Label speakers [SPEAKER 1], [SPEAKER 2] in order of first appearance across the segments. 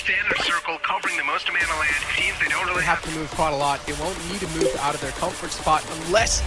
[SPEAKER 1] standard circle covering the most amount of land. Teams, they don't really
[SPEAKER 2] have to move quite a lot. They won't need to move out of their comfort spot unless...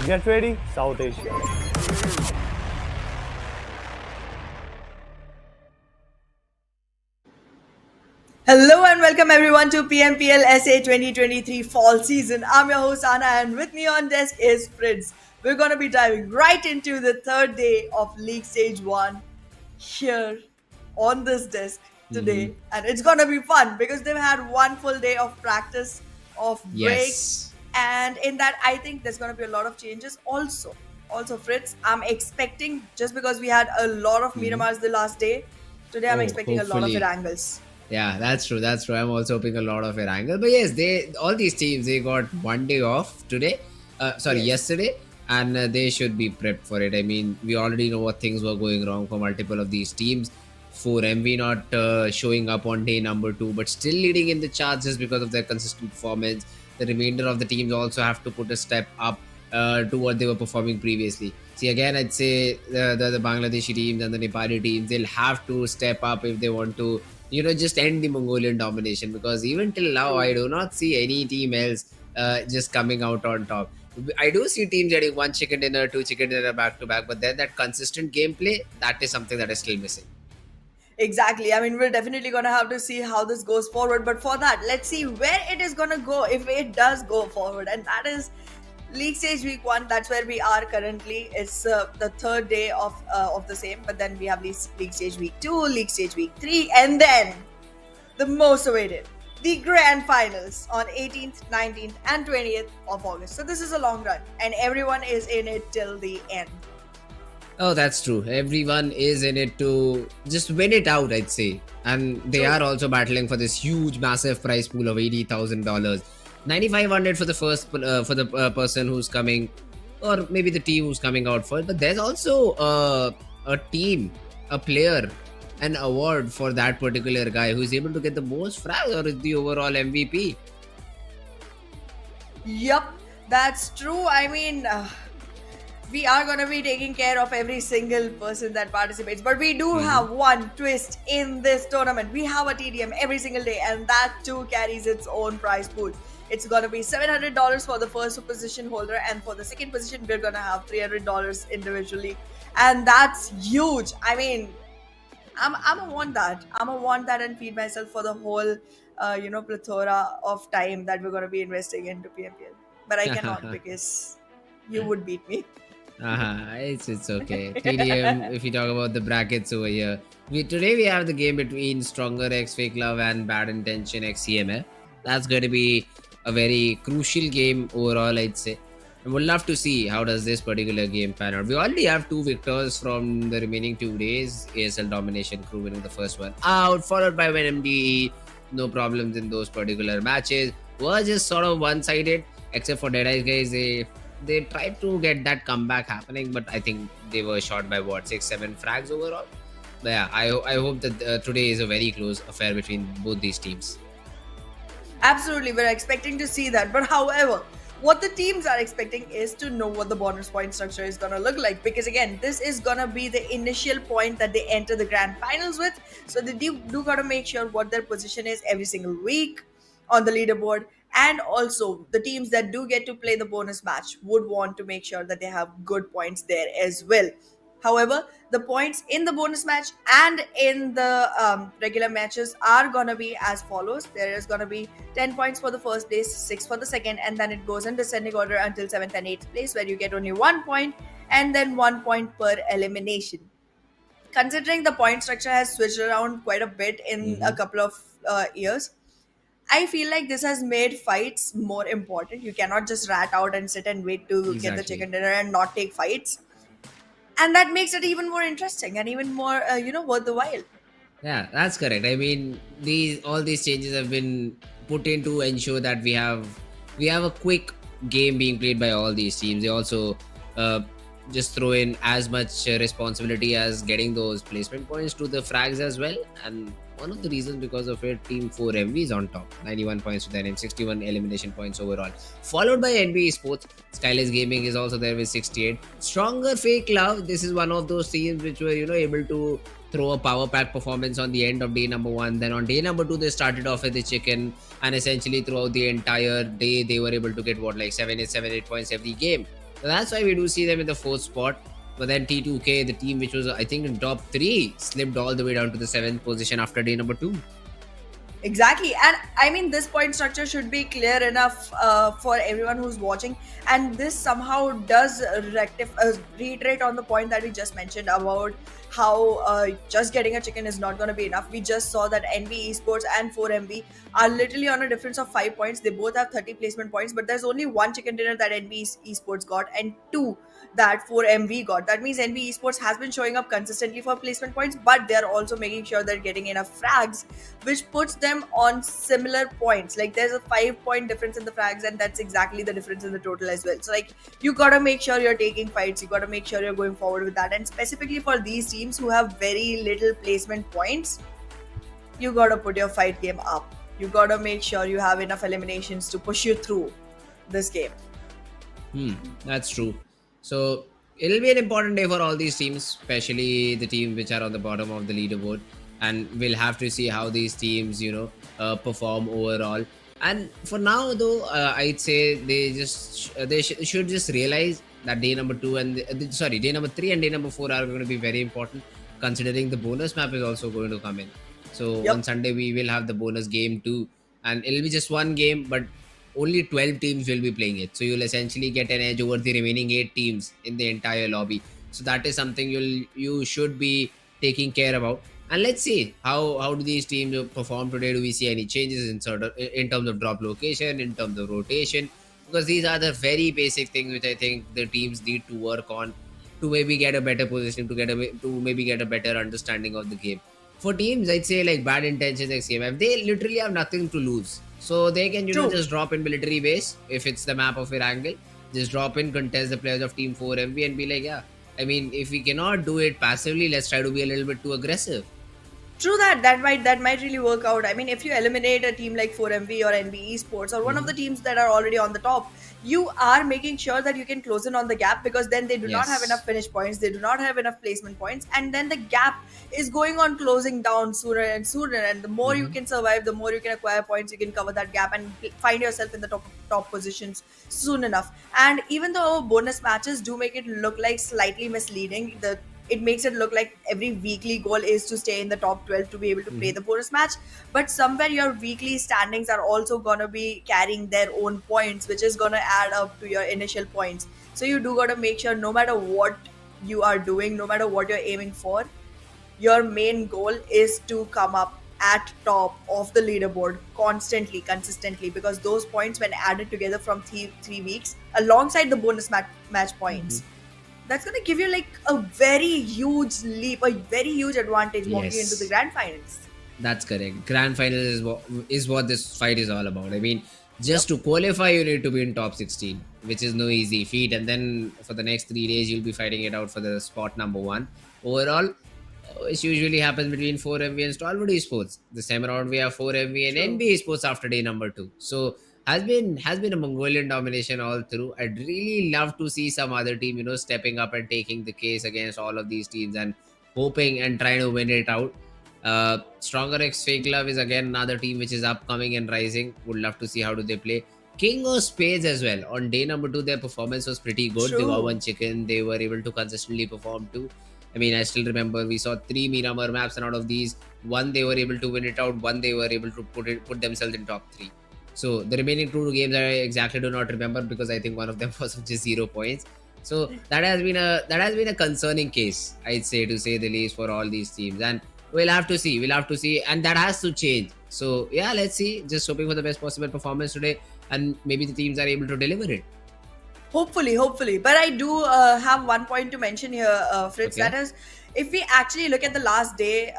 [SPEAKER 3] Get ready, South Asia.
[SPEAKER 4] Hello and welcome everyone to PMPL SA 2023 Fall Season. I'm your host Anna and with me on desk is Fritz. We're going to be diving right into the third day of League Stage 1 here on this desk today. And it's going to be fun because they've had one full day of practice, of breaks. And in that, I think there's going to be a lot of changes also. Also, Fritz, I'm expecting, just because we had a lot of Miramars the last day, today I'm expecting hopefully a lot of Erangels.
[SPEAKER 5] Yeah, that's true. That's true. I'm also hoping a lot of Erangel. But yes, all these teams, they got one day off today. Yesterday. And they should be prepped for it. I mean, we already know what things were going wrong for multiple of these teams. For MV not showing up on day number 2, but still leading in the charts just because of their consistent performance. The remainder of the teams also have to put a step up to what they were performing previously. See, again, I'd say the Bangladeshi teams and the Nepali teams, they'll have to step up if they want to, just end the Mongolian domination. Because even till now, I do not see any team else just coming out on top. I do see teams getting 1 chicken dinner, 2 chicken dinner back to back, but then that consistent gameplay, that is something that is still missing.
[SPEAKER 4] Exactly. I mean, we're definitely going to have to see how this goes forward. But for that, let's see where it is going to go if it does go forward. And that is League Stage Week 1. That's where we are currently. It's the third day of the same. But then we have League Stage Week 2, League Stage Week 3. And then the most awaited, the Grand Finals on 18th, 19th and 20th of August. So this is a long run. And everyone is in it till the end.
[SPEAKER 5] Oh, that's true. Everyone is in it to just win it out, I'd say. And they are also battling for this huge, massive prize pool of $80,000. $9,500 for the first person who's coming, or maybe the team who's coming out first. But there's also a team, a player, an award for that particular guy who's able to get the most frags or is the overall MVP.
[SPEAKER 4] Yup, that's true. I mean... we are going to be taking care of every single person that participates. But we do have one twist in this tournament. We have a TDM every single day, and that too carries its own prize pool. It's going to be $700 for the first position holder, and for the second position, we're going to have $300 individually. And that's huge. I mean, I'm a want that. I'm a want that and feed myself for the whole, plethora of time that we're gonna be investing into PMPL. But I cannot because you would beat me.
[SPEAKER 5] It's okay. TDM. If you talk about the brackets over here, we have the game between Stronger X FAKELOVE and Bad Intention X CMF. That's going to be a very crucial game overall, I'd say. And we'll love to see how does this particular game pan out. We already have two victors from the remaining 2 days. ASL DominationCrew winning the first one out, followed by Venom. No problems in those particular matches. Were just sort of one-sided, except for DEADEYES guys. They tried to get that comeback happening, but I think they were shot by what 6-7 frags overall. But yeah, I hope that today is a very close affair between both these teams.
[SPEAKER 4] Absolutely, we're expecting to see that. But however, what the teams are expecting is to know what the bonus point structure is going to look like, because again, this is going to be the initial point that they enter the grand finals with. So they do got to make sure what their position is every single week on the leaderboard. And also, the teams that do get to play the bonus match would want to make sure that they have good points there as well. However, the points in the bonus match and in the regular matches are going to be as follows. There is going to be 10 points for the first place, 6 for the second, and then it goes in descending order until 7th and 8th place, where you get only 1 point and then 1 point per elimination. Considering the point structure has switched around quite a bit in a couple of years, I feel like this has made fights more important. You cannot just rat out and sit and wait to get the
[SPEAKER 5] Exactly.
[SPEAKER 4] chicken dinner and not take fights. And that makes it even more interesting and even more, worth the while.
[SPEAKER 5] Yeah, that's correct. I mean, all these changes have been put in to ensure that we have a quick game being played by all these teams. They also uh, just throw in as much responsibility as getting those placement points to the frags as well. And one of the reasons because of it, Team 4MV is on top, 91 points to their name, 61 elimination points overall, followed by NBeSports. SKYLIGHTZ Gaming is also there with 68. Stronger FAKELOVE. This is one of those teams which were able to throw a power pack performance on the end of day number 1. Then on day number 2 they started off with the chicken, and essentially throughout the entire day they were able to get like 7-8 points every game. So that's why we do see them in the 4th spot. But then T2K, the team which was I think in top 3, slipped all the way down to the 7th position after day number 2.
[SPEAKER 4] Exactly. And I mean, this point structure should be clear enough for everyone who's watching. And this somehow does reiterate on the point that we just mentioned about how just getting a chicken is not going to be enough. We just saw that NBeSports and 4MB are literally on a difference of 5 points. They both have 30 placement points, but there's only 1 chicken dinner that NBeSports got and 2 that 4MV got. That means NBeSports has been showing up consistently for placement points, but they're also making sure they're getting enough frags, which puts them on similar points. Like there's a 5-point difference in the frags, and that's exactly the difference in the total as well. So like you gotta make sure you're taking fights, you gotta make sure you're going forward with that. And specifically for these teams who have very little placement points, you gotta put your fight game up. You gotta make sure you have enough eliminations to push you through this game.
[SPEAKER 5] That's true. So it'll be an important day for all these teams, especially the teams which are on the bottom of the leaderboard, and we'll have to see how these teams perform overall. And for now though, I'd say they should just realize that day number 2 and day number 3 and day number 4 are going to be very important, considering the bonus map is also going to come in. So on Sunday we will have the bonus game too, and it'll be just one game, but only 12 teams will be playing it. So you'll essentially get an edge over the remaining 8 teams in the entire lobby. So that is something you should be taking care about. And let's see how do these teams perform today. Do we see any changes in terms of drop location, in terms of rotation? Because these are the very basic things which I think the teams need to work on to maybe get a better position, to maybe get a better understanding of the game. For teams, I'd say like Bad Intentions like CMF, they literally have nothing to lose. So they can, just drop in military base if it's the map of Erangel. Just drop in, contest the players of Team 4MV and be like, yeah. I mean, if we cannot do it passively, let's try to be a little bit too aggressive.
[SPEAKER 4] True that might really work out. I mean, if you eliminate a team like 4MV or NBeSports or one of the teams that are already on the top, you are making sure that you can close in on the gap, because then they do not have enough finish points, they do not have enough placement points, and then the gap is going on closing down sooner and sooner. And the more you can survive, the more you can acquire points, you can cover that gap and find yourself in the top positions soon enough. And even though bonus matches do make it look like slightly misleading, the it makes it look like every weekly goal is to stay in the top 12 to be able to play the bonus match. But somewhere your weekly standings are also going to be carrying their own points, which is going to add up to your initial points. So you do got to make sure no matter what you are doing, no matter what you're aiming for, your main goal is to come up at top of the leaderboard constantly, consistently, because those points, when added together from 3 weeks alongside the bonus match points, that's going to give you like a very huge leap, a very huge advantage walking into the grand finals.
[SPEAKER 5] That's correct. Grand final is what this fight is all about. I mean, just to qualify, you need to be in top 16, which is no easy feat. And then for the next 3 days, you'll be fighting it out for the spot number 1. Overall, which usually happens between 4MV and Stalwart Esports. This time around, we have 4MV and NBeSports after day number 2. So has been a Mongolian domination all through. I'd really love to see some other team, stepping up and taking the case against all of these teams and hoping and trying to win it out. Stronger X FAKELOVE is again another team which is upcoming and rising. Would love to see how do they play. King of Spades as well. On day number 2, their performance was pretty good. They got 1 chicken. They were able to consistently perform too. I mean, I still remember we saw 3 Miramar maps, and out of these, 1 they were able to win it out, 1 they were able to put themselves in top 3. So the remaining 2 games I exactly do not remember, because I think one of them was just 0 points. So that has been a concerning case, I'd say, to say the least, for all these teams. And we'll have to see, and that has to change. So yeah, let's see. Just hoping for the best possible performance today, and maybe the teams are able to deliver it.
[SPEAKER 4] Hopefully. But I do have one point to mention here, Fritz.
[SPEAKER 5] Okay.
[SPEAKER 4] That is, if we actually look at the last day,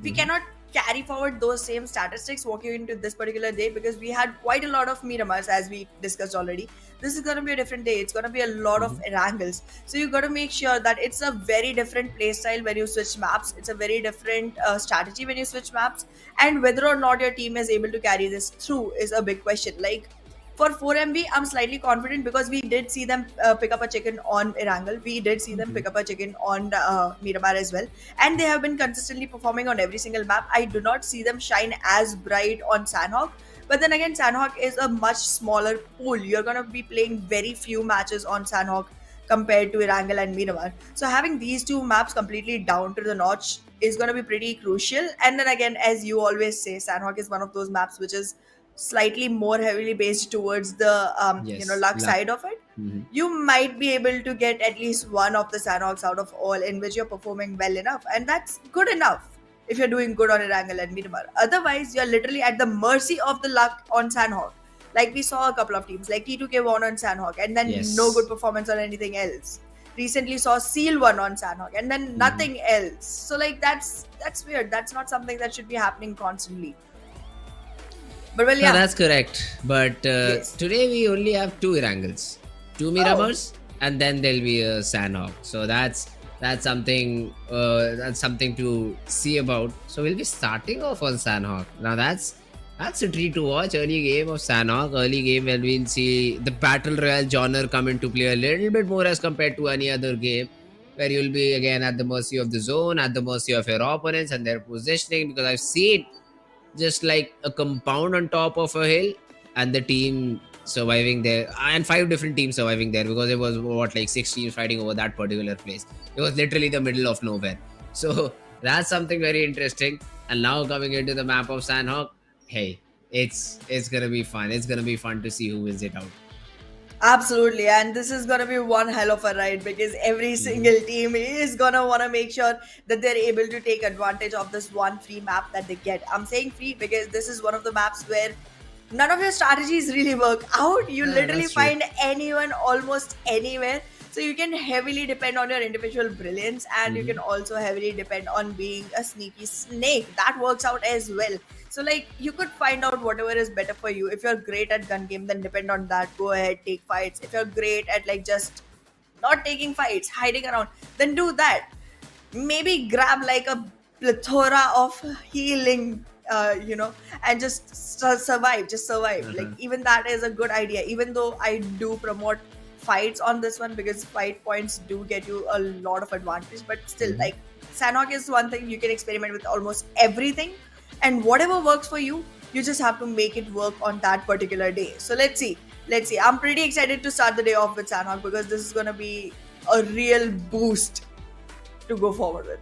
[SPEAKER 4] we cannot carry forward those same statistics walking into this particular day, because we had quite a lot of Miramars, as we discussed already. This is going to be a different day. It's going to be a lot of Erangels. So you got to make sure that it's a very different play style when you switch maps. It's a very different strategy when you switch maps. And whether or not your team is able to carry this through is a big question. Like, for 4MV, I'm slightly confident, because we did see them pick up a chicken on Erangel. We did see them pick up a chicken on Miramar as well. And they have been consistently performing on every single map. I do not see them shine as bright on Sanhok. But then again, Sanhok is a much smaller pool. You're going to be playing very few matches on Sanhok compared to Erangel and Miramar. So having these 2 maps completely down to the notch is going to be pretty crucial. And then again, as you always say, Sanhok is one of those maps which is slightly more heavily based towards the luck side of it. You might be able to get at least one of the Sanhoks out of all in which you're performing well enough, and that's good enough if you're doing good on Erangel and Miramar. Otherwise, you're literally at the mercy of the luck on Sanhok. Like we saw a couple of teams, like T2K won on Sanhok, and then no good performance on anything else. Recently saw Seal won on Sanhok, and then nothing else. So like that's weird. That's not something that should be happening constantly. But well, yeah.
[SPEAKER 5] No, that's correct. But today we only have 2 Erangels, 2 Miramars, and then there'll be a Sanhok. So that's something to see about. So we'll be starting off on Sanhok. Now that's a treat to watch. Early game of Sanhok. Early game when we'll see the battle royale genre come into play a little bit more as compared to any other game, where you'll be again at the mercy of the zone, at the mercy of your opponents and their positioning. Because I've seen just like a compound on top of a hill, and the team surviving there, and 5 different teams surviving there, because it was 6 teams fighting over that particular place. It was literally the middle of nowhere. So that's something very interesting. And now coming into the map of Sanhok, hey, it's gonna be fun. It's gonna be fun to see who wins it out.
[SPEAKER 4] Absolutely, and this is gonna be one hell of a ride, because every single team is gonna wanna make sure that they're able to take advantage of this one free map that they get. I'm saying free because this is one of the maps where none of your strategies really work out. You literally find anyone almost anywhere. So you can heavily depend on your individual brilliance, and you can also heavily depend on being a sneaky snake. That works out as well. So like you could find out whatever is better for you. If you're great at gun game, then depend on that. Go ahead, take fights. If you're great at like just not taking fights, hiding around, then do that. Maybe grab like a plethora of healing, and just survive. Just survive. Like even that is a good idea. Even though I do promote fights on this one, because fight points do get you a lot of advantage, but still, like Sanhok is one thing you can experiment with almost everything. And whatever works for you, you just have to make it work on that particular day. So let's see. I'm pretty excited to start the day off with Sanhok, because this is going to be a real boost to go forward with.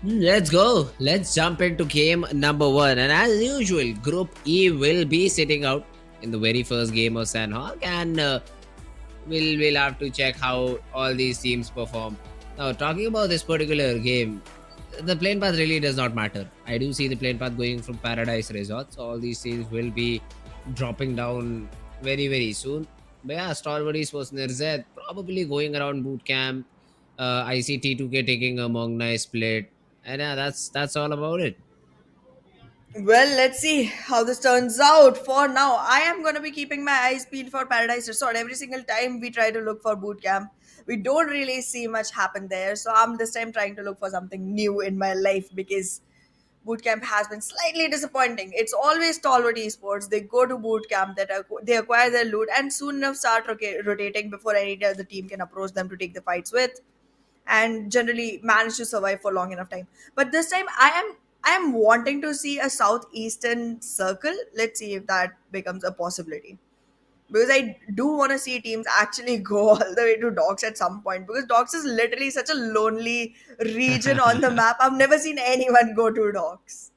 [SPEAKER 5] Let's go. Let's jump into game number one. And as usual, Group E will be sitting out in the very first game of Sanhok, and we'll have to check how all these teams perform. Now, talking about this particular game, the plane path really does not matter. I do see the plane path going from Paradise Resorts. All these teams will be dropping down very soon. But yeah, Stalwart Esports Nirzet probably going around boot camp. I see T2K taking a Mong Nai split, and yeah, that's all about it.
[SPEAKER 4] Well, let's see how this turns out. For now, I am going to be keeping my eyes peeled for Paradise Resort. Every single time we try to look for boot camp, we don't really see much happen there. So I'm this time trying to look for something new in my life because boot camp has been slightly disappointing. It's always Stalwart Esports. They go to boot camp, they acquire their loot, and soon enough start rotating before any other team can approach them to take the fights with, and generally manage to survive for long enough time. But this time, I am wanting to see a southeastern circle. Let's see if that becomes a possibility. Because I do want to see teams actually go all the way to Docks at some point. Because Docks is literally such a lonely region on the map. I've never seen anyone go to Docks.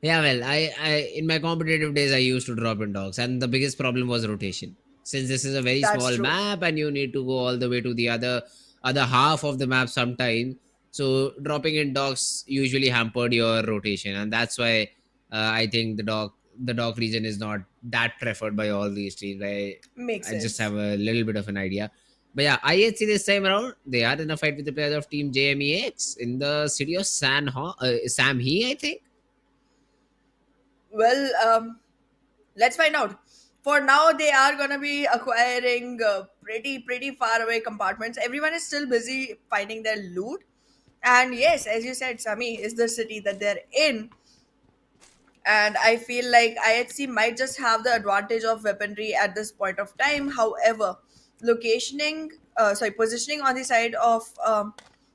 [SPEAKER 5] Yeah, well, I in my competitive days I used to drop in dogs, and the biggest problem was rotation. Since this is a very
[SPEAKER 4] That's
[SPEAKER 5] small
[SPEAKER 4] true.
[SPEAKER 5] map, and you need to go all the way to the other half of the map sometime, so dropping in dogs usually hampered your rotation, and that's why I think the dog region is not that preferred by all these teams.
[SPEAKER 4] Makes
[SPEAKER 5] I just have
[SPEAKER 4] sense.
[SPEAKER 5] a little bit of an idea. But yeah, IHC this time around, they are in a fight with the players of Team JMEX in the city of Samhi, I think.
[SPEAKER 4] Well, let's find out. For now, they are gonna be acquiring pretty far away compartments. Everyone is still busy finding their loot, and yes, as you said, Sami is the city that they're in, and I feel like IHC might just have the advantage of weaponry at this point of time. However, positioning on the side of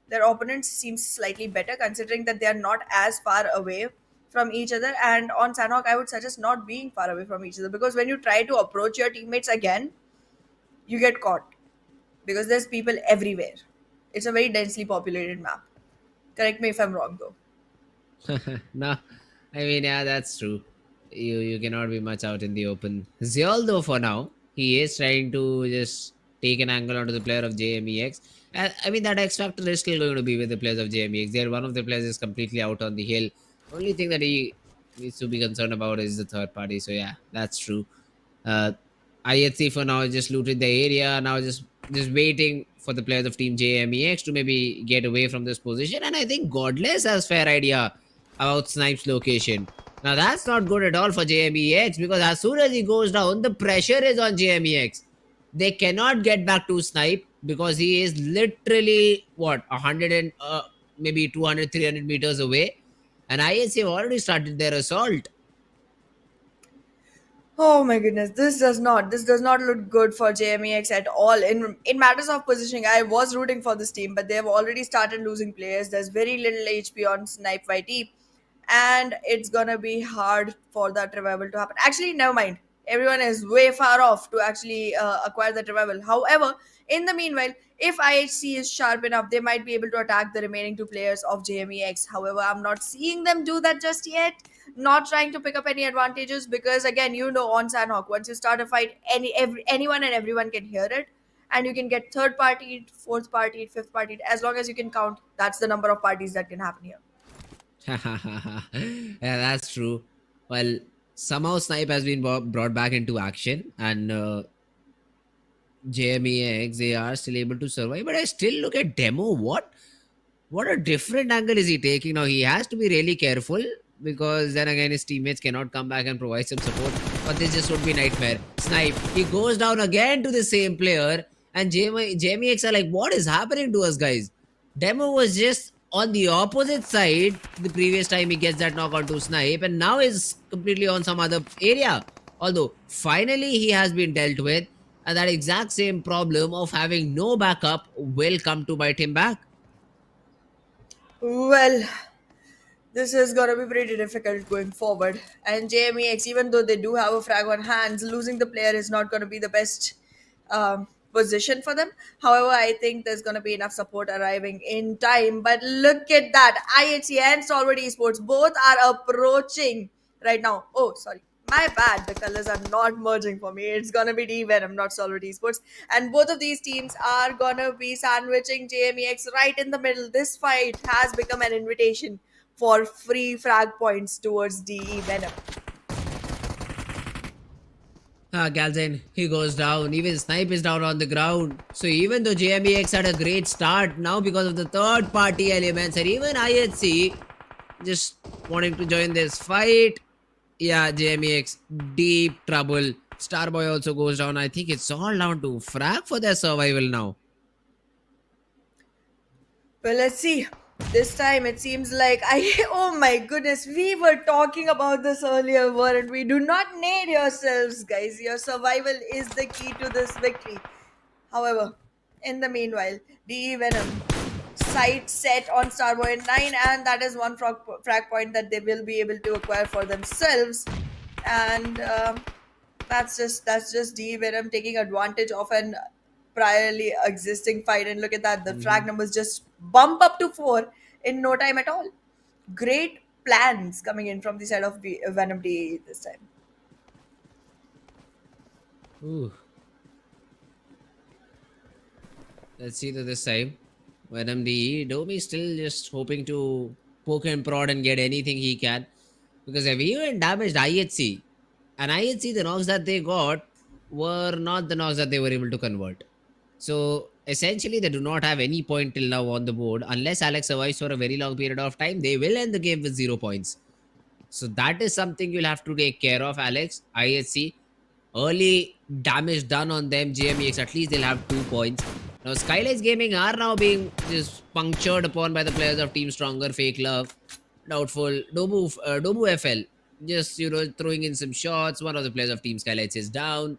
[SPEAKER 4] their opponents seems slightly better, considering that they are not as far away from each other. And on Sanhok, I would suggest not being far away from each other, because when you try to approach your teammates again, you get caught because there's people everywhere. It's a very densely populated map. Correct me if I'm wrong, though.
[SPEAKER 5] No, I mean, yeah, that's true. You cannot be much out in the open. Zeol, though, for now, he is trying to just take an angle onto the player of JMEX. And I mean, that X Factor is still going to be with the players of JMEX. There, one of the players is completely out on the hill. Only thing that he needs to be concerned about is the third party. So yeah, that's true. Uh, IHC for now just looted the area. Now just waiting for the players of Team JMEX to maybe get away from this position. And I think Godless has fair idea about Snipe's location. Now that's not good at all for JMEX, because as soon as he goes down, the pressure is on JMEX. They cannot get back to Snipe because he is literally what 100 and maybe 200, 300 meters away. And IHC have already started their assault.
[SPEAKER 4] Oh my goodness, this does not look good for JMEX at all. In matters of positioning, I was rooting for this team, but they have already started losing players. There's very little HP on Snipe YT, and it's gonna be hard for that revival to happen. Actually, never mind. Everyone is way far off to actually acquire that revival. However, in the meanwhile, if IHC is sharp enough, they might be able to attack the remaining two players of JMEX. However, I'm not seeing them do that just yet. Not trying to pick up any advantages, because again, on Sanhok, once you start a fight, anyone and everyone can hear it, and you can get third party, fourth party, fifth party. As long as you can count, that's the number of parties that can happen here.
[SPEAKER 5] Yeah, that's true. Well, somehow Snipe has been brought back into action, and JMEX, they are still able to survive. But I still look at Demo. What a different angle is he taking now? He has to be really careful, because then again his teammates cannot come back and provide some support. But this just would be nightmare. Snipe, he goes down again to the same player, and JMEX are like, what is happening to us, guys? Demo was just on the opposite side the previous time he gets that knock onto Snipe, and now is completely on some other area. Although finally he has been dealt with, and that exact same problem of having no backup will come to bite him back.
[SPEAKER 4] Well, this is gonna be pretty difficult going forward. And JMEX, even though they do have a frag on hands, losing the player is not gonna be the best position for them. However, I think there's going to be enough support arriving in time. But look at that. IHC and Stalwart Esports both are approaching right now. Oh, sorry. My bad. The colors are not merging for me. It's going to be Venom, not Stalwart Esports. And both of these teams are going to be sandwiching JMEX right in the middle. This fight has become an invitation for free frag points towards DE Venom.
[SPEAKER 5] Galzen, he goes down. Even Snipe is down on the ground. So even though JMEX had a great start, now because of the third party elements and even IHC just wanting to join this fight, yeah, JMEX, deep trouble. Starboy also goes down. I think it's all down to frag for their survival now.
[SPEAKER 4] Well, let's see. This time it seems like oh my goodness, we were talking about this earlier, weren't we? Do not need yourselves, guys. Your survival is the key to this victory. However, in the meanwhile, DE Venom sight set on Starboy 9, and that is one frag point that they will be able to acquire for themselves. And that's just DE Venom taking advantage of an priorly existing fight. And look at that, the frag numbers just bump up to 4 in no time at all. Great plans coming in from the side of Venom DE this time.
[SPEAKER 5] Ooh. Let's see this time. Venom DE, Domi still just hoping to poke and prod and get anything he can. Because they've even damaged IHC. And IHC, the knocks that they got were not the knocks that they were able to convert. So essentially, they do not have any point till now on the board. Unless Alex survives for a very long period of time, they will end the game with 0 points. So that is something you'll have to take care of, Alex. IHC, early damage done on them. JMEX, at least they'll have 2 points. Now, SKYLIGHTZ Gaming are now being just punctured upon by the players of Team Stronger, FAKELOVE, Doubtful, Dobu FL. Just, throwing in some shots. One of the players of Team SKYLIGHTZ is down.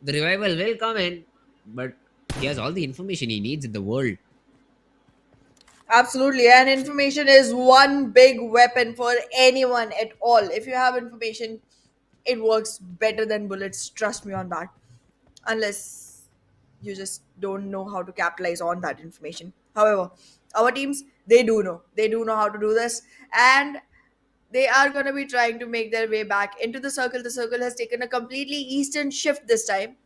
[SPEAKER 5] The revival will come in, but he has all the information he needs in the world.
[SPEAKER 4] Absolutely, and information is one big weapon for anyone at all. If you have information, it works better than bullets. Trust me on that. Unless you just don't know how to capitalize on that information. However, our teams, they do know. They do know how to do this, and they are going to be trying to make their way back into the circle. The circle has taken a completely eastern shift this time,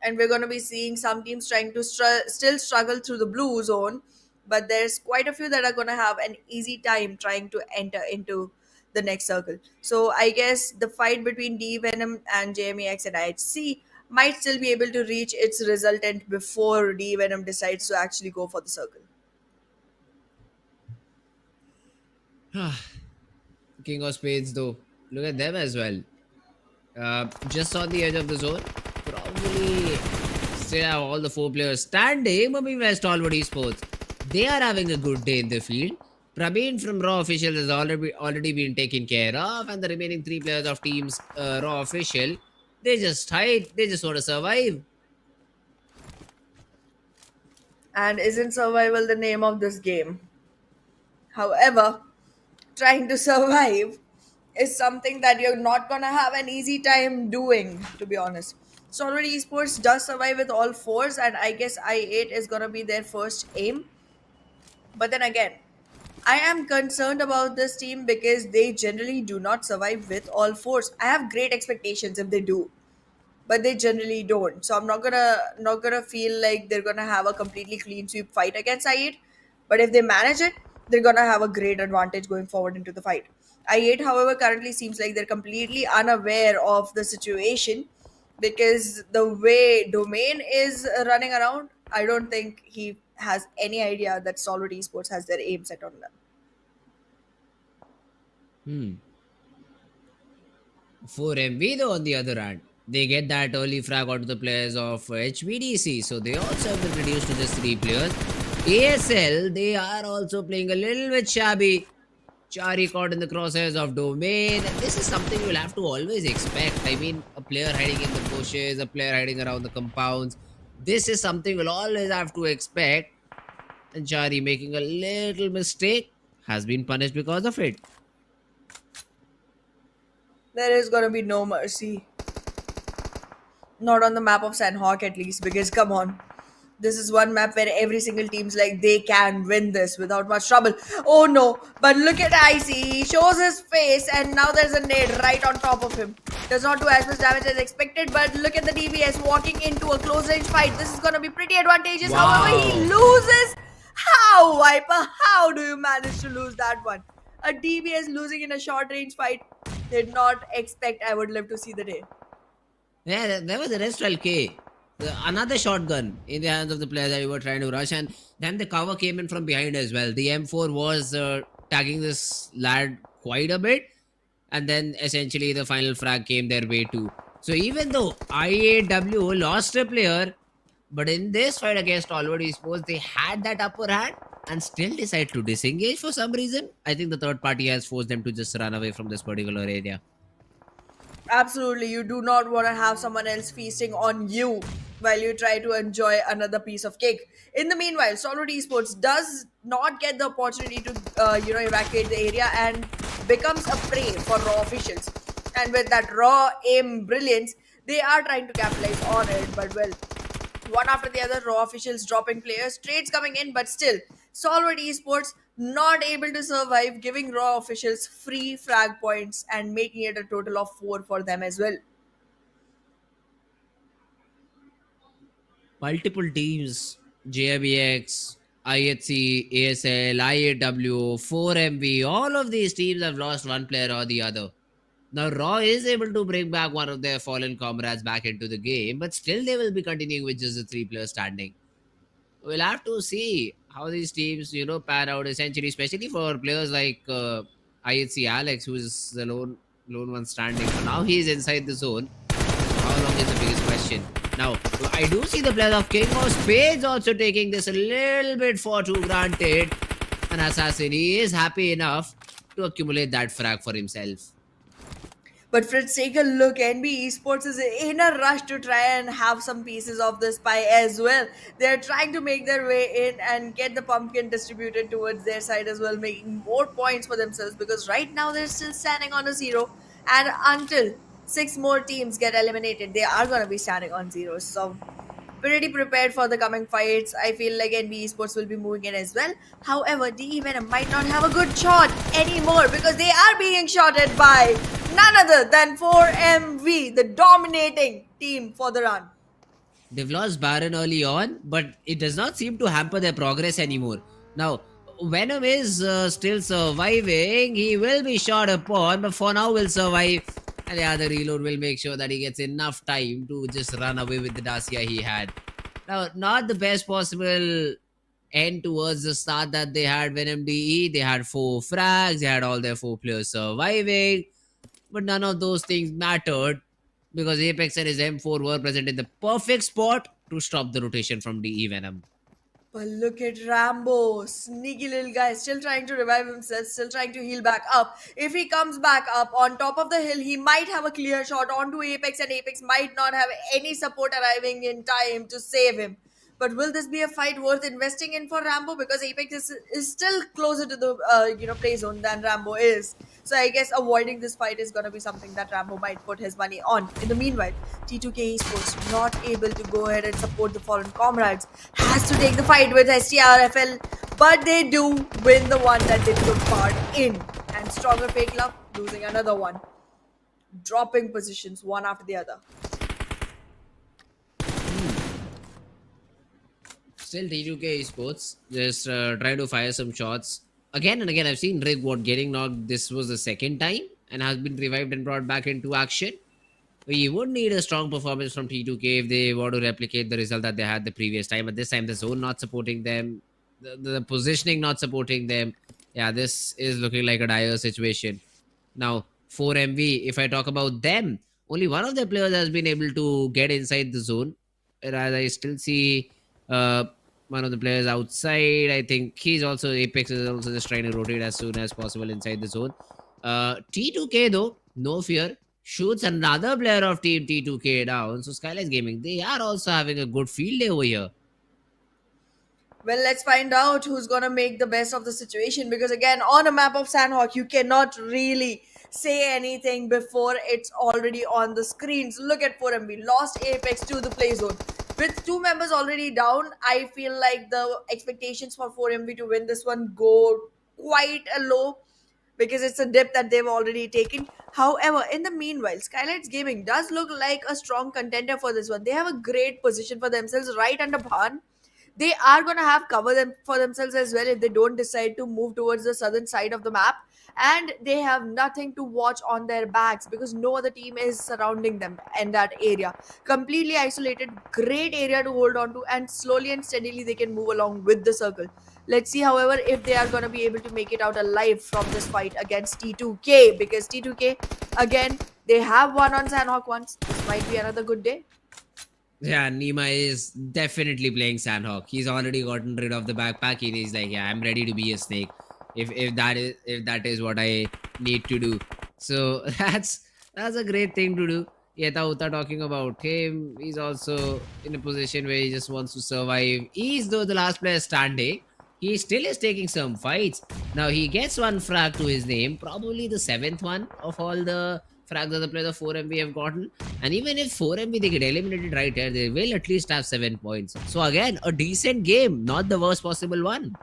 [SPEAKER 4] and we're going to be seeing some teams trying to still struggle through the blue zone, but there's quite a few that are going to have an easy time trying to enter into the next circle. So I guess the fight between D Venom and JMEX and IHC might still be able to reach its resultant before D Venom decides to actually go for the circle.
[SPEAKER 5] King of Spades, though, look at them as well. Just on the edge of the zone. Probably still have all the 4 players standing. Moving West Stalwart Esports. They are having a good day in the field. Praveen from Raw Official has already been taken care of, and the remaining 3 players of teams Raw Official, they just hide. They just want to survive.
[SPEAKER 4] And isn't survival the name of this game? However, trying to survive is something that you're not gonna have an easy time doing, to be honest. So already esports does survive with all 4s, and I guess I8 is gonna be their first aim. But then again, I am concerned about this team because they generally do not survive with all 4s. I have great expectations if they do, but they generally don't. So I'm not gonna feel like they're gonna have a completely clean sweep fight against I8. But if they manage it, they're gonna have a great advantage going forward into the fight. I8, however, currently seems like they're completely unaware of the situation because the way Domain is running around, I don't think he has any idea that Stalwart Esports has their aim set on them.
[SPEAKER 5] For MV, though, on the other hand, they get that early frag onto the players of HBDC, so they also have been reduced to just 3 players. ASL, they are also playing a little bit shabby. Chari caught in the crosshairs of Domain, and this is something you'll have to always expect. I mean, a player hiding in the bushes, a player hiding around the compounds. This is something we'll always have to expect. And Chari making a little mistake has been punished because of it.
[SPEAKER 4] There is gonna be no mercy. Not on the map of Sanhok at least, because come on. This is one map where every single team's like they can win this without much trouble. Oh no, but look at Icy. He shows his face and now there's a nade right on top of him. Does not do as much damage as expected, but look at the DBS walking into a close range fight. This is gonna be pretty advantageous. However, he
[SPEAKER 5] Wow.
[SPEAKER 4] loses. How, Viper? How do you manage to lose that one? A DBS losing in a short range fight. Did not expect I would live to see the day.
[SPEAKER 5] Yeah, there was a rest 12k. Another shotgun in the hands of the player that we were trying to rush, and then the cover came in from behind as well. The M4 was tagging this lad quite a bit, and then essentially the final frag came their way too. So even though IAW lost a player, but in this fight against Stalwart Esports, they had that upper hand and still decide to disengage for some reason. I think the third party has forced them to just run away from this particular area.
[SPEAKER 4] Absolutely, you do not want to have someone else feasting on you while you try to enjoy another piece of cake. In the meanwhile, Stalwart Esports does not get the opportunity to, evacuate the area and becomes a prey for raw officials. And with that raw aim brilliance, they are trying to capitalize on it. But well, one after the other, raw officials dropping players, trades coming in, but still, Stalwart Esports not able to survive, giving raw officials free frag points and making it a total of 4 for them as well.
[SPEAKER 5] Multiple teams, JMEX, IHC, ASL, IAW, 4MV, all of these teams have lost one player or the other. Now, Raw is able to bring back one of their fallen comrades back into the game, but still they will be continuing with just the three players standing. We'll have to see how these teams, pan out essentially, especially for players like IHC Alex, who is the lone one standing. For now, he is inside the zone. How long is the biggest question? Now, I do see the players of King of Spades also taking this a little bit for too granted. An assassin, he is happy enough to accumulate that frag for himself.
[SPEAKER 4] But Fritz, take a look. NBeSports is in a rush to try and have some pieces of this pie as well. They're trying to make their way in and get the pumpkin distributed towards their side as well, making more points for themselves because right now they're still standing on a zero. And until 6 more teams get eliminated, they are going to be standing on zero. So pretty prepared for the coming fights. I feel like NB Esports will be moving in as well. However, DE Venom might not have a good shot anymore because they are being shotted by none other than 4MV, the dominating team for the run.
[SPEAKER 5] They've lost Baron early on, but it does not seem to hamper their progress anymore. Now, Venom is still surviving. He will be shot upon, but for now will survive. And the other reload will make sure that he gets enough time to just run away with the Dacia he had. Now, not the best possible end towards the start that they had Venom DE. They had 4 frags, they had all their 4 players surviving. But none of those things mattered because Apex and his M4 were present in the perfect spot to stop the rotation from DE Venom.
[SPEAKER 4] But look at Rambo, sneaky little guy, still trying to revive himself, still trying to heal back up. If he comes back up on top of the hill, he might have a clear shot onto Apex, and Apex might not have any support arriving in time to save him. But will this be a fight worth investing in for Rambo? Because Apex is still closer to the play zone than Rambo is. So I guess avoiding this fight is going to be something that Rambo might put his money on. In the meanwhile, T2K Esports not able to go ahead and support the fallen comrades. Has to take the fight with STRFL. But they do win the one that they took part in. And stronger FAKELOVE losing another one. Dropping positions one after the other.
[SPEAKER 5] Still T2K Esports just trying to fire some shots. Again and again, I've seen Rig getting knocked. This was the second time and has been revived and brought back into action. We would need a strong performance from T2K if they want to replicate the result that they had the previous time. But this time, the zone not supporting them, the positioning not supporting them. Yeah, this is looking like a dire situation. Now, 4MV, if I talk about them, only one of their players has been able to get inside the zone. Whereas I still see one of the players outside. I think Apex is also just trying to rotate as soon as possible inside the zone. T2K though, no fear, shoots another player of team T2K down. So SKYLIGHTZ Gaming, they are also having a good field day over here.
[SPEAKER 4] Well, let's find out who's gonna make the best of the situation because again, on a map of Sanhok, you cannot really say anything before it's already on the screens. Look at 4MB, lost Apex to the play zone. With two members already down, I feel like the expectations for 4MB to win this one go quite a low because it's a dip that they've already taken. However, in the meanwhile, SKYLIGHTZ Gaming does look like a strong contender for this one. They have a great position for themselves right under Bhan. They are going to have cover them for themselves as well if they don't decide to move towards the southern side of the map, and they have nothing to watch on their backs because no other team is surrounding them in that area. Completely isolated, great area to hold on to, and slowly and steadily they can move along with the circle. Let's see, however, if they are going to be able to make it out alive from this fight against T2K, because T2K, again, they have won on Sanhok once. This might be another good day.
[SPEAKER 5] Yeah, Nima is definitely playing Sanhok. He's already gotten rid of the backpack and he's like, yeah, I'm ready to be a snake. If that is what I need to do. So that's a great thing to do. Yeta Uta talking about him. He's also in a position where he just wants to survive. He's though the last player standing. He still is taking some fights. Now he gets one frag to his name, probably the 7th one of all the frags that the players of 4MB have gotten. And even if 4MB they get eliminated right here, they will at least have 7 points. So again, a decent game, not the worst possible one.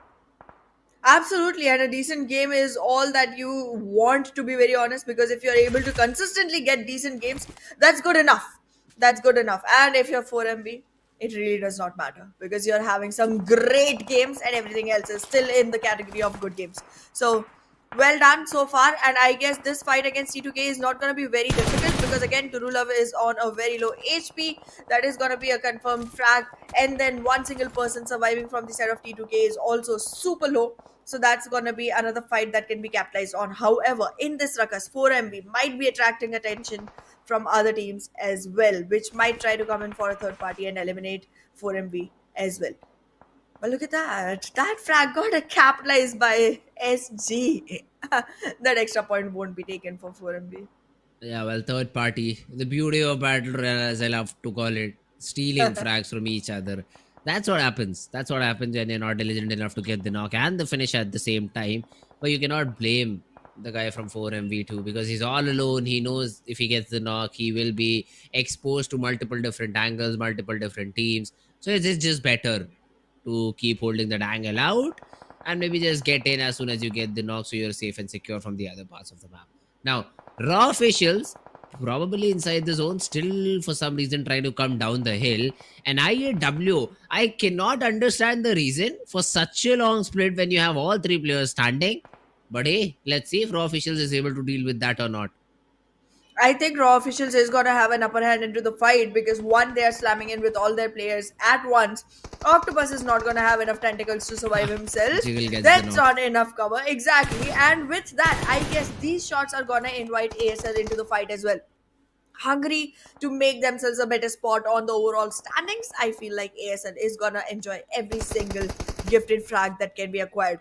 [SPEAKER 4] Absolutely, and a decent game is all that you want, to be very honest, because if you're able to consistently get decent games, that's good enough. That's good enough. And if you're 4MB, it really does not matter because you're having some great games and everything else is still in the category of good games. So, well done so far. And I guess this fight against T2K is not going to be very difficult because, again, Turulov is on a very low HP. That is going to be a confirmed frag. And then one single person surviving from the side of T2K is also super low. So that's going to be another fight that can be capitalized on. However, in this ruckus, 4MB might be attracting attention from other teams as well, which might try to come in for a third party and eliminate 4MB as well. But look at that. That frag got capitalized by SG. That extra point won't be taken for 4MB.
[SPEAKER 5] Yeah, well, third party. The beauty of battle royale, as I love to call it, stealing frags from each other. That's what happens. That's what happens when you're not diligent enough to get the knock and the finish at the same time. But you cannot blame the guy from 4MV2 because he's all alone. He knows if he gets the knock, he will be exposed to multiple different angles, multiple different teams. So it's just better to keep holding that angle out and maybe just get in as soon as you get the knock so you're safe and secure from the other parts of the map. Now, raw officials probably inside the zone still for some reason trying to come down the hill, and I cannot understand the reason for such a long split when you have all three players standing. But hey, let's see if raw officials is able to deal with that or not.
[SPEAKER 4] I think Raw Officials is going to have an upper hand into the fight because one, they are slamming in with all their players at once. Octopus is not going to have enough tentacles to survive himself.
[SPEAKER 5] Jiggle gets the
[SPEAKER 4] That's
[SPEAKER 5] knock.
[SPEAKER 4] not enough cover. Exactly. And with that, I guess these shots are going to invite ASL into the fight as well. Hungry to make themselves a better spot on the overall standings, I feel like ASL is going to enjoy every single gifted frag that can be acquired.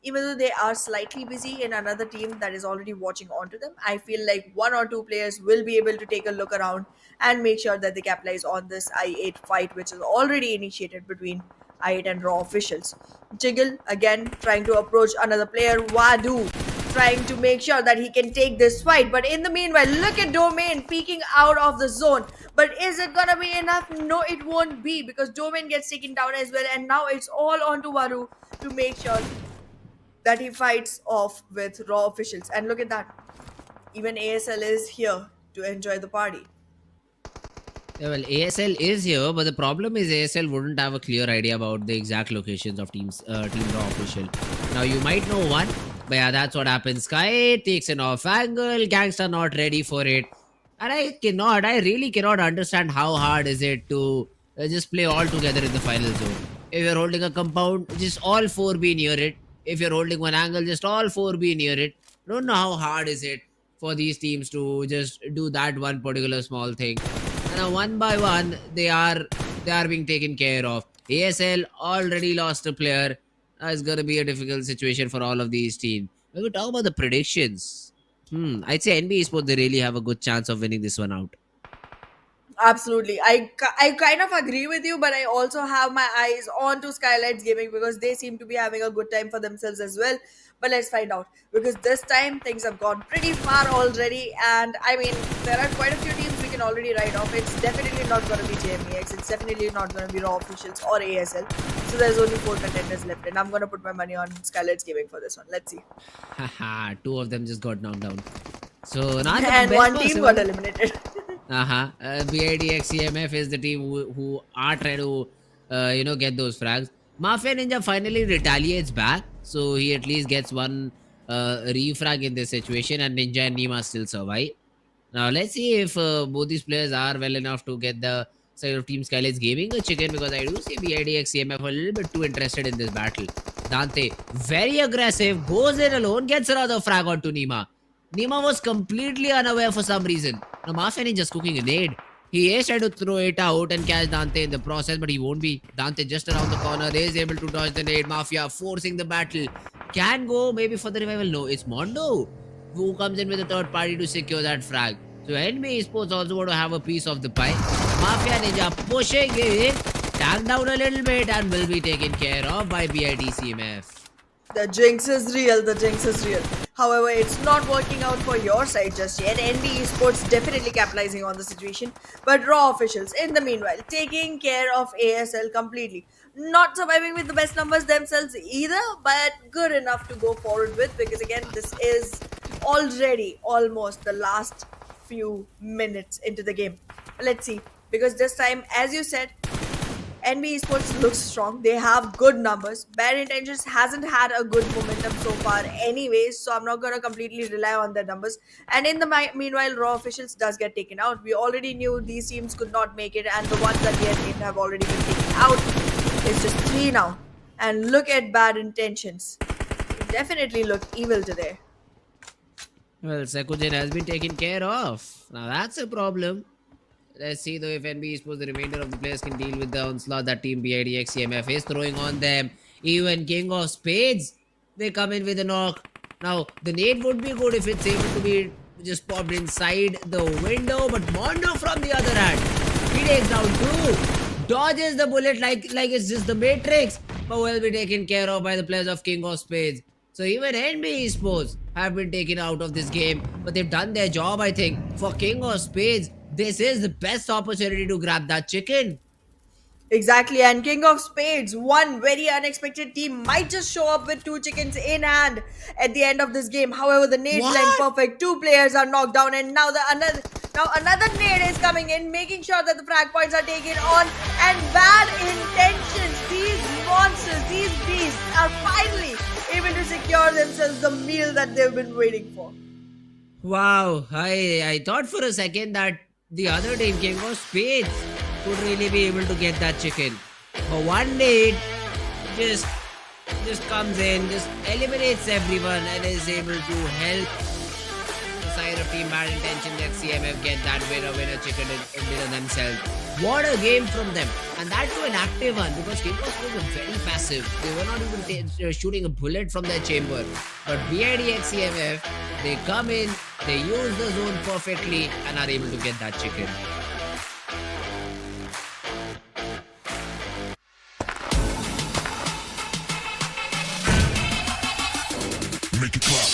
[SPEAKER 4] Even though they are slightly busy in another team that is already watching onto them, I feel like one or two players will be able to take a look around and make sure that they capitalize on this I8 fight, which is already initiated between I8 and Raw officials. Jiggle, again, trying to approach another player. Wadu, trying to make sure that he can take this fight. But in the meanwhile, look at Domain peeking out of the zone. But is it going to be enough? No, it won't be because Domain gets taken down as well. And now it's all on to Waru to make sure that he fights off with Raw officials. And look at that. Even ASL is here to enjoy the party.
[SPEAKER 5] Yeah, well, ASL is here, but the problem is ASL wouldn't have a clear idea about the exact locations of Team Raw official. Now you might know one, but yeah, that's what happens. Sky takes an off angle, Gangster not ready for it, and I really cannot understand how hard is it to just play all together in the final zone. If you're holding a compound, just all four be near it. If you're holding one angle, just all four be near it. I don't know how hard is it for these teams to just do that one particular small thing. And now one by one, they are being taken care of. ASL already lost a player. It's gonna be a difficult situation for all of these teams. When we talk about the predictions, I'd say NBeSports they really have a good chance of winning this one out.
[SPEAKER 4] Absolutely. I kind of agree with you, but I also have my eyes on to SKYLIGHTZ Gaming because they seem to be having a good time for themselves as well. But let's find out because this time things have gone pretty far already. And I mean, there are quite a few teams we can already write off. It's definitely not going to be JMEX. It's definitely not going to be Raw Officials or ASL. So there's only 4 contenders left. And I'm going to put my money on SKYLIGHTZ Gaming for this one. Let's see.
[SPEAKER 5] Haha, two of them just got knocked down. So now the
[SPEAKER 4] And
[SPEAKER 5] best
[SPEAKER 4] one team
[SPEAKER 5] possible.
[SPEAKER 4] got eliminated.
[SPEAKER 5] DEADYES CMF is the team who are trying to, get those frags. Mafia Ninja finally retaliates back, so he at least gets one refrag in this situation, and Ninja and Nima still survive. Now let's see if both these players are well enough to get the side of Team SKYLIGHTZ Gaming a chicken, because I do see DEADYES CMF a little bit too interested in this battle. Dante, very aggressive, goes in alone, gets another frag onto Nima. Nima was completely unaware for some reason. Now Mafia is just cooking a nade. He is trying to throw it out and catch Dante in the process, but he won't be. Dante just around the corner is able to dodge the nade. Mafia forcing the battle. Can go maybe for the revival. No, it's Mondo who comes in with a third party to secure that frag. So NBeSports also want to have a piece of the pie. Mafia Ninja pushing in, tag down a little bit, and will be taken care of by BIDCMF.
[SPEAKER 4] The jinx is real, the jinx is real. However, it's not working out for your side just yet. NBeSports definitely capitalizing on the situation. But Raw Officials, in the meanwhile, taking care of ASL completely. Not surviving with the best numbers themselves either, but good enough to go forward with, because again, this is already almost the last few minutes into the game. Let's see, because this time, as you said, NBeSports looks strong. They have good numbers. Bad Intentions hasn't had a good momentum so far anyways, so I'm not going to completely rely on their numbers. And in the meanwhile, Raw Officials does get taken out. We already knew these teams could not make it, and the ones that we had named have already been taken out. It's just 3 now. And look at Bad Intentions. They definitely look evil today.
[SPEAKER 5] Well, Sekujin has been taken care of. Now that's a problem. Let's see though if NBeSports, the remainder of the players, can deal with the onslaught that Team BIDX CMF is throwing on them. Even King of Spades, they come in with a knock. Now, the nade would be good if it's able to be just popped inside the window, but Mondo from the other hand, he takes down 2. Dodges the bullet like it's just the Matrix, but will be taken care of by the players of King of Spades. So even NBeSports have been taken out of this game, but they've done their job, I think. For King of Spades, this is the best opportunity to grab that chicken.
[SPEAKER 4] Exactly, and King of Spades, one very unexpected team, might just show up with 2 chickens in hand at the end of this game. However, the nade blend perfect. 2 players are knocked down, and now another nade is coming in, making sure that the frag points are taken on. And Bad Intentions, these monsters, these beasts, are finally able to secure themselves the meal that they've been waiting for.
[SPEAKER 5] Wow, I thought for a second that the other team, King of Spades, would really be able to get that chicken. But one day, just comes in, just eliminates everyone, and is able to help the side of Team Bad Intention that CMF get that winner chicken dinner themselves. What a game from them, and that to an active one, because King of Spades was very passive. They were not even shooting a bullet from their chamber. But BIDX CMF, they come in, they use the zone perfectly, and are able to get that chicken.
[SPEAKER 3] Make it clap.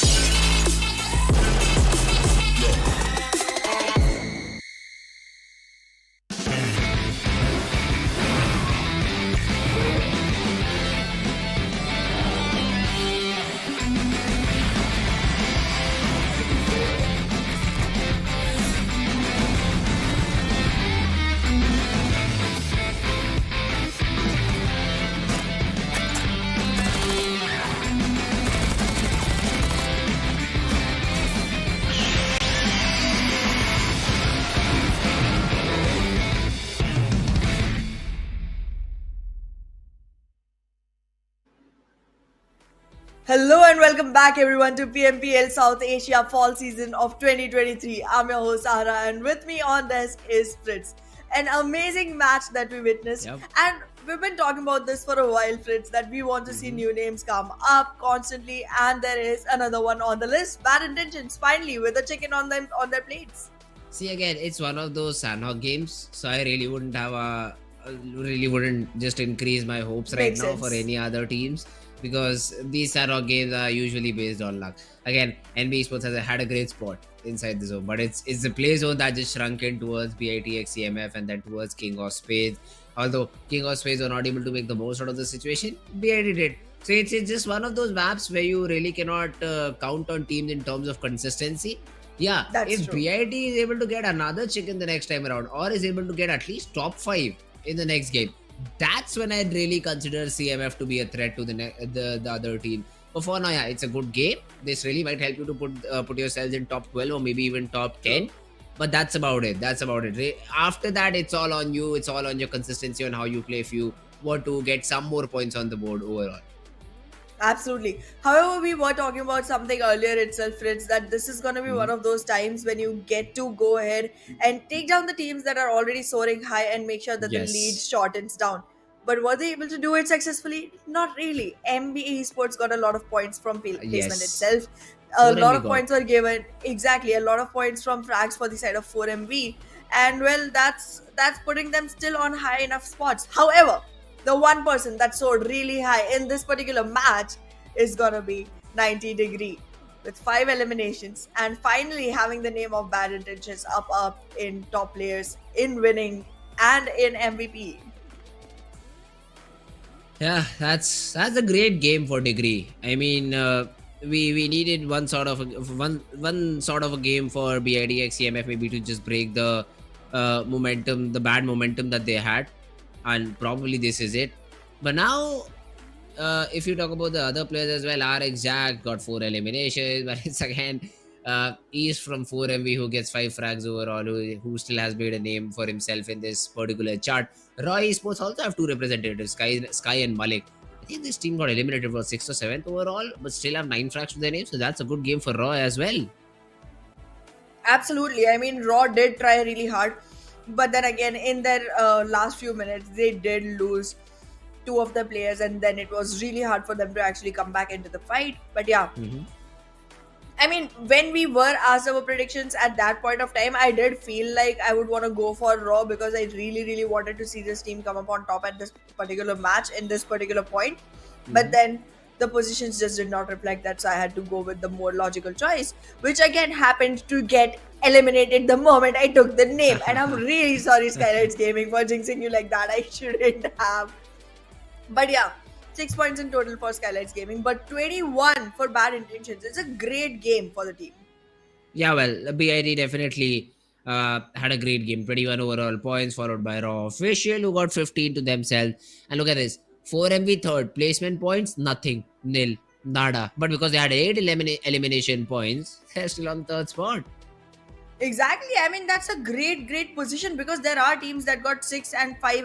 [SPEAKER 4] Hello and welcome back everyone to PMPL South Asia Fall Season of 2023. I'm your host Ara, and with me on desk is Fritz. An amazing match that we witnessed, and we've been talking about this for a while, Fritz, that we want to see new names come up constantly, and there is another one on the list. Bad Intentions finally with a chicken on their plates.
[SPEAKER 5] See, again, it's one of those Sanhok games, so I really wouldn't have really wouldn't just increase my hopes right
[SPEAKER 4] Makes
[SPEAKER 5] now for
[SPEAKER 4] sense.
[SPEAKER 5] any other teams, because these Sanhok games are usually based on luck. Again, NBeSports has had a great spot inside the zone, but it's the play zone that just shrunk in towards BITX CMF and then towards King of Spades. Although King of Spades were not able to make the most out of the situation, BIT did. So it's just one of those maps where you really cannot count on teams in terms of consistency. Yeah,
[SPEAKER 4] That's
[SPEAKER 5] if
[SPEAKER 4] true.
[SPEAKER 5] BIT is able to get another chicken the next time around, or is able to get at least top 5 in the next game, that's when I'd really consider CMF to be a threat to the other team. But for now, yeah, it's a good game. This really might help you to put yourselves in top 12 or maybe even top 10. But that's about it. That's about it. After that, it's all on you. It's all on your consistency on how you play. If you want to get some more points on the board overall.
[SPEAKER 4] Absolutely. However, we were talking about something earlier itself, Fritz, that this is going to be one
[SPEAKER 5] Mhm.
[SPEAKER 4] of those times when you get to go ahead and take down the teams that are already soaring high and make sure that the lead
[SPEAKER 5] Yes.
[SPEAKER 4] shortens down. But were they able to do it successfully? Not really. MBE Esports got a lot of points from placement
[SPEAKER 5] Yes.
[SPEAKER 4] itself. A
[SPEAKER 5] 4
[SPEAKER 4] lot
[SPEAKER 5] MV
[SPEAKER 4] of
[SPEAKER 5] got.
[SPEAKER 4] points were given. Exactly, a lot of points from frags for the side of 4MV. And well, that's putting them still on high enough spots. However, the one person that soared really high in this particular match is gonna be 90 Degree with 5 eliminations and finally having the name of Bad Intentions up in top players in winning and in MVP.
[SPEAKER 5] Yeah, that's a great game for Degree. I mean, we needed one sort of a game for BIDX CMF maybe to just break the momentum, the bad momentum that they had, and probably this is it. But now, if you talk about the other players as well, RX Jack got 4 eliminations, but it's again he's from 4MV who gets 5 frags overall, who still has made a name for himself in this particular chart. Roy Esports also have 2 representatives, Sky and Malik. I think this team got eliminated for 6th or 7th overall, but still have 9 frags to their name, so that's a good game for Roy as well.
[SPEAKER 4] Absolutely. I mean, Raw did try really hard, but then again, in their last few minutes, they did lose two of the players, and then it was really hard for them to actually come back into the fight. But yeah,
[SPEAKER 5] Mhm.
[SPEAKER 4] I mean, when we were asked our predictions at that point of time, I did feel like I would want to go for Raw because I really, really wanted to see this team come up on top at this particular match in this particular point. But
[SPEAKER 5] Mhm.
[SPEAKER 4] then the positions just did not reflect that, so I had to go with the more logical choice, which again happened to get eliminated the moment I took the name. And I'm really sorry, SKYLIGHTZ Gaming, for jinxing you like that. I shouldn't have. But yeah, 6 points in total for SKYLIGHTZ Gaming, but 21 for Bad Intentions. It's a great game for the team.
[SPEAKER 5] Yeah, well, BID definitely had a great game. 21 overall points, followed by Raw Official, who got 15 to themselves. And look at this, 4MV third, placement points, nothing, nil, nada. But because they had 8 elimination points, they're still on third spot.
[SPEAKER 4] Exactly. I mean, that's a great, great position because there are teams that got 6 and 5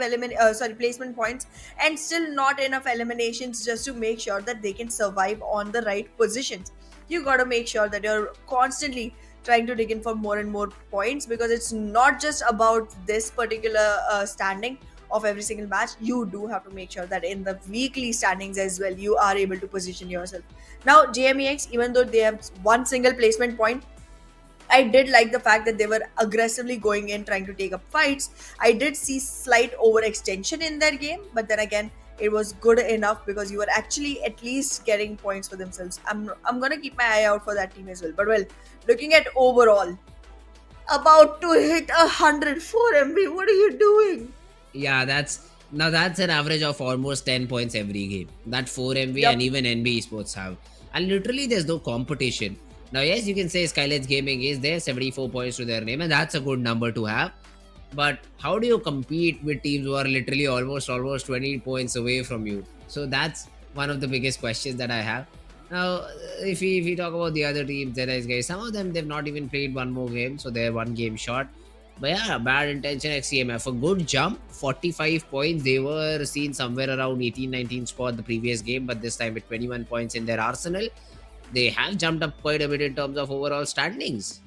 [SPEAKER 4] placement points and still not enough eliminations just to make sure that they can survive on the right positions. You got to make sure that you're constantly trying to dig in for more and more points because it's not just about this particular standing of every single match. You do have to make sure that in the weekly standings as well, you are able to position yourself. Now, JMEX, even though they have one single placement point, I did like the fact that they were aggressively going in trying to take up fights. I did see slight overextension in their game, but then again, it was good enough because you were actually at least getting points for themselves. I'm gonna keep my eye out for that team as well. But well, looking at overall, about to hit 104 MB. What are you doing?
[SPEAKER 5] Yeah, that's an average of almost 10 points every game. That 4MV and
[SPEAKER 4] Yep.
[SPEAKER 5] even NBeSports have. And literally, there's no competition. Now, yes, you can say SKYLIGHTZ Gaming is there, 74 points to their name, and that's a good number to have. But how do you compete with teams who are literally almost 20 points away from you? So that's one of the biggest questions that I have. Now, if we talk about the other teams, there is guys, some of them they've not even played one more game, so they're one game short. But yeah, Bad IntentionX CMF, a good jump, 45 points. They were seen somewhere around 18-19 spot the previous game, but this time with 21 points in their arsenal, they have jumped up quite a bit in terms of overall standings.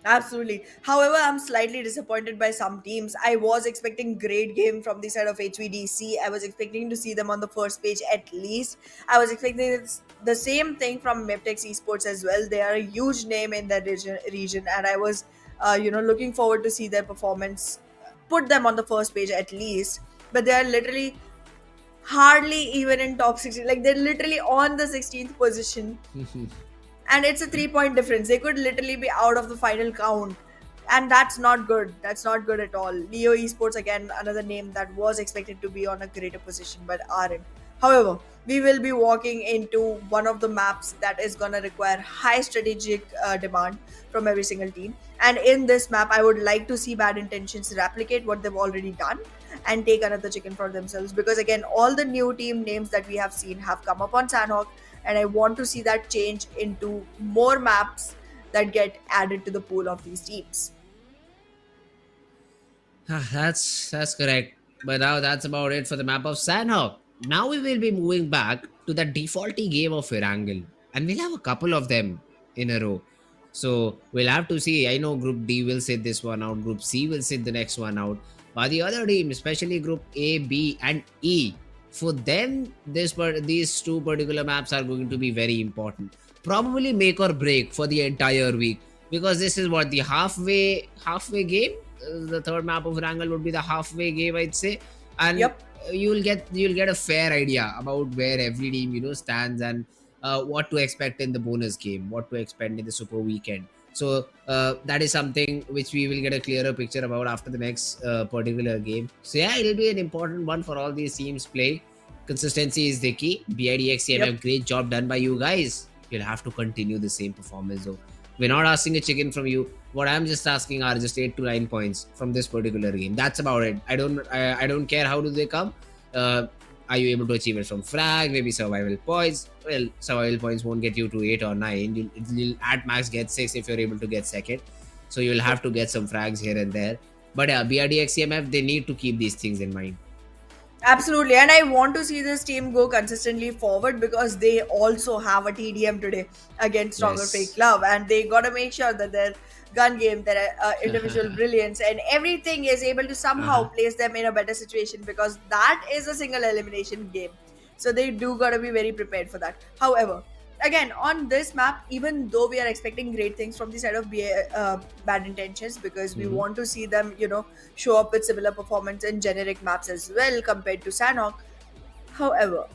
[SPEAKER 4] Absolutely. However, I'm slightly disappointed by some teams. I was expecting great game from the side of HVDC. I was expecting to see them on the first page at least. I was expecting the same thing from Mabetex Esports as well. They are a huge name in that region, and I was looking forward to see their performance, put them on the first page at least. But they are literally hardly even in top 16. Like they're literally on the 16th position, and it's a 3 point difference. They could literally be out of the final count, and that's not good. That's not good at all. Leo Esports, again, another name that was expected to be on a greater position but aren't. However, we will be walking into one of the maps that is going to require high strategic demand from every single team, and in this map I would like to see Bad Intentions replicate what they've already done and take another chicken for themselves, because again, all the new team names that we have seen have come up on Sanhok, and I want to see that change into more maps that get added to the pool of these teams.
[SPEAKER 5] That's correct. But now that's about it for the map of Sanhok. Now we will be moving back to the defaulty game of Erangel, and we'll have a couple of them in a row. So we'll have to see. I know Group D will sit this one out, Group C will sit the next one out. But the other team, especially Group A, B, and E, for them, these two particular maps are going to be very important. Probably make or break for the entire week, because this is what the halfway game. The third map of Erangel would be the halfway game, I'd say, and
[SPEAKER 4] Yep.
[SPEAKER 5] you'll get a fair idea about where every team stands, and what to expect in the bonus game, what to expect in the super weekend. So that is something which we will get a clearer picture about after the next particular game. So yeah, it'll be an important one for all these teams play. Consistency is the key. DEADEYES CMF,
[SPEAKER 4] Yep.
[SPEAKER 5] great job done by you guys. You'll have to continue the same performance though. We're not asking a chicken from you. What I'm just asking are just 8 to 9 points from this particular game. That's about it. I don't care how do they come. Are you able to achieve it from frag, maybe survival points? Well, survival points won't get you to 8 or 9. You'll at max get 6 if you're able to get second. So you'll have to get some frags here and there. But yeah, BRDX CMF, they need to keep these things in mind.
[SPEAKER 4] Absolutely, and I want to see this team go consistently forward because they also have a TDM today against Stronger
[SPEAKER 5] Yes.
[SPEAKER 4] FAKELOVE, and they gotta make sure that their gun game, their individual brilliance, and everything is able to somehow place them in a better situation, because that is a single elimination game. So they do gotta be very prepared for that. However, again, on this map, even though we are expecting great things from the side of Bad Intentions, because we want to see them show up with similar performance in generic maps as well compared to Sanhok. However,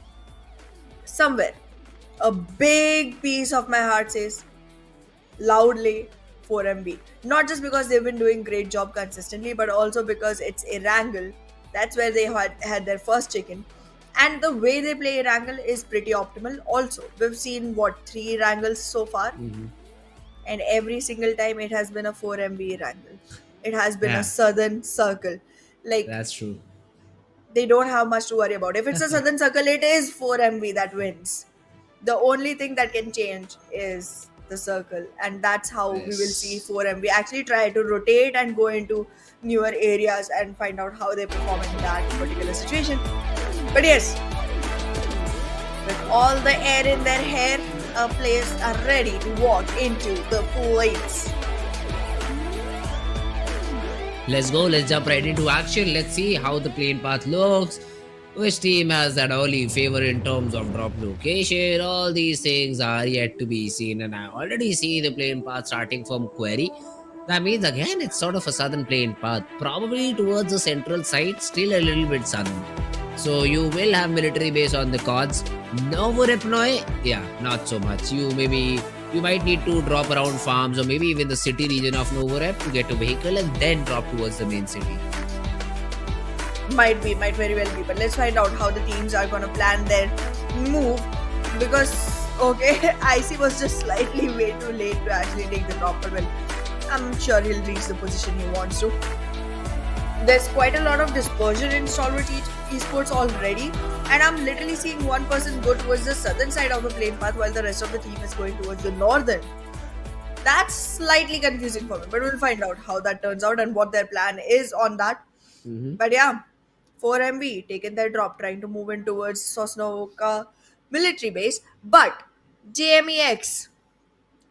[SPEAKER 4] somewhere a big piece of my heart says loudly 4MB, not just because they've been doing great job consistently, but also because it's Erangel. That's where they had their first chicken, and the way they play Erangel is pretty optimal. Also, we've seen what, 3 Erangels so far, and every single time it has been a 4MB Erangel. It has been
[SPEAKER 5] Yeah.
[SPEAKER 4] a southern circle. Like,
[SPEAKER 5] That's true.
[SPEAKER 4] they don't have much to worry about. If it's a southern circle, it is 4MB that wins. The only thing that can change is the circle, and that's how we will see
[SPEAKER 5] Yes.
[SPEAKER 4] 4MB actually try to rotate and go into newer areas and find out how they perform in that particular situation. But yes, with all the air in their hair, our players are ready to walk into the plates.
[SPEAKER 5] Let's go. Let's jump right into action. Let's see how the plane path looks. Which team has that early favor in terms of drop location? All these things are yet to be seen, and I already see the plane path starting from Query. That means again it's sort of a southern plane path, probably towards the central side, still a little bit southern. So you will have military base on the cards. Novorepnoy, yeah, not so much. You might need to drop around farms or maybe even the city region of Novorep to get a vehicle and then drop towards the main city.
[SPEAKER 4] Might very well be, but let's find out how the teams are gonna plan their move, because okay, IC was just slightly way too late to actually take the drop, but well, I'm sure he'll reach the position he wants to. There's quite a lot of dispersion in Stalwart Esports already, and I'm literally seeing one person go towards the southern side of the plane path while the rest of the team is going towards the northern. That's slightly confusing for me, but we'll find out how that turns out and what their plan is on that. But yeah, 4MB taking their drop, trying to move in towards Sosnoka military base. But JMEX,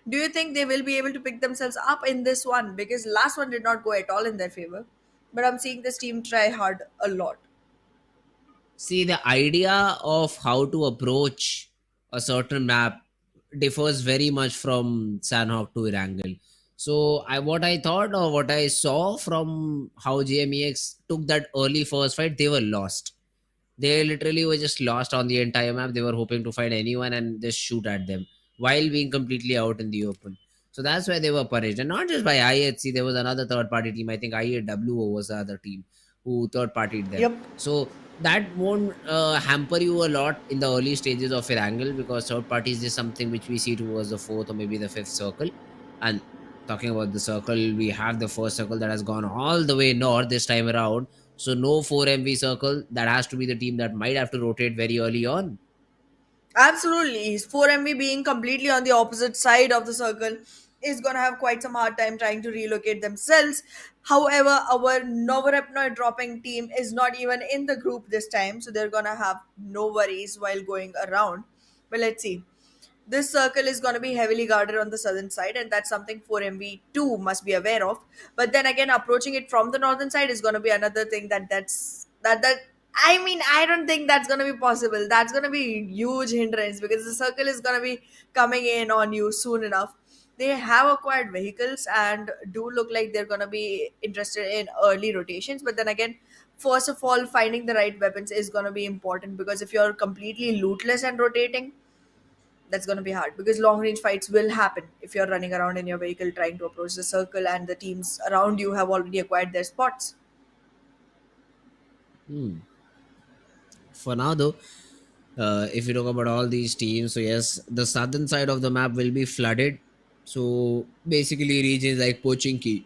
[SPEAKER 4] do you think they will be able to pick themselves up in this one? Because last one did not go at all in their favor. But I'm seeing this team try hard a lot.
[SPEAKER 5] See, the idea of how to approach a certain map differs very much from Sanhok to Erangel. So what I thought or what I saw from how JMEX took that early first fight, they were lost. They literally were just lost on the entire map. They were hoping to find anyone and just shoot at them while being completely out in the open. So that's why they were punished. And not just by IHC, there was another third party team. I think IAWO was the other team who third partied them.
[SPEAKER 4] Yep.
[SPEAKER 5] So that won't hamper you a lot in the early stages of Erangel, because third parties is something which we see towards the fourth or maybe the fifth circle. And talking about the circle, we have the first circle that has gone all the way north this time around. So no 4MV circle. That has to be the team that might have to rotate very early on.
[SPEAKER 4] Absolutely. 4MV being completely on the opposite side of the circle is going to have quite some hard time trying to relocate themselves. However, our Novorepnoy dropping team is not even in the group this time, so they're going to have no worries while going around. But let's see. This circle is going to be heavily guarded on the southern side, and that's something 4MV2 must be aware of. But then again, approaching it from the northern side is going to be another thing that I mean, I don't think that's going to be possible. That's going to be huge hindrance because the circle is going to be coming in on you soon enough. They have acquired vehicles and do look like they're going to be interested in early rotations. But then again, first of all, finding the right weapons is going to be important because if you're completely lootless and rotating, that's going to be hard because long range fights will happen if you're running around in your vehicle trying to approach the circle and the teams around you have already acquired their spots.
[SPEAKER 5] Hmm. For now, though, if you talk about all these teams, so yes, the southern side of the map will be flooded. So basically, regions like Pochinki,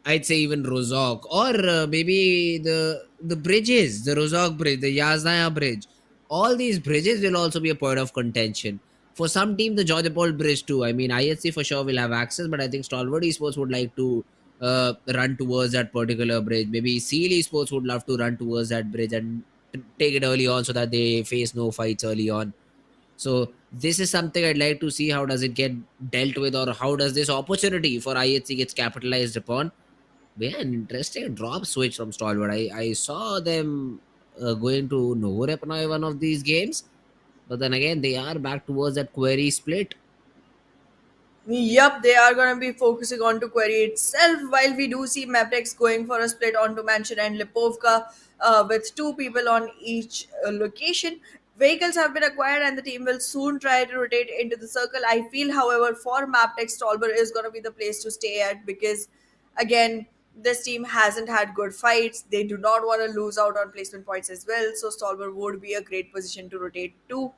[SPEAKER 5] I'd say even Rozok, or maybe the bridges, the Rozok bridge, the Yaznaya bridge. All these bridges will also be a point of contention. For some team, the Jodhpur bridge too. I mean, IHC for sure will have access, but I think Stalwart Esports would like to run towards that particular bridge. Maybe Seal Esports would love to run towards that bridge and take it early on so that they face no fights early on. So this is something I'd like to see how does it get dealt with, or how does this opportunity for IHC gets capitalized upon. Yeah, an interesting drop switch from Stalwart. I saw them going to Novorepnoy one of these games, but then again they are back towards that query split.
[SPEAKER 4] Yup, they are going to be focusing on to query itself. While we do see Mabetex going for a split onto Mansion and Lipovka with two people on each location. Vehicles have been acquired and the team will soon try to rotate into the circle. I feel, however, for Mabetex, Stolber is going to be the place to stay at because, again, this team hasn't had good fights. They do not want to lose out on placement points as well. So Stolber would be a great position to rotate to,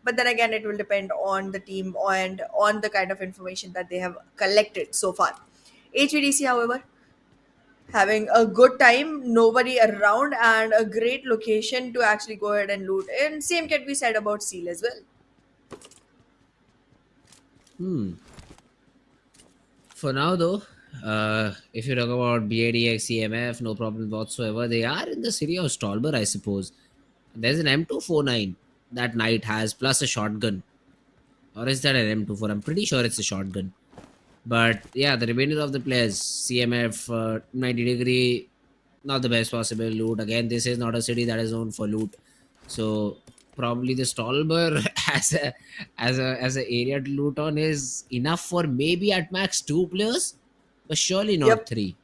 [SPEAKER 4] but then again it will depend on the team and on the kind of information that they have collected so far. HVDC, however, having a good time, nobody around, and a great location to actually go ahead and loot. And same can be said about Seal as well.
[SPEAKER 5] Hmm. For now, though, if you talk about DEADEYES CMF, no problem whatsoever. They are in the city of Stolber, I suppose. There's an M249 that Knight has, plus a shotgun. Or is that an M24? I'm pretty sure it's a shotgun. But yeah, the remainder of the players, CMF, 90 degree, not the best possible loot. Again, this is not a city that is known for loot. So probably the Stolber as a area to loot on is enough for maybe at max 2 players, but surely not
[SPEAKER 4] Yep.
[SPEAKER 5] 3.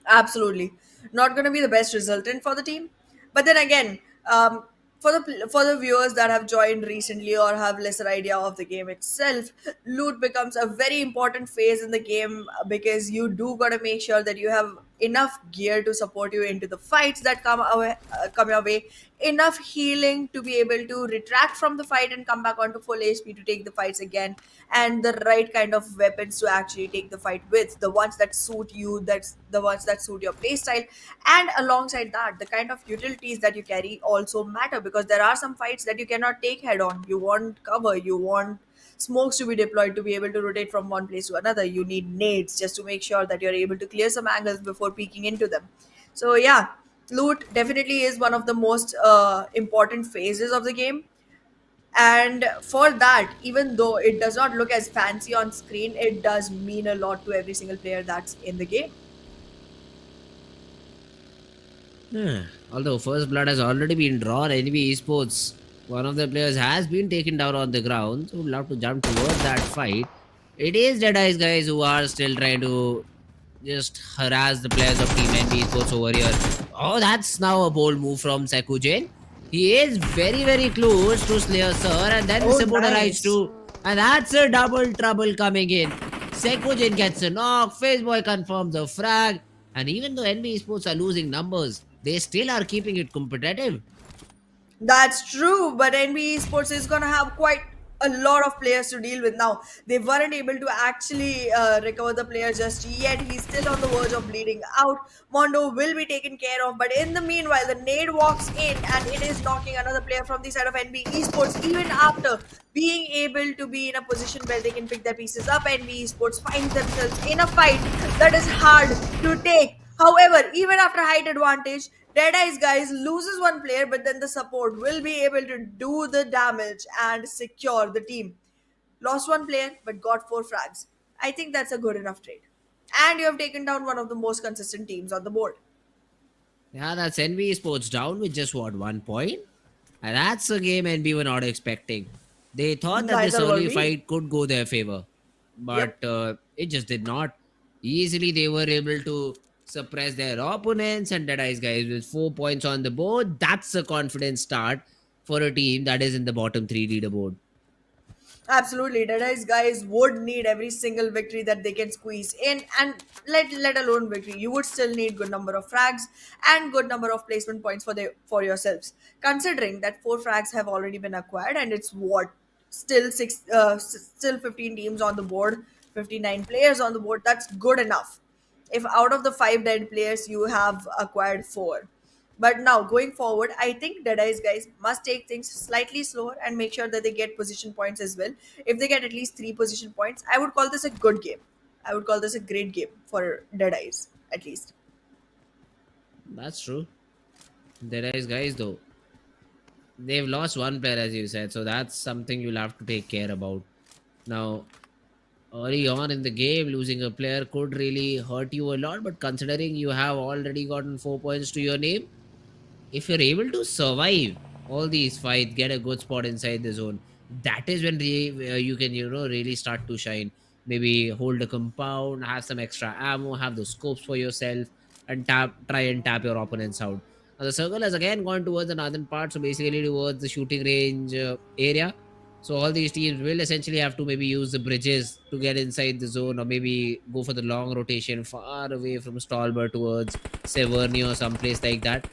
[SPEAKER 4] Absolutely, not going to be the best resultant for the team. But then again, um, for the viewers that have joined recently or have lesser idea of the game itself, loot becomes a very important phase in the game because you do got to make sure that you have enough gear to support you into the fights that come your way, enough healing to be able to retract from the fight and come back onto full HP to take the fights again, and the right kind of weapons to actually take the fight with, the ones that suit you, that's the ones that suit your playstyle. And alongside that, the kind of utilities that you carry also matter because there are some fights that you cannot take head on. You want cover, you want smokes to be deployed to be able to rotate from one place to another. You need nades just to make sure that you're able to clear some angles before peeking into them. So yeah, loot definitely is one of the most important phases of the game. And for that, even though it does not look as fancy on screen, it does mean a lot to every single player that's in the game.
[SPEAKER 5] Although first blood has already been drawn, NBeSports, one of the players has been taken down on the ground. So would love to jump towards that fight. It is Deadeyes guys who are still trying to just harass the players of Team NBeSports over here. Oh, that's now a bold move from Sekujen. He is very, very close to Slayer Sir, and then
[SPEAKER 4] Oh,
[SPEAKER 5] support arrives
[SPEAKER 4] nice.
[SPEAKER 5] too. And that's a double trouble coming in. Sekujen gets a knock, Faceboy confirms a frag, and even though NBeSports are losing numbers, they still are keeping it competitive.
[SPEAKER 4] That's true, but NBA Sports is going to have quite a lot of players to deal with now. They weren't able to actually recover the player just yet. He's still on the verge of bleeding out. Mondo will be taken care of, but in the meanwhile, the nade walks in and it is knocking another player from the side of NB Esports. Even after being able to be in a position where they can pick their pieces up, NB Esports find themselves in a fight that is hard to take. However, even after height advantage, Deadeyes guys loses one player, but then the support will be able to do the damage and secure the team. Lost one player, but got 4 frags. I think that's a good enough trade. And you have taken down one of the most consistent teams on the board.
[SPEAKER 5] Yeah, that's NBeSports down with just what, 1 point? And that's a game NB were not expecting. They thought that this
[SPEAKER 4] Neither were
[SPEAKER 5] early
[SPEAKER 4] we.
[SPEAKER 5] fight could go their favor,
[SPEAKER 4] Yep.
[SPEAKER 5] but it just did not. Easily, they were able to suppress their opponents, and Deadeyes guys with 4 points on the board. That's a confident start for a team that is in the bottom three leaderboard.
[SPEAKER 4] Absolutely, Deadeyes guys would need every single victory that they can squeeze in, and let alone victory, you would still need good number of frags and good number of placement points for yourselves. Considering that 4 frags have already been acquired, and it's what still still 15 teams on the board, 59 players on the board. That's good enough. If out of the 5 dead players you have acquired 4. But now going forward, I think Deadeyes guys must take things slightly slower and make sure that they get position points as well. If they get at least 3 position points, I would call this a good game. I would call this a great game for Deadeyes, at least.
[SPEAKER 5] That's true. Deadeyes guys, though, they've lost one player, as you said, so that's something you'll have to take care about. Now, early on in the game, losing a player could really hurt you a lot, but considering you have already gotten 4 points to your name, if you're able to survive all these fights, get a good spot inside the zone, that is when you can, really start to shine. Maybe hold a compound, have some extra ammo, have the scopes for yourself, and try and tap your opponents out. Now the circle has again gone towards the northern part, so basically towards the shooting range area. So all these teams will essentially have to maybe use the bridges to get inside the zone, or maybe go for the long rotation far away from Stalwart towards Severny or someplace like that.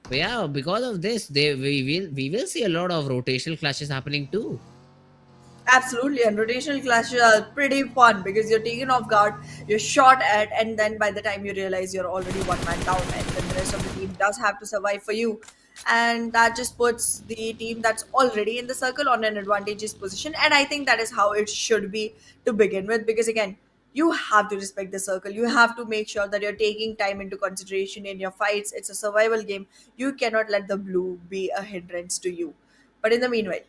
[SPEAKER 5] But yeah, because of this, we will see a lot of rotational clashes happening too.
[SPEAKER 4] Absolutely, and rotational clashes are pretty fun because you're taken off guard, you're shot at, and then by the time you realize you're already one man down, and then the rest of the team does have to survive for you. And that just puts the team that's already in the circle on an advantageous position. And I think that is how it should be to begin with, because again, you have to respect the circle. You have to make sure that you're taking time into consideration in your fights. It's a survival game. You cannot let the blue be a hindrance to you. But in the meanwhile,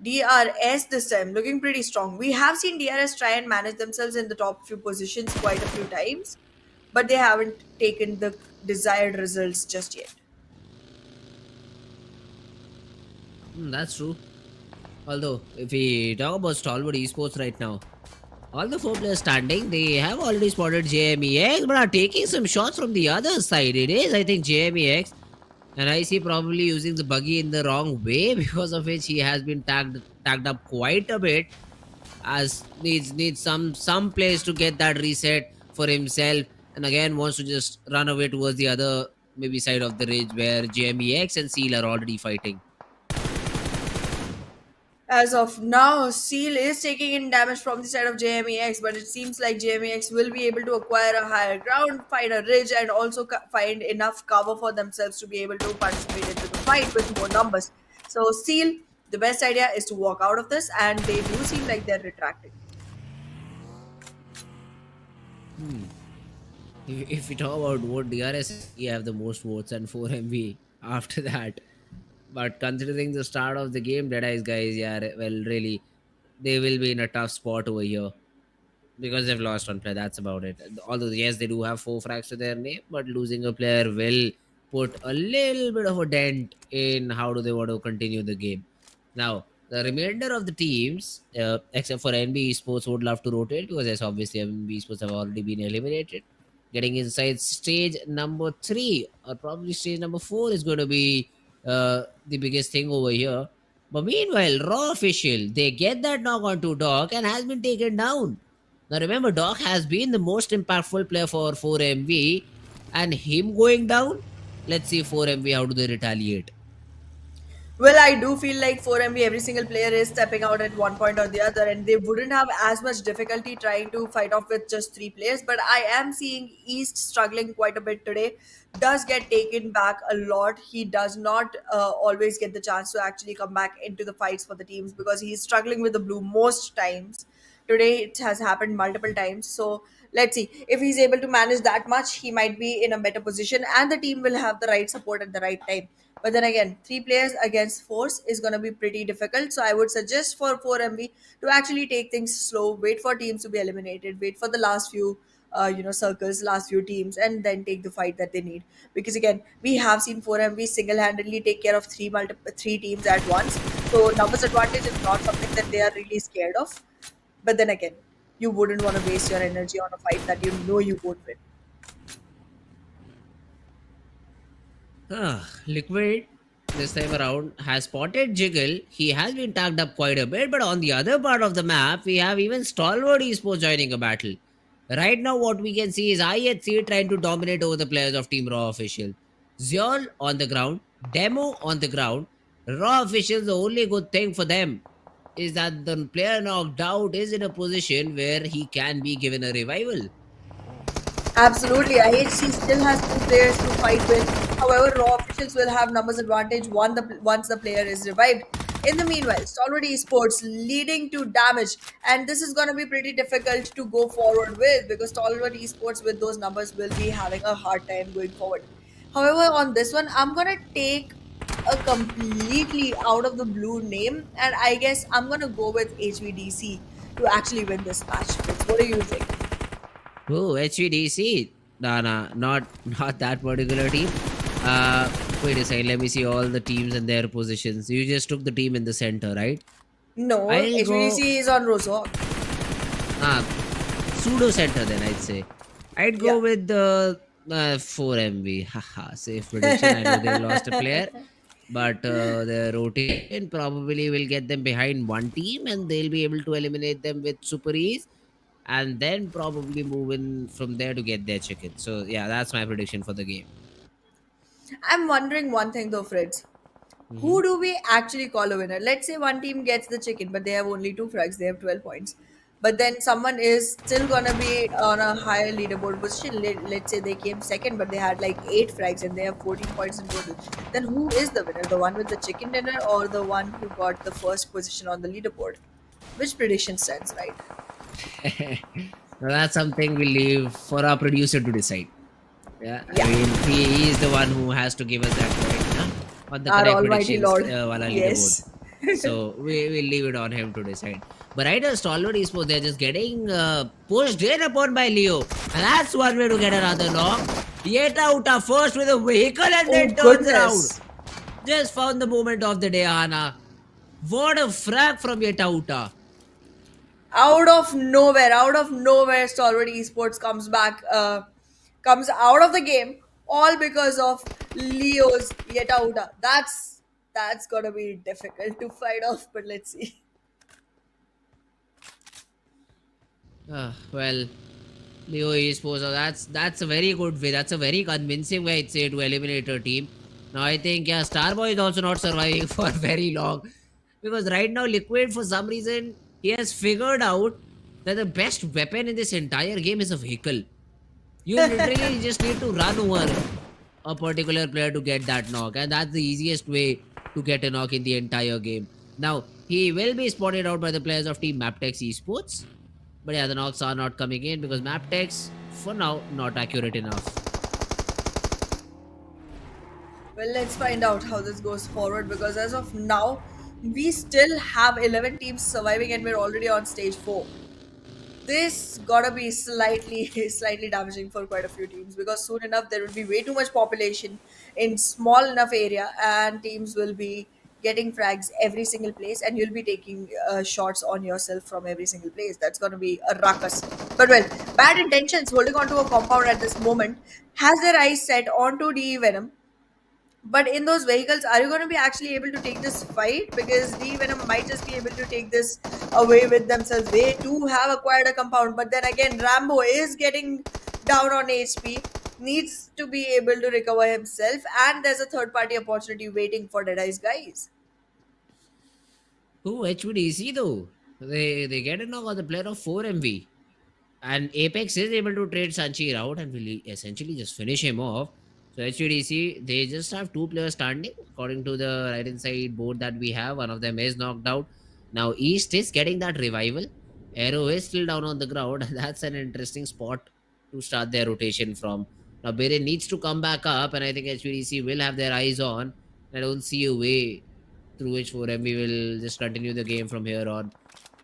[SPEAKER 4] DRS this time looking pretty strong. We have seen DRS try and manage themselves in the top few positions quite a few times, but they haven't taken the desired results just yet.
[SPEAKER 5] That's true. Although, if we talk about Stalwart Esports right now, all the 4 players standing, they have already spotted JMEX, but are taking some shots from the other side. It is, I think, JMEX, and I see probably using the buggy in the wrong way, because of which he has been tagged up quite a bit, as needs some place to get that reset for himself, and again wants to just run away towards the other maybe side of the ridge where JMEX and Seal are already fighting.
[SPEAKER 4] As of now, Seal is taking in damage from the side of JMEX, but it seems like JMEX will be able to acquire a higher ground, find a ridge, and also find enough cover for themselves to be able to participate into the fight with more numbers. So, Seal, the best idea is to walk out of this, and they do seem like they're retracting.
[SPEAKER 5] If we talk about vote, DRS, we have the most votes and 4 MV after that. But considering the start of the game, Deadeyes guys, yeah, well, really, they will be in a tough spot over here because they've lost one player. That's about it. Although, yes, they do have 4 frags to their name, but losing a player will put a little bit of a dent in how do they want to continue the game. Now, The remainder of the teams, except for NBeSports, would love to rotate because, yes, obviously NBeSports have already been eliminated. Getting inside stage number 3 or probably stage number 4 is going to be the biggest thing over here. But meanwhile, Raw official, they get that knock onto Doc and has been taken down. Now remember, Doc has been the most impactful player for 4MV, and him going down. Let's see 4MV how do they retaliate.
[SPEAKER 4] Well, I do feel like 4MB, every single player is stepping out at one point or the other, and they wouldn't have as much difficulty trying to fight off with just three players. But I am seeing East struggling quite a bit today. Does get taken back a lot. He does not always get the chance to actually come back into the fights for the teams because he's struggling with the blue most times. Today it has happened multiple times. So let's see if he's able to manage that much. He might be in a better position, and the team will have the right support at the right time. But then again, three players against force is going to be pretty difficult. So I would suggest for 4MB to actually take things slow, wait for teams to be eliminated, wait for the last few circles, last few teams, and then take the fight that they need. Because again, we have seen 4MB single-handedly take care of three teams at once. So numbers advantage is not something that they are really scared of. But then again, you wouldn't want to waste your energy on a fight that you know you won't win.
[SPEAKER 5] Liquid this time around has spotted Jiggle. He has been tagged up quite a bit, but on the other part of the map, we have even Stalwart Esports joining a battle. Right now, what we can see is IHC trying to dominate over the players of Team Raw Official. Zeol on the ground, Demo on the ground. Raw Officials, the only good thing for them is that the player knocked out is in a position where he can be given a revival.
[SPEAKER 4] Absolutely. IHC still has two players to fight with. However, Raw officials will have numbers advantage once the player is revived. In the meanwhile, Stalwart Esports leading to damage, and this is going to be pretty difficult to go forward with because Stalwart Esports with those numbers will be having a hard time going forward. However, on this one, I'm going to take a completely out of the blue name, and I guess I'm going to go with HVDC to actually win this match. What do you think?
[SPEAKER 5] Oh, HVDC. No, no, not that particular team. Wait a second. Let me see all the teams and their positions. You just took the team in the center, right?
[SPEAKER 4] No,
[SPEAKER 5] I'll go
[SPEAKER 4] HVDC is on Rozok.
[SPEAKER 5] ah pseudo center then. I'd say. I'd
[SPEAKER 4] Yeah.
[SPEAKER 5] go with the 4MV. Haha, safe prediction. I know they lost a player, but the rotation probably will get them behind one team, and they'll be able to eliminate them with super ease and then probably move in from there to get their chicken. So yeah, that's my prediction for the game.
[SPEAKER 4] I'm wondering one thing though, Fritz.
[SPEAKER 5] Hmm.
[SPEAKER 4] Who do we actually call a winner? Let's say one team gets the chicken, but they have only two frags, they have 12 points. But then someone is still gonna be on a higher leaderboard position. Let's say they came second, but they had like 8 frags and they have 14 points in total. Then who is the winner? The one with the chicken dinner or the one who got the first position on the leaderboard? Which prediction stands right?
[SPEAKER 5] Now that's something we leave for our producer to decide. Yeah, I
[SPEAKER 4] Yeah,
[SPEAKER 5] mean he is the one who has to give us that point on the
[SPEAKER 4] our
[SPEAKER 5] correct
[SPEAKER 4] almighty
[SPEAKER 5] predictions
[SPEAKER 4] lord.
[SPEAKER 5] wala leaderboard.
[SPEAKER 4] Yes.
[SPEAKER 5] So we will leave it on him to decide. But right now, Stalwart Esports, they're just getting pushed in upon by Leo. And that's one way to get another knock. Yet out first with a vehicle and
[SPEAKER 4] Oh
[SPEAKER 5] then turns around.
[SPEAKER 4] goodness.
[SPEAKER 5] Just found the moment of the day, Hana. What a frag from Yetauta.
[SPEAKER 4] Out of nowhere, Stalwart Esports comes out of the game, all because of Leo's Yetauda. That's gonna be difficult to fight off, but let's see.
[SPEAKER 5] Well, Leo Esports, that's a very good way. That's a very convincing way, I'd say, to eliminate a team. Now, I think, yeah, Starboy is also not surviving for very long. Because right now, Liquid, for some reason, he has figured out that the best weapon in this entire game is a vehicle. You literally just need to run over a particular player to get that knock, and that's the easiest way to get a knock in the entire game. Now, he will be spotted out by the players of Team Mabetex Esports, but yeah, the knocks are not coming in because Mabetex, for now, not accurate enough.
[SPEAKER 4] Well, let's find out how this goes forward because as of now, we still have 11 teams surviving and we're already on stage 4. This gotta be slightly slightly damaging for quite a few teams because soon enough there will be way too much population in small enough area and teams will be getting frags every single place, and you'll be taking shots on yourself from every single place. That's going to be a ruckus. But well, bad intentions holding on to a compound at this moment has their eyes set onto DE Venom. But in those vehicles, are you going to be actually able to take this fight? Because the Venom might just be able to take this away with themselves. They too have acquired a compound, but then again, Rambo is getting down on HP, needs to be able to recover himself, and there's a third party opportunity waiting for DEADEYES guys.
[SPEAKER 5] Who HVDC though? They get a knock on the player of 4MV. And Apex is able to trade Sanchi out and will essentially just finish him off. So HVDC, they just have two players standing according to the right hand side board that we have. One of them is knocked out. Now East is getting that revival. Arrow is still down on the ground. That's an interesting spot to start their rotation from. Now Bere needs to come back up, and I think HVDC will have their eyes on. I don't see a way through which 4MV will just continue the game from here on,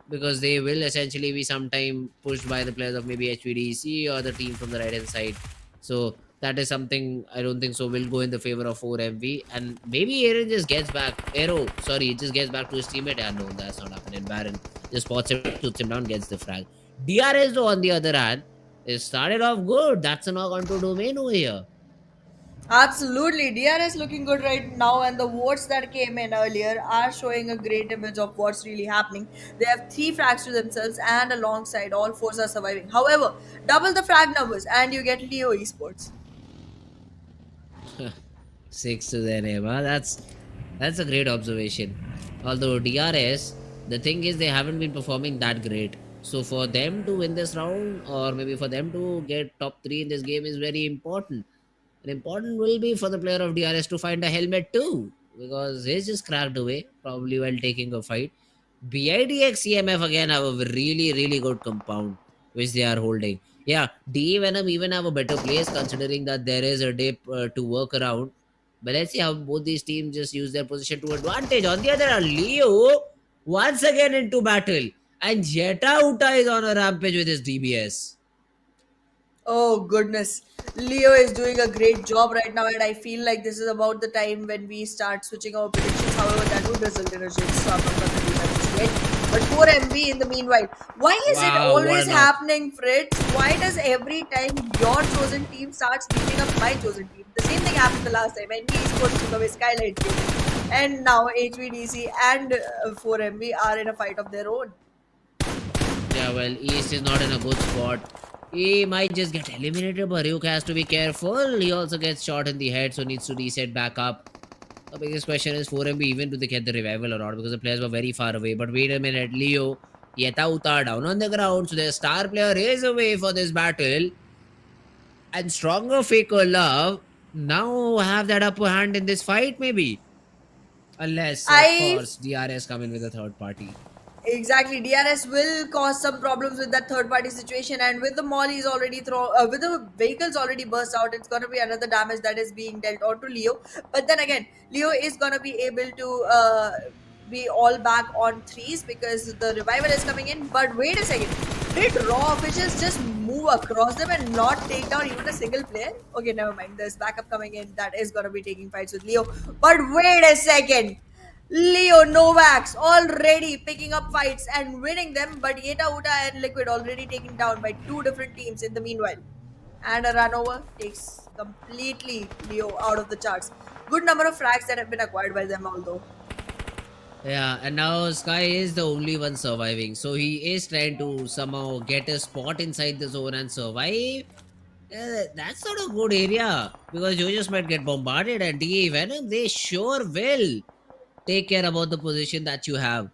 [SPEAKER 5] because they will essentially be sometime pushed by the players of maybe HVDC or the team from the right hand side. So that is something I don't think so will go in the favor of 4MV. And maybe Aaron just gets back. Just gets back to his teammate. Yeah, no, that's not happening. Baron just spots him, shoots him down, gets the frag. DRS though, on the other hand, it started off good. That's a knock onto domain over here.
[SPEAKER 4] Absolutely. DRS looking good right now, and the votes that came in earlier are showing a great image of what's really happening. They have 3 frags to themselves, and alongside, all 4s are surviving. However, double the frag numbers, and you get Leo Esports.
[SPEAKER 5] 6 to their name. Huh? That's a great observation. Although DRS, the thing is they haven't been performing that great. So for them to win this round, or maybe for them to get top 3 in this game, is very important. And important will be for the player of DRS to find a helmet too, because he's just cracked away, probably while taking a fight. BIDX CMF again have a really, really good compound which they are holding. Yeah, DE Venom even have a better place considering that there is a dip to work around. But let's see how both these teams just use their position to advantage. On the other hand, Leo once again into battle, and Jetta Uta is on a rampage with his DBS.
[SPEAKER 4] Oh goodness. Leo is doing a great job right now, and I feel like this is about the time when we start switching our predictions. However, that would result in a shit, so I'm not going to do that just yet. But 4MV in the meanwhile. Why is it
[SPEAKER 5] Wow, what
[SPEAKER 4] always
[SPEAKER 5] a knock.
[SPEAKER 4] happening, Fritz? Why does every time your chosen team starts beating up my chosen team? The same thing happened the last time. NBeSports took away SKYLIGHTZ Gaming. And now HVDC and 4MV are in a fight of their own.
[SPEAKER 5] Yeah, well, East is not in a good spot. He might just get eliminated, but Ryuk has to be careful. He also gets shot in the head, so needs to reset back up. The biggest question is 4MB, even do they get the revival or not, because the players were very far away. But wait a minute, Leo, Yeta Uta down on the ground, so their star player is away for this battle. And stronger FAKELOVE now have that upper hand in this fight, maybe. Unless, of
[SPEAKER 4] I
[SPEAKER 5] course, DRS come in with a third party.
[SPEAKER 4] Exactly, DRS will cause some problems with that third party situation, and with the mollies already with the vehicles already burst out, it's gonna be another damage that is being dealt onto Leo. But then again, Leo is gonna be able to be all back on 3s because the revival is coming in. But wait a second, did raw officials just move across them and not take down even a single player? Okay, never mind. There's backup coming in that is gonna be taking fights with Leo. But wait a second. Leo Novaks already picking up fights and winning them, but Yeta Uta and Liquid already taken down by 2 different teams in the meanwhile. And a run over takes completely Leo out of the charts. Good number of frags that have been acquired by them, although.
[SPEAKER 5] Yeah, and now Sky is the only one surviving. So he is trying to somehow get a spot inside the zone and survive. That's not a good area, because you just might get bombarded, and DE Venom, they sure will take care about the position that you have.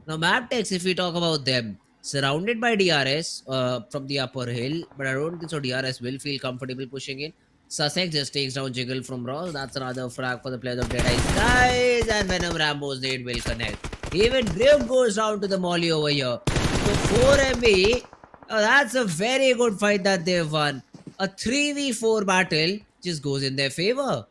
[SPEAKER 5] Now Mabetex, if we talk about them, surrounded by DRS from the upper hill, but I don't think so DRS will feel comfortable pushing in. Sussex just takes down Jiggle from Ross. That's another frag for the players of DEADEYES guys, and Venom Rambo's nade will connect. Even Brew goes down to the molly over here. So 4MB, that's a very good fight that they've won. A 3v4 battle just goes in their favor.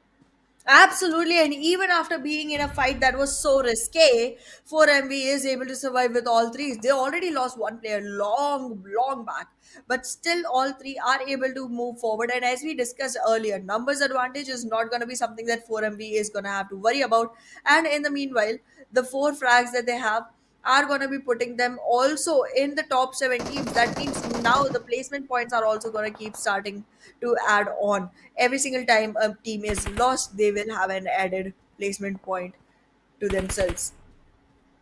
[SPEAKER 4] Absolutely, and even after being in a fight that was so risque, 4MV is able to survive with all threes. They already lost one player long back, but still all three are able to move forward. And as we discussed earlier, numbers advantage is not going to be something that 4MV is going to have to worry about. And in the meanwhile, the four frags that they have are going to be putting them also in the top seven teams. That means now the placement points are also going to keep starting to add on. Every single time a team is lost, they will have an added placement point to themselves.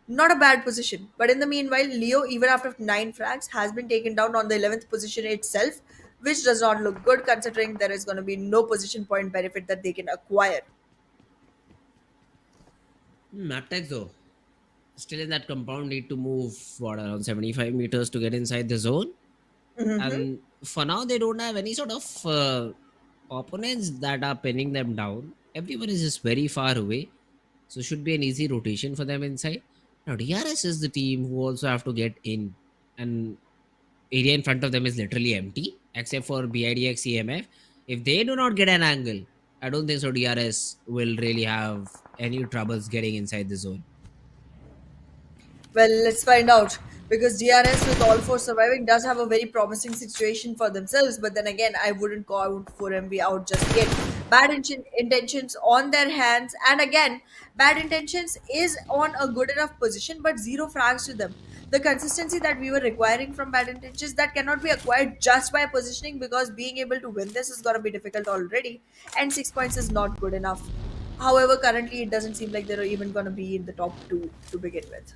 [SPEAKER 4] Not a bad position. But in the meanwhile, Leo, even after 9 frags, has been taken down on the 11th position itself, which does not look good considering there is going to be no position point benefit that they can acquire.
[SPEAKER 5] Mabetex though, still in that compound, need to move what around 75 meters to get inside the zone.
[SPEAKER 4] Mhm.
[SPEAKER 5] And for now, they don't have any sort of opponents that are pinning them down. Everyone is just very far away, so should be an easy rotation for them inside. Now DRS is the team who also have to get in, and area in front of them is literally empty except for BIDX CMF. If they do not get an angle, I don't think so DRS will really have any troubles getting inside the zone.
[SPEAKER 4] Well, let's find out. Because DRS, with all four surviving, does have a very promising situation for themselves. But then again, I wouldn't call out 4MV out just yet. Intentions on their hands. And again, bad intentions is on a good enough position, but zero frags to them. The consistency that we were requiring from bad intentions that cannot be acquired just by positioning, because being able to win this is going to be difficult already. And 6 points is not good enough. However, currently it doesn't seem like they're even going to be in the top two to begin with.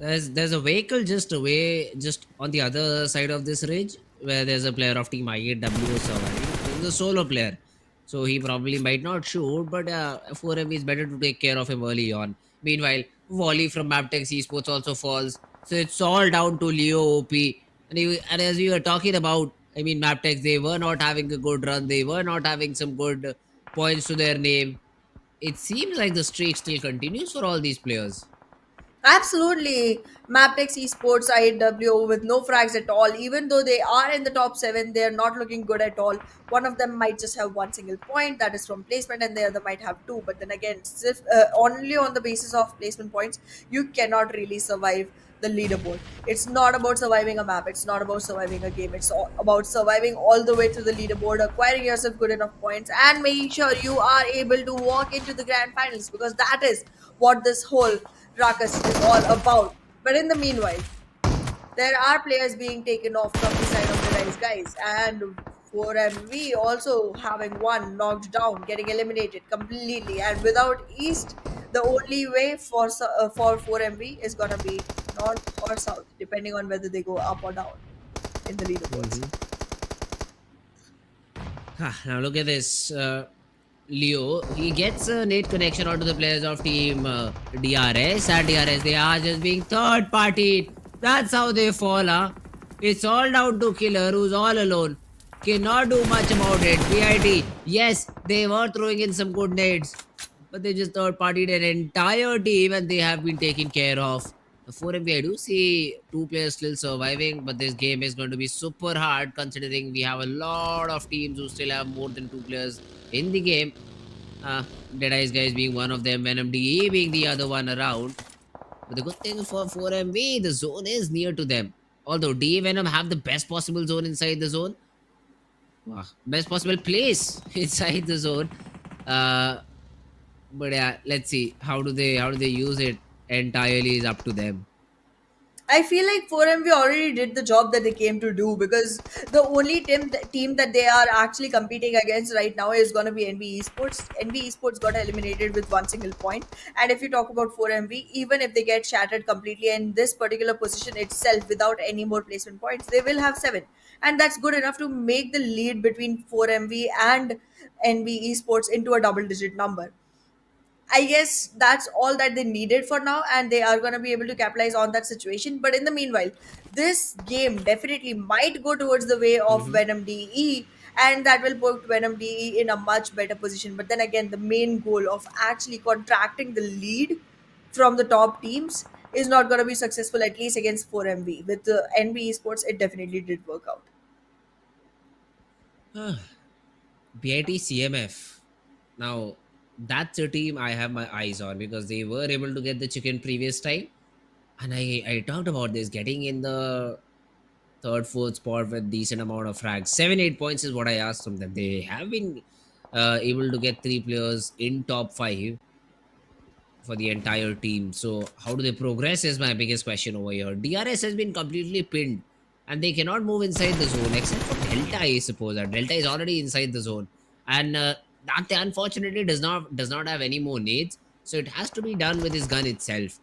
[SPEAKER 5] There's a vehicle just away, just on the other side of this ridge, where there's a player of team IAW surviving. He's a solo player, so he probably might not shoot, but for him, it's better to take care of him early on. Meanwhile, volley from Mabetex Esports also falls, so it's all down to Leo OP. And as we were talking about, I mean, Mabetex, they were not having a good run, they were not having some good points to their name. It seems like the streak still continues for all these players.
[SPEAKER 4] Absolutely. Mabetex Esports IW with no frags at all. Even though they are in the top seven, they are not looking good at all. One of them might just have one single point, that is from placement, and the other might have two. But then again, only on the basis of placement points, you cannot really survive the leaderboard. It's not about surviving a map, it's not about surviving a game, it's about surviving all the way to the leaderboard, acquiring yourself good enough points, and making sure you are able to walk into the grand finals, because that is what this whole ruckus is all about. But in the meanwhile, there are players being taken off from the side of the Rise guys, and 4MV also having one knocked down, getting eliminated completely. And without East, the only way for 4MV is gonna be north or south, depending on whether they go up or down in the leaderboards.
[SPEAKER 5] Mhm. Now look at this. Leo, he gets a net connection onto the players of team DRS. And DRS, they are just being third party. That's how they fall, huh? It's all down to Killer, who's all alone. Cannot do much about it. PID, yes, they were throwing in some good nades, but they just third partied an entire team and they have been taken care of. For MV, I do see two players still surviving, but this game is going to be super hard considering we have a lot of teams who still have more than two players in the game. DEADEYES guys being one of them, Venom DE being the other one around. But the good thing for 4MV, the zone is near to them. Although DE Venom have the best possible zone inside the zone. Wow, best possible place inside the zone. Uh, but yeah, let's see how do they use it entirely is up to them.
[SPEAKER 4] I feel like 4MV already did the job that they came to do, because the only team that they are actually competing against right now is going to be NBeSports. NBeSports got eliminated with one single point. And if you talk about 4MV, even if they get shattered completely in this particular position itself without any more placement points, they will have 7. And that's good enough to make the lead between 4MV and NBeSports into a double digit number. I guess that's all that they needed for now, and they are going to be able to capitalize on that situation. But in the meanwhile, this game definitely might go towards the way of
[SPEAKER 5] Hmm.
[SPEAKER 4] Venom DE, and that will put Venom DE in a much better position. But then again, the main goal of actually contracting the lead from the top teams is not going to be successful, at least against 4MV. With NB Esports, it definitely did work out.
[SPEAKER 5] BIT CMF. Now, that's a team I have my eyes on because they were able to get the chicken previous time. And I talked about this getting in the third, fourth spot with decent amount of frags. 7, 8 points is what I asked from them. They have been able to get 3 players in top 5 for the entire team. So how do they progress is my biggest question over here. DRS has been completely pinned and they cannot move inside the zone except for Delta, I suppose. That Delta is already inside the zone, and Dante unfortunately does not have any more nades, so it has to be done with his gun itself.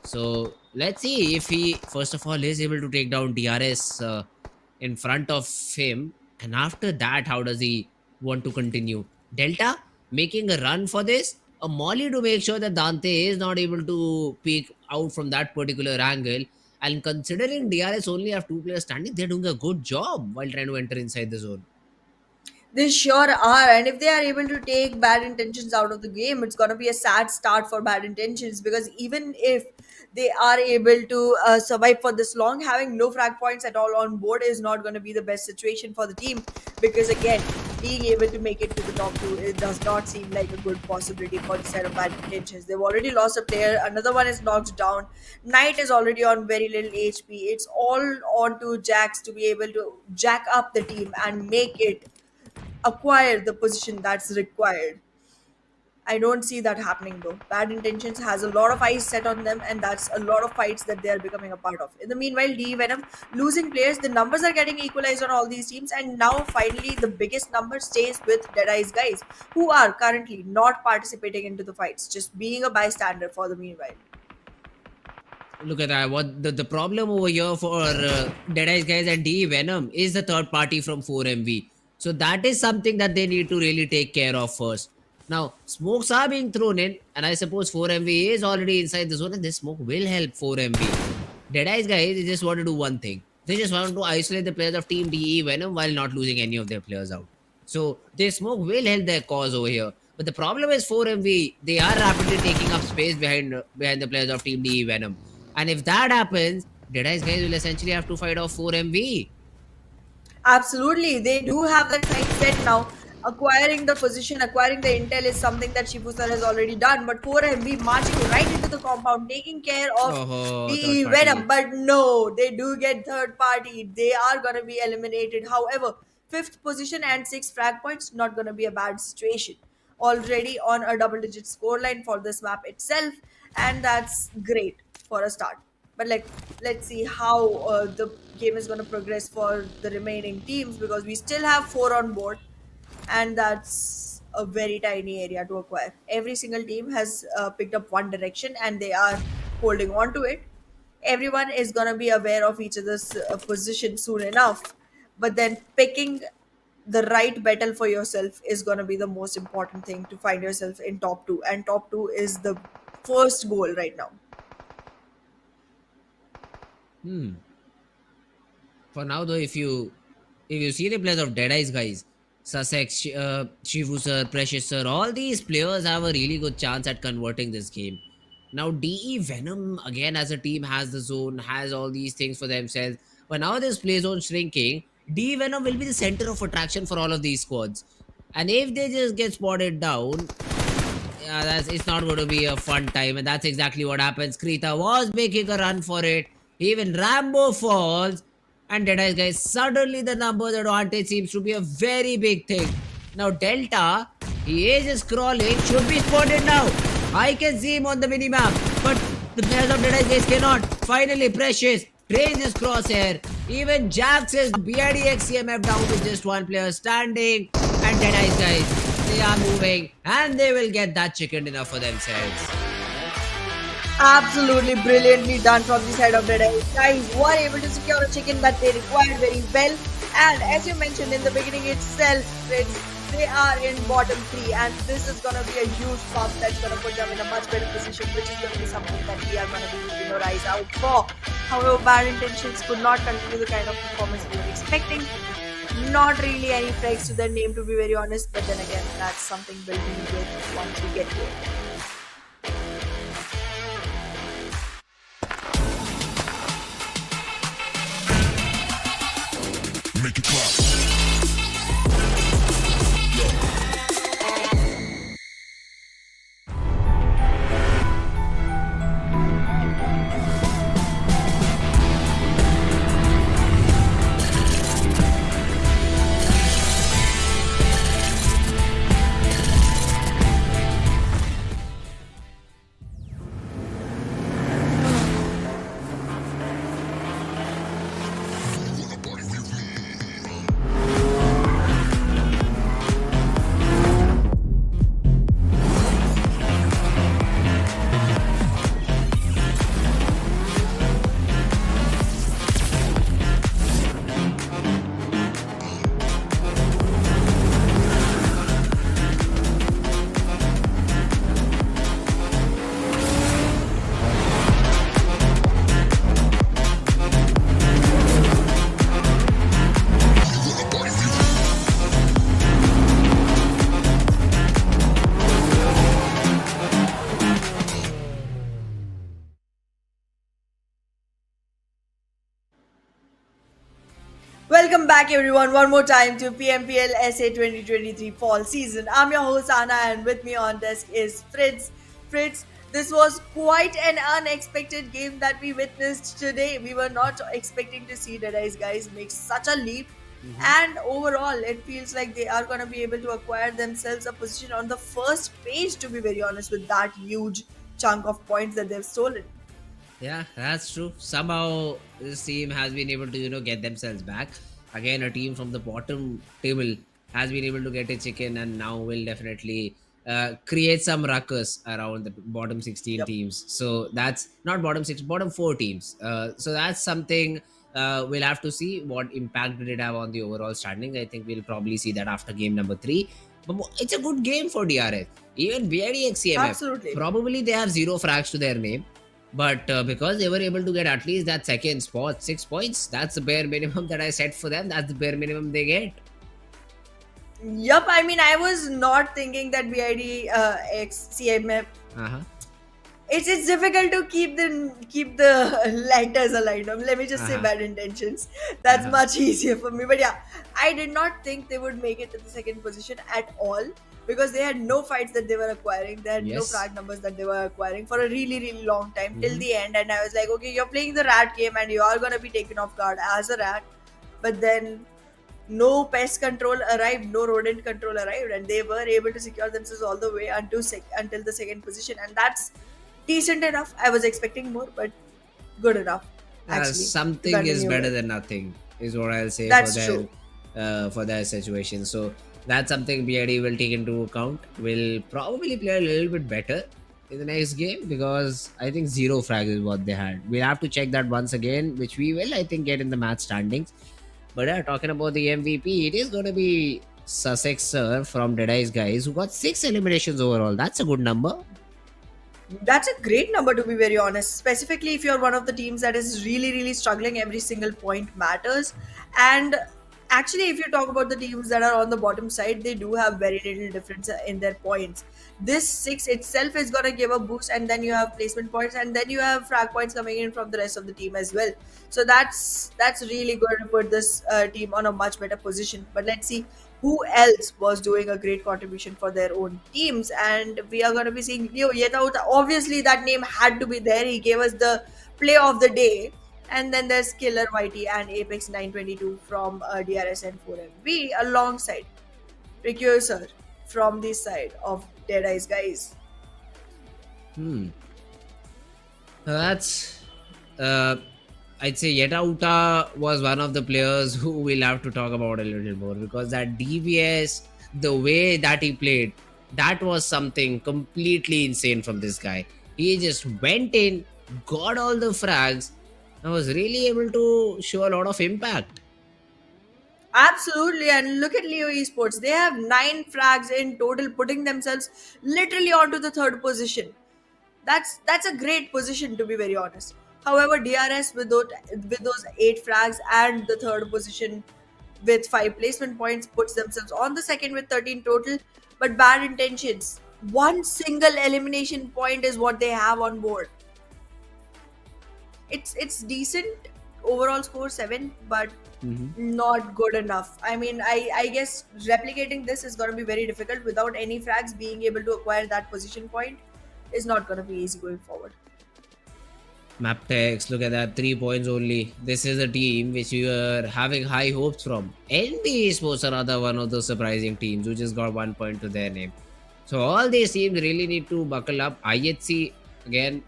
[SPEAKER 5] So let's see if he first of all is able to take down DRS in front of him, and after that, how does he want to continue? Delta making a run for this, a molly to make sure that Dante is not able to peek out from that particular angle. And considering DRS only have 2 players standing, they're doing a good job while trying to enter inside the zone.
[SPEAKER 4] They sure are, and if they are able to take bad intentions out of the game, it's gonna be a sad start for bad intentions, because even if they are able to survive for this long, having no frag points at all on board is not going to be the best situation for the team. Because again, being able to make it to the top two, it does not seem like a good possibility for the set of bad intentions. They've already lost a player, another one is knocked down. Knight is already on very little HP. It's all on to Jax to be able to jack up the team and make it acquire the position that's required. I don't see that happening though. Bad Intentions has a lot of eyes set on them, and that's a lot of fights that they are becoming a part of. In the meanwhile, D Venom losing players, the numbers are getting equalized on all these teams, and now finally the biggest number stays with Deadeye's guys, who are currently not participating into the fights, just being a bystander for the meanwhile.
[SPEAKER 5] Look at that. What the problem over here for Deadeye's guys and DE Venom is the third party from 4MV. So that is something that they need to really take care of first. Now, smokes are being thrown in, and I suppose 4MV is already inside the zone, and this smoke will help 4MV. Deadeye's guys, they just want to do one thing. They just want to isolate the players of Team DE Venom while not losing any of their players out. So this smoke will help their cause over here. But the problem is 4MV, they are rapidly taking up space behind the players of Team DE Venom. And if that happens, Deadeye's guys will essentially have to fight off 4MV.
[SPEAKER 4] Absolutely, they do have that sight set now. Acquiring the position, acquiring the intel is something that Shifu sir has already done. But 4MB marching right into the compound, taking care of the
[SPEAKER 5] third
[SPEAKER 4] Venom.
[SPEAKER 5] party.
[SPEAKER 4] But no, they do get third party. They are going to be eliminated. However, fifth position and 6 frag points, not going to be a bad situation. Already on a double-digit scoreline for this map itself, and that's great for a start. But let's see how the game is going to progress for the remaining teams, because we still have 4 on board, and that's a very tiny area to acquire. Every single team has picked up one direction and they are holding on to it. Everyone is going to be aware of each other's position soon enough, but then picking the right battle for yourself is going to be the most important thing to find yourself in top 2, and top 2 is the first goal right now.
[SPEAKER 5] For now, though, if you see the players of Deadeye's guys, Sussex, Shivu sir, Precious sir, all these players have a really good chance at converting this game. Now, DE Venom again as a team has the zone, has all these things for themselves. But now this play zone shrinking, DE Venom will be the center of attraction for all of these squads. And if they just get spotted down, it's not going to be a fun time. And that's exactly what happens. Krita was making a run for it. Even Rambo falls. And Deadeye's guys, suddenly the numbers advantage seems to be a very big thing. Now Delta, he is just crawling, should be spotted now. I can see him on the minimap, but the players of Deadeye's guys cannot. Finally, Precious trains his crosshair. Even Jax is DRS CMF down with just one player standing. And Deadeye's guys, they are moving, and they will get that chicken dinner for themselves.
[SPEAKER 4] Absolutely brilliantly done from the side of Deadeye. Guys were able to secure a chicken that they required very well. And as you mentioned in the beginning itself, they are in bottom 3, and this is going to be a huge bump that's going to put them in a much better position, which is going to be something that we are going to be keeping our eyes out for. However, Bad Intentions could not continue the kind of performance we were expecting. Not really any flags to their name, to be very honest, but then again, that's something we'll deal with once we get to it.
[SPEAKER 3] Make it clap.
[SPEAKER 4] Welcome back, everyone, one more time to PMPL SA 2023 Fall Season. I'm your host, Anna, and with me on desk is Fritz. Fritz, this was quite an unexpected game that we witnessed today. We were not expecting to see DEADEYES guys make such a leap. And overall, it feels like they are going to be able to acquire themselves a position on the first page, to be very honest, with that huge chunk of points that they've stolen.
[SPEAKER 5] Yeah, that's true. Somehow this team has been able to, get themselves back. Again, a team from the bottom table has been able to get a chicken and now will definitely create some ruckus around the bottom 16
[SPEAKER 4] Yep.
[SPEAKER 5] teams. So that's not bottom six, bottom four teams. So that's something we'll have to see what impact did it have on the overall standing. I think we'll probably see that after game number 3. But it's a good game for DRS. Even DEADEYES CMF,
[SPEAKER 4] Absolutely.
[SPEAKER 5] probably they have 0 frags to their name. But because they were able to get at least that second spot, 6 points, that's the bare minimum that I set for them. That's the bare minimum they get.
[SPEAKER 4] Yup, I mean, I was not thinking that BID CMF.
[SPEAKER 5] Uh-huh.
[SPEAKER 4] It's difficult to keep the lighters aligned. Let me just say
[SPEAKER 5] Uh-huh.
[SPEAKER 4] bad intentions. That's
[SPEAKER 5] Uh-huh.
[SPEAKER 4] much easier for me. But yeah, I did not think they would make it to the second position at all because they had no fights that they were acquiring. They had no
[SPEAKER 5] Yes.
[SPEAKER 4] frag numbers that they were acquiring for a really, really long time till
[SPEAKER 5] Mhm.
[SPEAKER 4] the end. And I was like, okay, you're playing the rat game and you are gonna be taken off guard as a rat. But then no pest control arrived, no rodent control arrived, and they were able to secure themselves all the way until the second position, and that's decent enough. I was expecting more, but good enough actually. to
[SPEAKER 5] Something is
[SPEAKER 4] continue
[SPEAKER 5] better
[SPEAKER 4] with.
[SPEAKER 5] than nothing, is what I'll say
[SPEAKER 4] That's
[SPEAKER 5] for their situation. So that's something BID will take into account. Will probably play a little bit better in the next game because I think 0 frag is what they had. We'll have to check that once again, which we will, I think, get in the match standings. But talking about the MVP, it is going to be Sussex Sir from DEADEYES guys who got 6 eliminations overall. That's a good number.
[SPEAKER 4] That's a great number, to be very honest, specifically if you're one of the teams that is really, really struggling. Every single point matters. And actually, if you talk about the teams that are on the bottom side, they do have very little difference in their points. This 6 itself is going to give a boost, and then you have placement points, and then you have frag points coming in from the rest of the team as well. So that's really going to put this team on a much better position. But let's see who else was doing a great contribution for their own teams. And we are going to be seeing Leo Yetauta. Obviously, that name had to be there. He gave us the play of the day. And then there's Killer Whitey and Apex 922 from DRS and 4MV alongside Precursor from the side of DEADEYES guys.
[SPEAKER 5] That's I'd say Yetauta was one of the players who we'll have to talk about a little more because that DVS, the way that he played, that was something completely insane from this guy. He just went in, got all the frags, and was really able to show a lot of impact.
[SPEAKER 4] Absolutely, and look at Leo Esports. They have 9 frags in total, putting themselves literally onto the third position. That's a great position, to be very honest. However, DRS with those 8 frags and the third position with 5 placement points puts themselves on the second with 13 total. But bad intentions. One single elimination point is what they have on board. It's decent overall score 7, but not good enough. I mean, I guess replicating this is going to be very difficult without any frags. Being able to acquire that position point is not going to be easy going forward.
[SPEAKER 5] Mabetex, look at that, 3 points only. This is a team which we were having high hopes from. NBeSports are another one of those surprising teams who just got 1 point to their name. So all these teams really need to buckle up. IHC, again,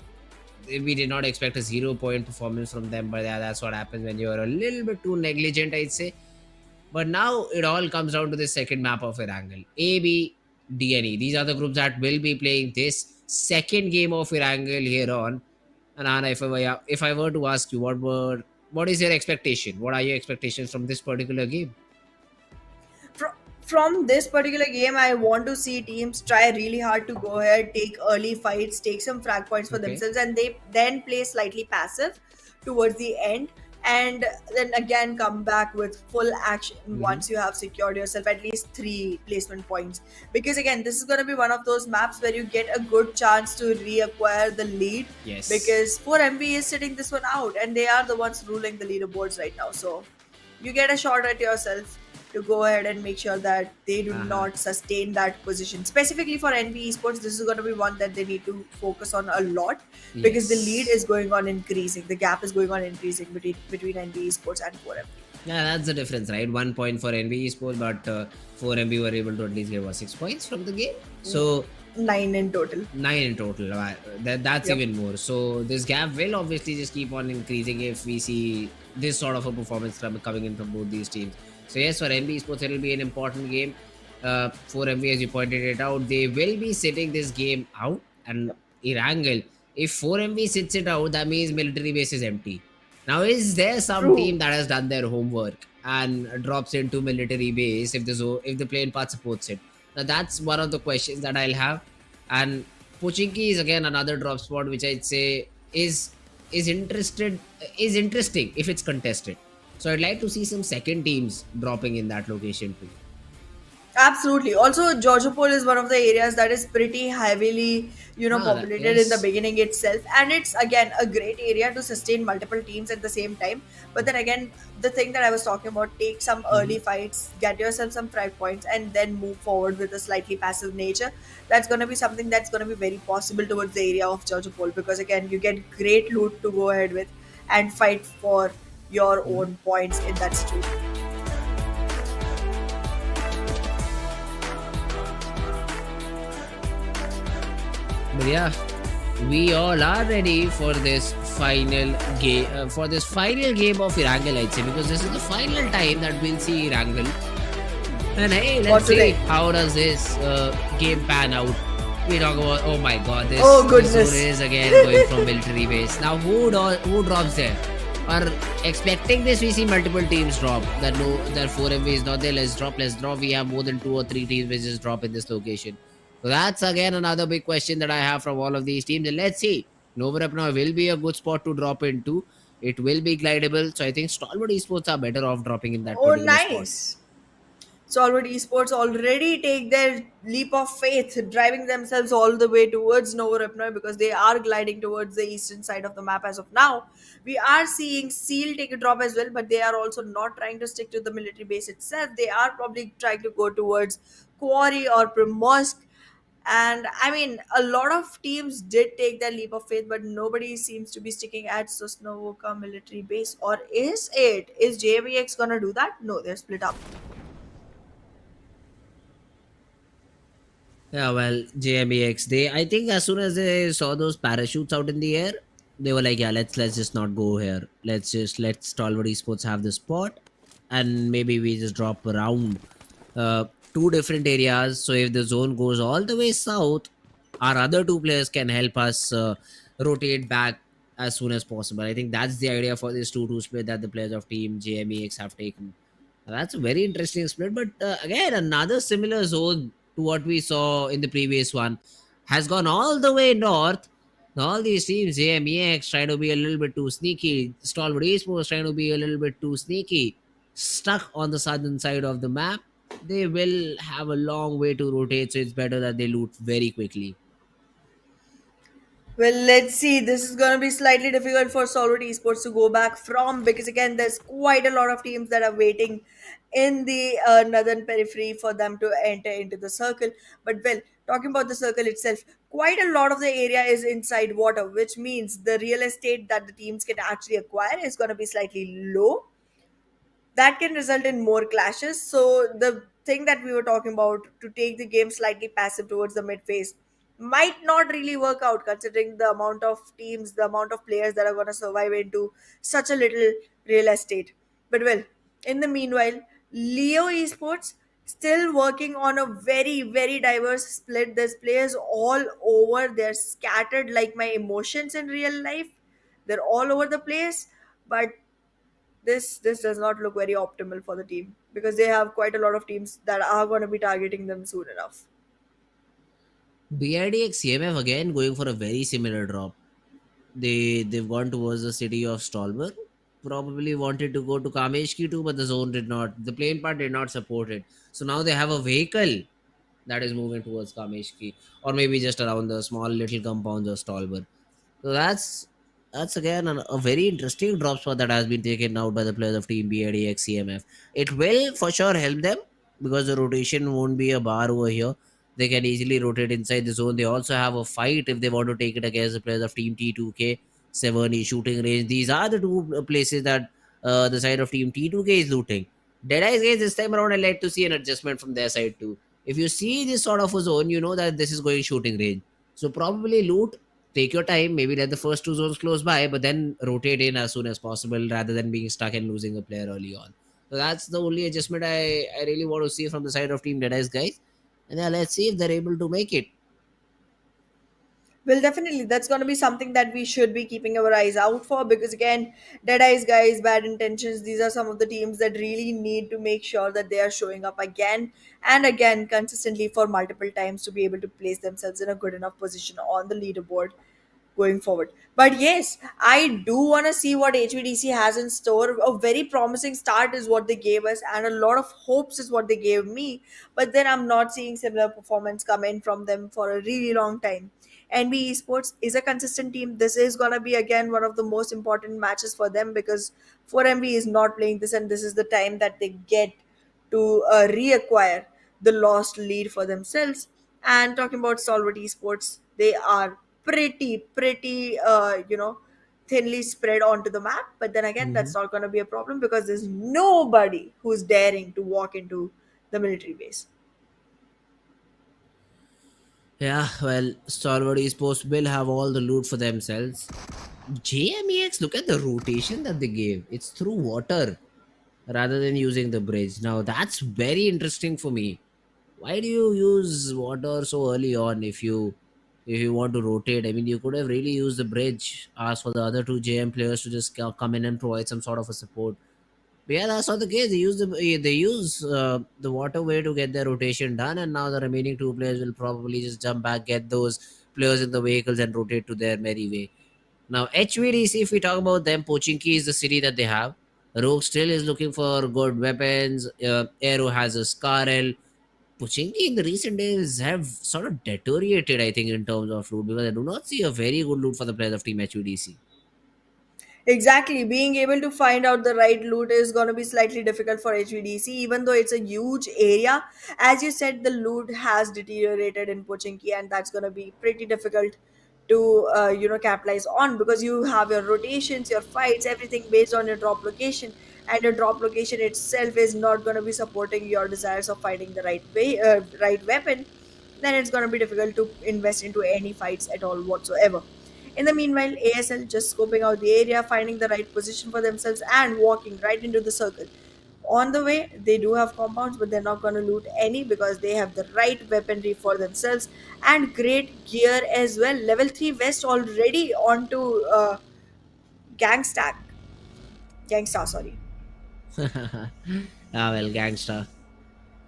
[SPEAKER 5] we did not expect a 0 point performance from them, but yeah, that's what happens when you're a little bit too negligent, I'd say. But now it all comes down to the second map of Erangel. A, B, D, and E. These are the groups that will be playing this second game of Erangel here on. And Anna, if I were to ask you, what is your expectation? What are your expectations from this particular game?
[SPEAKER 4] From this particular game, I want to see teams try really hard to go ahead, take early fights, take some frag points for
[SPEAKER 5] Okay.
[SPEAKER 4] themselves, and they then play slightly passive towards the end, and then again come back with full action once you have secured yourself at least 3 placement points. Because again, this is going to be one of those maps where you get a good chance to reacquire the lead.
[SPEAKER 5] Yes.
[SPEAKER 4] Because 4MV is sitting this one out, and they are the ones ruling the leaderboards right now. So you get a shot at yourself to go ahead and make sure that they do
[SPEAKER 5] Uh-huh.
[SPEAKER 4] not sustain that position. Specifically for NBeSports, this is going to be one that they need to focus on a lot because the lead
[SPEAKER 5] Yes.
[SPEAKER 4] is going on increasing. The gap is going on increasing between NBeSports and 4MB.
[SPEAKER 5] Yeah, that's the difference, right? 1 point for NB Esports, but 4MB were able to at least get 6 points from the game. So
[SPEAKER 4] 9 in total.
[SPEAKER 5] 9 in total. That's
[SPEAKER 4] Yep.
[SPEAKER 5] even more. So this gap will obviously just keep on increasing if we see this sort of a performance coming in from both these teams. So yes, for NB Esports, it will be an important game. For MB, as you pointed it out, they will be sitting this game out. And
[SPEAKER 4] Yep.
[SPEAKER 5] Erangel, if 4MB sits it out, that means military base is empty. Now, is there some
[SPEAKER 4] True.
[SPEAKER 5] team that has done their homework and drops into military base if if the playing path supports it? Now, that's one of the questions that I'll have. And Pochinki is again another drop spot, which I'd say is interested is interesting if it's contested. So I'd like to see some second teams dropping in that location too.
[SPEAKER 4] Absolutely. Also, Georgiopol is one of the areas that is pretty heavily, populated in the
[SPEAKER 5] Yes.
[SPEAKER 4] beginning itself, and it's again a great area to sustain multiple teams at the same time. But then again, the thing that I was talking about, take some
[SPEAKER 5] Mhm.
[SPEAKER 4] early fights, get yourself some pride points, and then move forward with a slightly passive nature. That's going to be something that's going to be very possible towards the area of Georgiopol because again, you get great loot to go ahead with and fight for your
[SPEAKER 5] Mhm.
[SPEAKER 4] own points in that situation.
[SPEAKER 5] But yeah, we all are ready for this final game. For this final game of Erangel, I'd say, because this is the final time that we'll see Erangel. And hey,
[SPEAKER 4] For
[SPEAKER 5] let's see
[SPEAKER 4] today.
[SPEAKER 5] how does this game pan out. We talk about, oh my god,
[SPEAKER 4] Oh
[SPEAKER 5] this zone
[SPEAKER 4] goodness.
[SPEAKER 5] is again going from military base. Now who drops there? Are expecting this, we see multiple teams drop. That no, that 4MV is not there. Let's drop. We have more than 2 or 3 teams which just drop in this location. So that's again another big question that I have from all of these teams. And let's see. Nova now will be a good spot to drop into. It will be glidable. So I think Stalwart Esports are better off dropping in that
[SPEAKER 4] Oh,
[SPEAKER 5] particular spot.
[SPEAKER 4] nice. Stalwart Esports already take their leap of faith, driving themselves all the way towards Novorupnoy because they are gliding towards the eastern side of the map as of now. We are seeing Seal take a drop as well, but they are also not trying to stick to the military base itself. They are probably trying to go towards Quarry or Primorsk. And I mean, a lot of teams did take that leap of faith, but nobody seems to be sticking at Sosnovoka military base. Or is it? Is JMEX gonna do that? No, they're split up.
[SPEAKER 5] Yeah, well, JMEX, they I think as soon as they saw those parachutes out in the air, they were like, yeah, let's just not go here. Let's just let Stalwart Esports have the spot, and maybe we just drop around uh, 2 different areas. So if the zone goes all the way south, our other 2 players can help us rotate back as soon as possible. I think that's the idea for this 2-2 split that the players of team JMEX have taken. That's a very interesting split. But again, another similar zone to what we saw in the previous one has gone all the way north. Now, all these teams, JMEX, trying to be a little bit too sneaky. Stalwart Esports trying to be a little bit too sneaky. Stuck on the southern side of the map. They will have a long way to rotate, so it's better that they loot very quickly.
[SPEAKER 4] Well, let's see. This is going to be slightly difficult for Solid Esports to go back from because, again, there's quite a lot of teams that are waiting in the northern periphery for them to enter into the circle. But, well, talking about the circle itself, quite a lot of the area is inside water, which means the real estate that the teams can actually acquire is going to be slightly low. That can result in more clashes. So the thing that we were talking about to take the game slightly passive towards the mid phase might not really work out considering the amount of teams, the amount of players that are going to survive into such a little real estate. But well, in the meanwhile, Leo Esports still working on a very, very diverse split. There's players all over. They're scattered like my emotions in real life. They're all over the place. But this does not look very optimal for the team because they have quite a lot of teams that are going to be targeting them soon enough.
[SPEAKER 5] BIDX CMF again going for a very similar drop. They've gone towards the city of Stolberg. Probably wanted to go to Kameshki too, but the zone did not. The plane part did not support it. So now they have a vehicle that is moving towards Kameshki, or maybe just around the small little compounds of Stolberg. So that's That's again a very interesting drop spot that has been taken out by the players of Team DEADYES CMF. It will for sure help them because the rotation won't be a bar over here. They can easily rotate inside the zone. They also have a fight if they want to take it against the players of Team T2K, 7E shooting range. These are the two places that the side of Team T2K is looting. Deadeyes guys, this time around, I like to see an adjustment from their side too. If you see this sort of a zone, you know that this is going shooting range. So probably loot, take your time, maybe let the first two zones close by, but then rotate in as soon as possible rather than being stuck and losing a player early on. So that's the only adjustment I really want to see from the side of Team Deadies guys. And yeah, let's see if they're able to make it.
[SPEAKER 4] Well, definitely, that's going to be something that we should be keeping our eyes out for because, again, Dead Eyes Guys, Bad Intentions, these are some of the teams that really need to make sure that they are showing up again and again consistently for multiple times to be able to place themselves in a good enough position on the leaderboard going forward. But yes, I do want to see what HVDC has in store. A very promising start is what they gave us, and a lot of hopes is what they gave me. But then I'm not seeing similar performance come in from them for a really long time. NBeSports is a consistent team. This is gonna be again one of the most important matches for them because 4MB is not playing this, and this is the time that they get to reacquire the lost lead for themselves. And talking about Stalwart Esports, they are pretty, thinly spread onto the map. But then again, that's not going to be a problem because there's nobody who's daring to walk into the military base.
[SPEAKER 5] Yeah, well, Stalwart Esports will have all the loot for themselves. JMEX, look at the rotation that they gave. It's through water rather than using the bridge. Now that's very interesting for me. Why do you use water so early on if you want to rotate? I mean, you could have really used the bridge, asked for the other two JM players to just come in and provide some sort of a support. But yeah, that's not the case. They use the waterway to get their rotation done, and now the remaining two players will probably just jump back, get those players in the vehicles, and rotate to their merry way. Now, HVDC, if we talk about them, Pochinki is the city that they have. Rogue still is looking for good weapons. Aero has a Scarel. Pochinki in the recent days have sort of deteriorated, I think, in terms of loot because I do not see a very good loot for the players of Team HVDC.
[SPEAKER 4] Exactly. Being able to find out the right loot is going to be slightly difficult for HVDC, even though it's a huge area. As you said, the loot has deteriorated in Pochinki, and that's going to be pretty difficult to capitalize on because you have your rotations, your fights, everything based on your drop location, and your drop location itself is not going to be supporting your desires of fighting the right way, right weapon. Then it's going to be difficult to invest into any fights at all whatsoever. In the meanwhile, ASL just scoping out the area, finding the right position for themselves, and walking right into the circle. On the way, they do have compounds, but they're not going to loot any because they have the right weaponry for themselves and great gear as well. Level 3 vest already onto Gangstack. Gangstar, sorry.
[SPEAKER 5] Ah, well, gangster.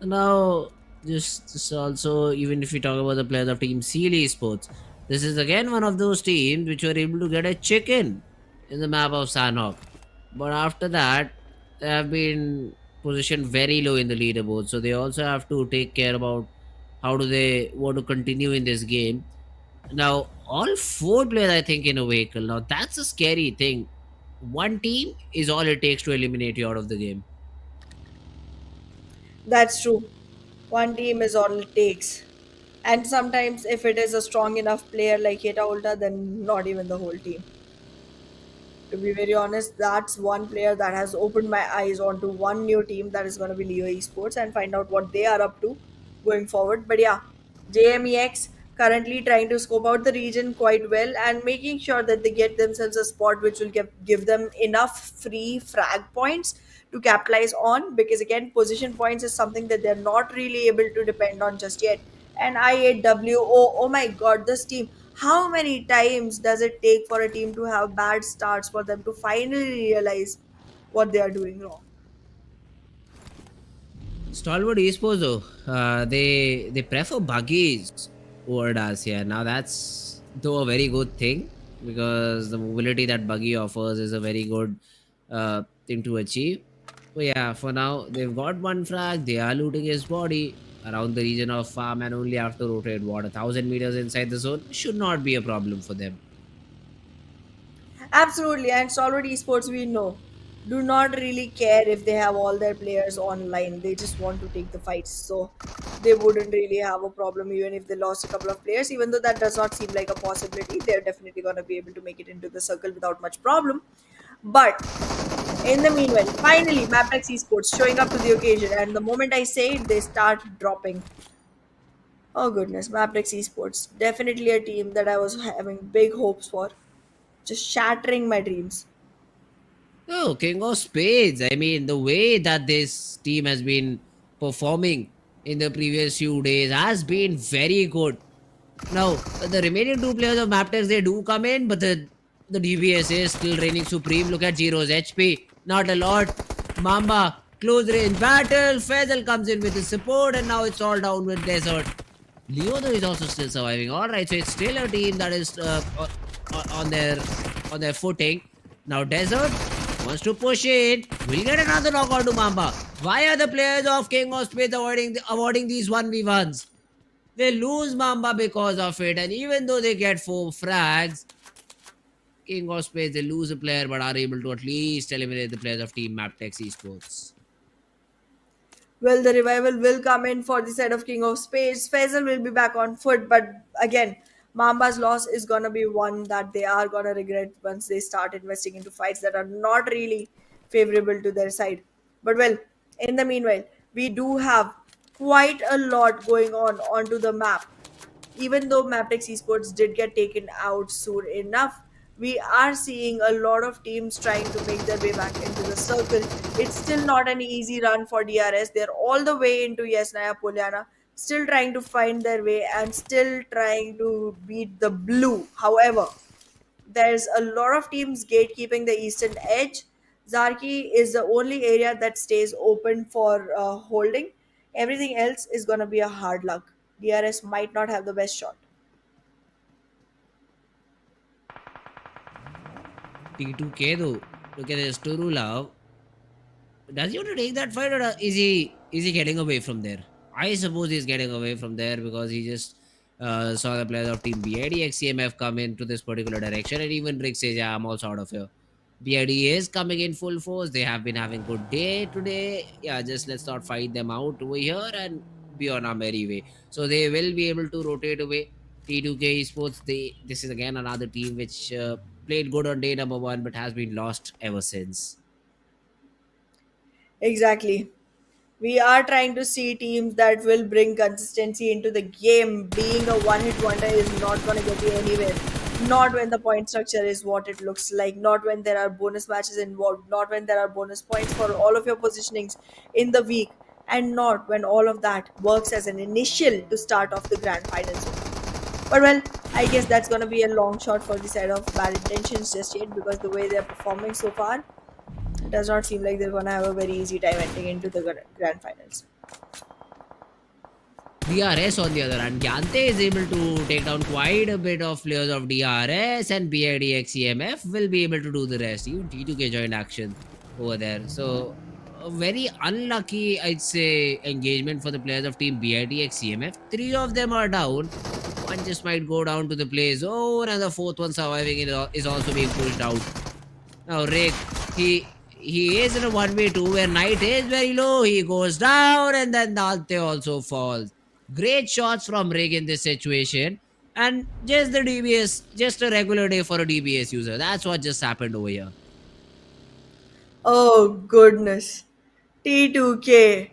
[SPEAKER 5] Now, just also, even if we talk about the players of Team Sealy Sports, this is again one of those teams which were able to get a chicken in the map of Sanhok. But after that, they have been positioned very low in the leaderboard. So they also have to take care about how do they want to continue in this game. Now, all four players, I think, in a vehicle. Now, that's a scary thing. One team is all it takes to eliminate you out of the game.
[SPEAKER 4] That's true. One team is all it takes. And sometimes, if it is a strong enough player like Heta Ulta, then not even the whole team. To be very honest, that's one player that has opened my eyes onto one new team that is going to be Leo Esports and find out what they are up to going forward. But yeah, JMEX currently trying to scope out the region quite well and making sure that they get themselves a spot which will give them enough free frag points to capitalize on because again position points is something that they're not really able to depend on just yet. And IAW, oh my god, this team, how many times does it take for a team to have bad starts for them to finally realize what they are doing wrong?
[SPEAKER 5] Stalwart Esports though, they prefer buggies over Dacia. Now that's though a very good thing because the mobility that buggy offers is a very good thing to achieve. But yeah, for now they've got one frag. They are looting his body around the region of farm and only have to rotate what 1,000 meters inside the zone. Should not be a problem for them.
[SPEAKER 4] Absolutely, and Stalwart Esports, we know, do not really care if they have all their players online. They just want to take the fights, so they wouldn't really have a problem even if they lost a couple of players. Even though that does not seem like a possibility, they're definitely going to be able to make it into the circle without much problem. But in the meanwhile, finally, Mabetex Esports showing up to the occasion, and the moment I say it, they start dropping. Oh goodness, Mabetex Esports, definitely a team that I was having big hopes for, just shattering my dreams.
[SPEAKER 5] Oh, King of Spades. I mean, the way that this team has been performing in the previous few days has been very good. Now, the remaining two players of Mabetex, they do come in, but the DBS is still reigning supreme. Look at Zero's HP. Not a lot. Mamba, close range battle. Faisal comes in with his support, and now it's all down with Desert. Leo though is also still surviving. All right, so it's still a team that is on their footing. Now Desert wants to push it. Will get another knockout to Mamba. Why are the players of King of Spades avoiding these 1v1s? They lose Mamba because of it, and even though they get 4 frags, King of Spades, they lose a player but are able to at least eliminate the players of Team Mabetex Esports.
[SPEAKER 4] Well, the revival will come in for the side of King of Spades. Faisal will be back on foot, but again, Mamba's loss is gonna be one that they are gonna regret once they start investing into fights that are not really favorable to their side. But well, in the meanwhile, we do have quite a lot going on onto the map. Even though Mabetex Esports did get taken out soon enough, we are seeing a lot of teams trying to make their way back into the circle. It's still not an easy run for DRS. They're all the way into Yesnaya Polyana, still trying to find their way and still trying to beat the blue. However, there's a lot of teams gatekeeping the eastern edge. Zarki is the only area that stays open for holding. Everything else is going to be a hard luck. DRS might not have the best shot.
[SPEAKER 5] T2K though, look at this Turula. Does he want to take that fight, or is he getting away from there? I suppose he's getting away from there because he just saw the players of Team BIDX CMF come into this particular direction, and even Rick says, "Yeah, I'm also out of here." BID is coming in full force. They have been having good day today. Yeah, just let's not fight them out over here and be on our merry way. So they will be able to rotate away. T2K Esports. This is again another team which played good on day number 1, but has been lost ever since.
[SPEAKER 4] Exactly. We are trying to see teams that will bring consistency into the game. Being a one hit wonder is not going to get you anywhere. Not when the point structure is what it looks like, not when there are bonus matches involved, not when there are bonus points for all of your positionings in the week, and not when all of that works as an initial to start off the grand finals. But well, I guess that's going to be a long shot for the side of bad intentions just yet because the way they're performing so far, it does not seem like they're going to have a very easy time entering into the grand finals.
[SPEAKER 5] DRS on the other hand, Gyante is able to take down quite a bit of players of DRS, and BIDX CMF will be able to do the rest. Even T2K joined action over there. So, a very unlucky, I'd say, engagement for the players of Team BIDX CMF. 3 of them are down. One just might go down to the play zone, and the 4th one surviving is also being pushed out. Now, Rick, he is in a 1v2 where Knight is very low. He goes down, and then Dante also falls. Great shots from Rig in this situation. And just the DBS, just a regular day for a DBS user. That's what just happened over here.
[SPEAKER 4] Oh goodness. T2K.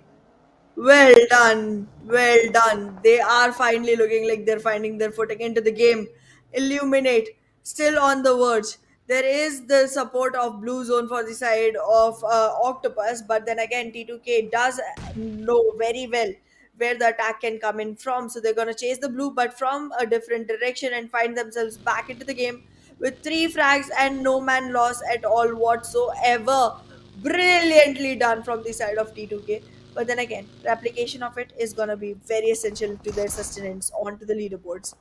[SPEAKER 4] Well done. Well done. They are finally looking like they're finding their footing into the game. Illuminate. Still on the verge. There is the support of Blue Zone for the side of Octopus, but then again, T2K does know very well where the attack can come in from. So they're going to chase the blue, but from a different direction and find themselves back into the game with 3 frags and no man loss at all whatsoever. Brilliantly done from the side of T2K. But then again, replication of it is going to be very essential to their sustenance onto the leaderboards.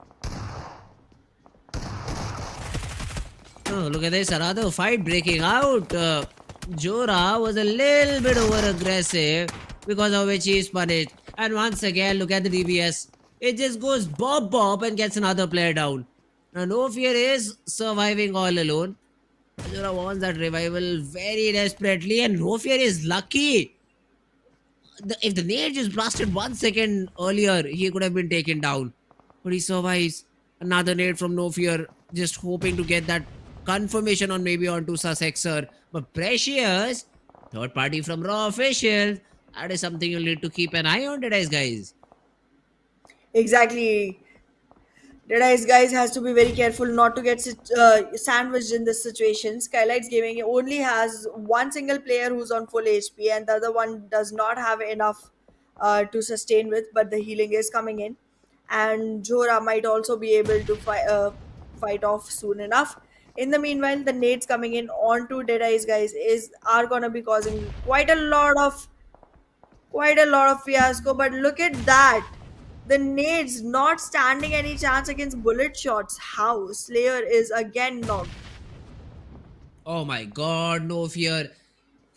[SPEAKER 5] Oh, look at this. Another fight breaking out. Jora was a little bit over aggressive because of which he is punished. And once again, look at the DBS. It just goes bob and gets another player down. Now, No Fear is surviving all alone. Azura wants that revival very desperately, and Rofier is lucky. If the nade just blasted 1 second earlier, he could have been taken down. But he survives. Another nade from No Fear, just hoping to get that confirmation on maybe onto Sussexer. But Precious, third party from Raw Officials, that is something you'll need to keep an eye on, guys.
[SPEAKER 4] Exactly. Deadies guys has to be very careful not to get sandwiched in this situation. SKYLIGHTZ Gaming only has one single player who's on full HP, and the other one does not have enough to sustain with, but the healing is coming in. And Jora might also be able to fight off soon enough. In the meanwhile, the nades coming in onto Deadies guys are gonna be causing quite a lot of fiasco. But look at that. The nades not standing any chance against bullet shots. How? Slayer is again knocked.
[SPEAKER 5] Oh my god, No Fear.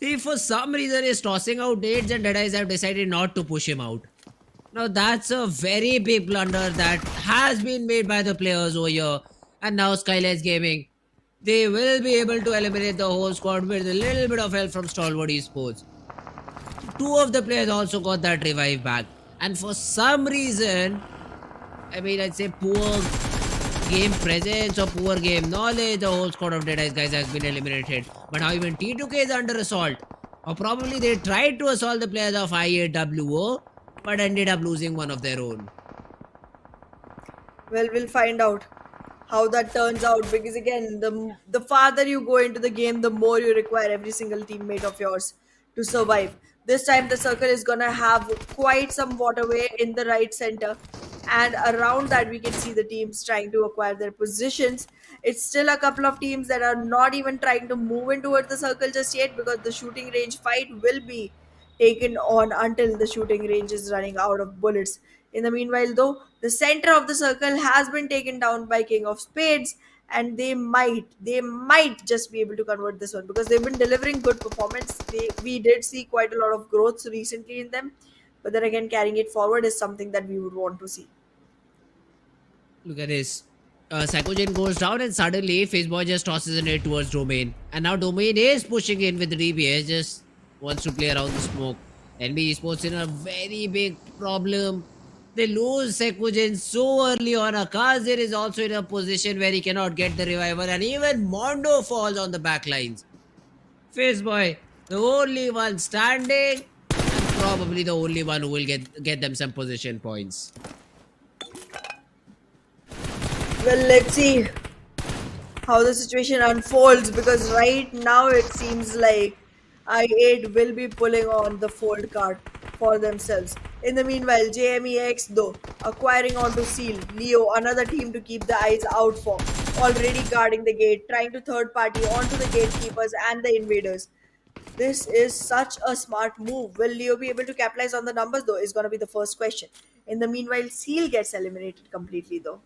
[SPEAKER 5] See, for some reason, he's tossing out dates, and Deadies have decided not to push him out. Now, that's a very big blunder that has been made by the players over here. And now, SKYLIGHTZ Gaming, they will be able to eliminate the whole squad with a little bit of help from Stalwart Esports. Two of the players also got that revive back. And for some reason, I'd say poor game presence or poor game knowledge, the whole squad of Deadies guys has been eliminated. But now even T2K is under assault. Or probably they tried to assault the players of I8WO, but ended up losing one of their own.
[SPEAKER 4] Well, we'll find out how that turns out, because again, the farther you go into the game, the more you require every single teammate of yours to survive. This time the circle is gonna have quite some waterway in the right center, and around that we can see the teams trying to acquire their positions. It's still a couple of teams that are not even trying to move in towards the circle just yet, because the shooting range fight will be taken on until the shooting range is running out of bullets. In the meanwhile, though, the center of the circle has been taken down by King of Spades, and they might just be able to convert this one, because they've been delivering good performance. We did see quite a lot of growth recently in them, but then again, carrying it forward is something that we would want to see.
[SPEAKER 5] Look at this. Psychogen goes down, and suddenly Fizboy just tosses a net towards Domain. And now Domain is pushing in with the DBS, just wants to play around the smoke. NBeSports in a very big problem. They lose Psychogen so early on. Akazir is also in a position where he cannot get the revival, and even Mondo falls on the back lines. Fizboy, the only one standing, and probably the only one who will get them some position points.
[SPEAKER 4] Well, let's see how the situation unfolds, because right now it seems like I8 will be pulling on the fold card for themselves. In the meanwhile, JMEX though acquiring onto Seal, Leo, another team to keep the eyes out for, already guarding the gate, trying to third party onto the gatekeepers and the invaders. This is such a smart move. Will Leo be able to capitalize on the numbers though, is going to be the first question. In the meanwhile, Seal gets eliminated completely though.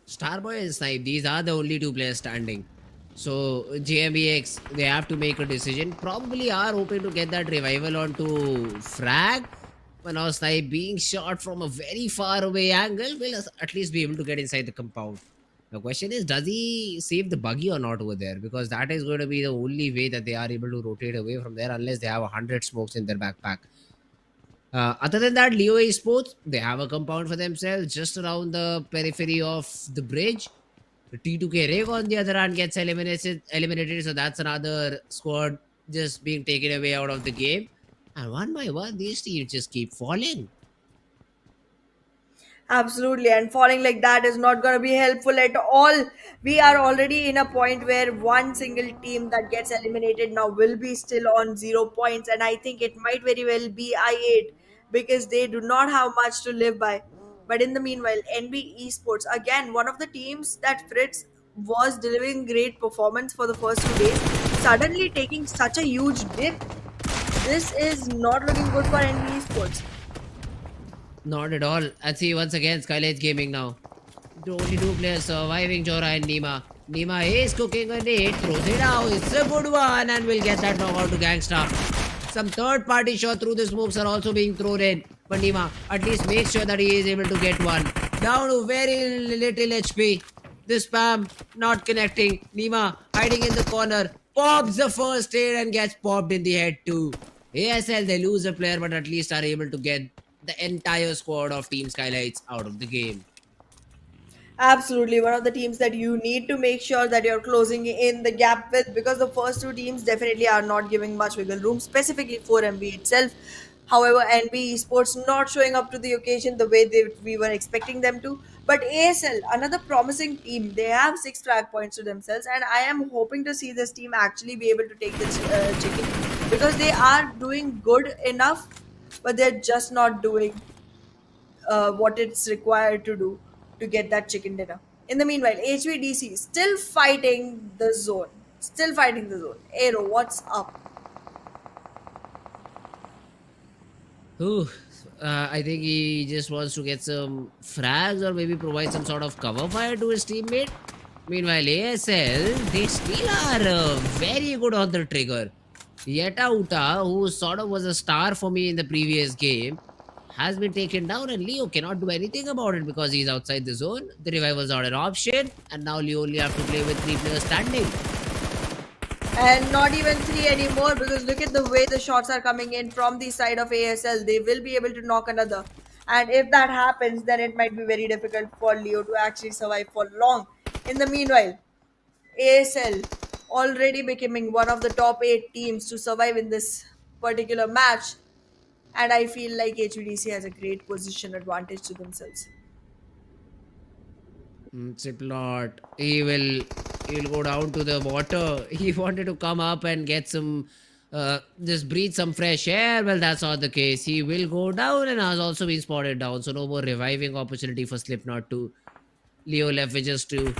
[SPEAKER 5] Starboy and Snipe, these are the only two players standing. So JMEX, they have to make a decision. Probably are hoping to get that revival onto Frag. But now Snipe being shot from a very far away angle will at least be able to get inside the compound. The question is, does he save the buggy or not over there? Because that is going to be the only way that they are able to rotate away from there, unless they have 100 smokes in their backpack. Other than that, Leo Esports, they have a compound for themselves just around the periphery of the bridge. The T2K Rig on the other hand gets eliminated, so that's another squad just being taken away out of the game. And one by one, these teams just keep falling.
[SPEAKER 4] Absolutely, and falling like that is not going to be helpful at all. We are already in a point where one single team that gets eliminated now will be still on 0 points, and I think it might very well be I8, because they do not have much to live by. But in the meanwhile, NB Esports, again, one of the teams that Fritz was delivering great performance for the first 2 days, suddenly taking such a huge dip. This is not looking good for NB Esports.
[SPEAKER 5] Not at all. Let's see once again SKYLIGHTZ Gaming now. The only two players surviving, Jora and Nima. Nima is cooking a nade, throws it out. It's a good one, and will get that knockout to Gangsta. Some third party shot through the smokes are also being thrown in. But Nima at least makes sure that he is able to get one. Down to very little HP. The spam not connecting. Nima hiding in the corner. Pops the first aid and gets popped in the head too. ASL, they lose a player, but at least are able to get the entire squad of Team SKYLIGHTZ out of the game.
[SPEAKER 4] Absolutely, one of the teams that you need to make sure that you're closing in the gap with, because the first two teams definitely are not giving much wiggle room, specifically for MB itself. However, NBeSports not showing up to the occasion the way we were expecting them to. But ASL, another promising team, they have 6 flag points to themselves, and I am hoping to see this team actually be able to take the chicken, because they are doing good enough, but they're just not doing what it's required to do to get that chicken dinner. In the meanwhile, HVDC still fighting the zone. Still fighting the zone. Aero, what's up?
[SPEAKER 5] Ooh, I think he just wants to get some frags or maybe provide some sort of cover fire to his teammate. Meanwhile, ASL, they still are very good on the trigger. Yeta Uta, who sort of was a star for me in the previous game, has been taken down, and Leo cannot do anything about it because he's outside the zone. The revival's not an option, and now Leo only have to play with 3 players standing.
[SPEAKER 4] And not even three anymore, because look at the way the shots are coming in from the side of ASL. They will be able to knock another. And if that happens, then it might be very difficult for Leo to actually survive for long. In the meanwhile, ASL already becoming one of the top 8 teams to survive in this particular match. And I feel like HVDC has a great position advantage to themselves.
[SPEAKER 5] Chiplot, he will go down to the water. He wanted to come up and get some just breathe some fresh air. Well, that's not the case. He will go down and has also been spotted down. So no more reviving opportunity for Slipknot to Leo left with just 2.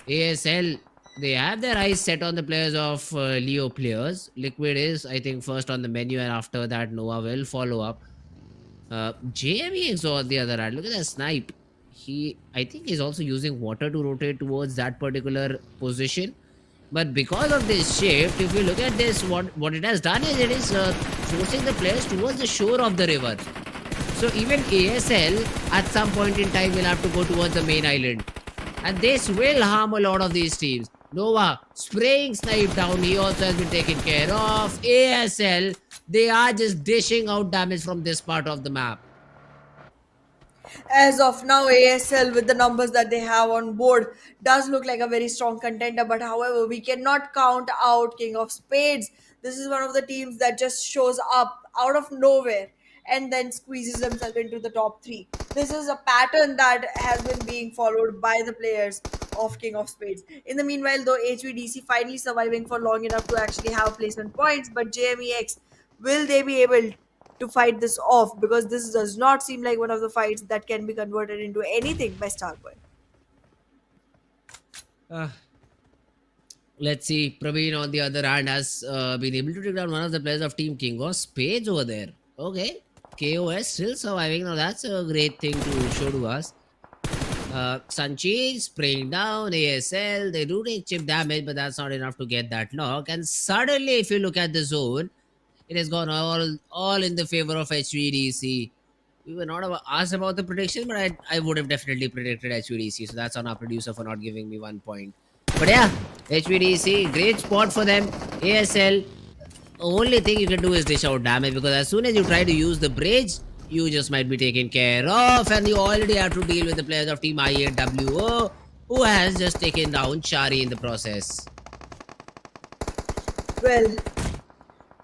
[SPEAKER 5] ASL, they have their eyes set on the players of Leo players. Liquid is, I think, first on the menu, and after that, Noah will follow up. JMEX on the other hand, look at that snipe. I think he's also using water to rotate towards that particular position. But because of this shift, if you look at this, what it has done is it is forcing the players towards the shore of the river. So even ASL at some point in time will have to go towards the main island. And this will harm a lot of these teams. Nova spraying snipe down. He also has been taken care of. ASL, they are just dishing out damage from this part of the map.
[SPEAKER 4] As of now, ASL with the numbers that they have on board does look like a very strong contender. But however, we cannot count out King of Spades. This is one of the teams that just shows up out of nowhere and then squeezes themselves into the top 3. This is a pattern that has been being followed by the players of King of Spades. In the meanwhile, though, HVDC finally surviving for long enough to actually have placement points, but JMEX, will they be able to fight this off? Because this does not seem like one of the fights that can be converted into anything by Starboy.
[SPEAKER 5] Let's see. Praveen, on the other hand, has been able to take down one of the players of Team King of Spades over there. Okay. KOS still surviving. Now, that's a great thing to show to us. Sanchi spraying down ASL. They do take chip damage, but that's not enough to get that knock. And suddenly, if you look at the zone, it has gone all in the favor of HVDC. We were not asked about the prediction, but I would have definitely predicted HVDC. So that's on our producer for not giving me 1 point. But yeah, HVDC, great spot for them. ASL, only thing you can do is dish out damage, because as soon as you try to use the bridge, you just might be taken care of, and you already have to deal with the players of Team IAWO, who has just taken down Shari in the process.
[SPEAKER 4] Well,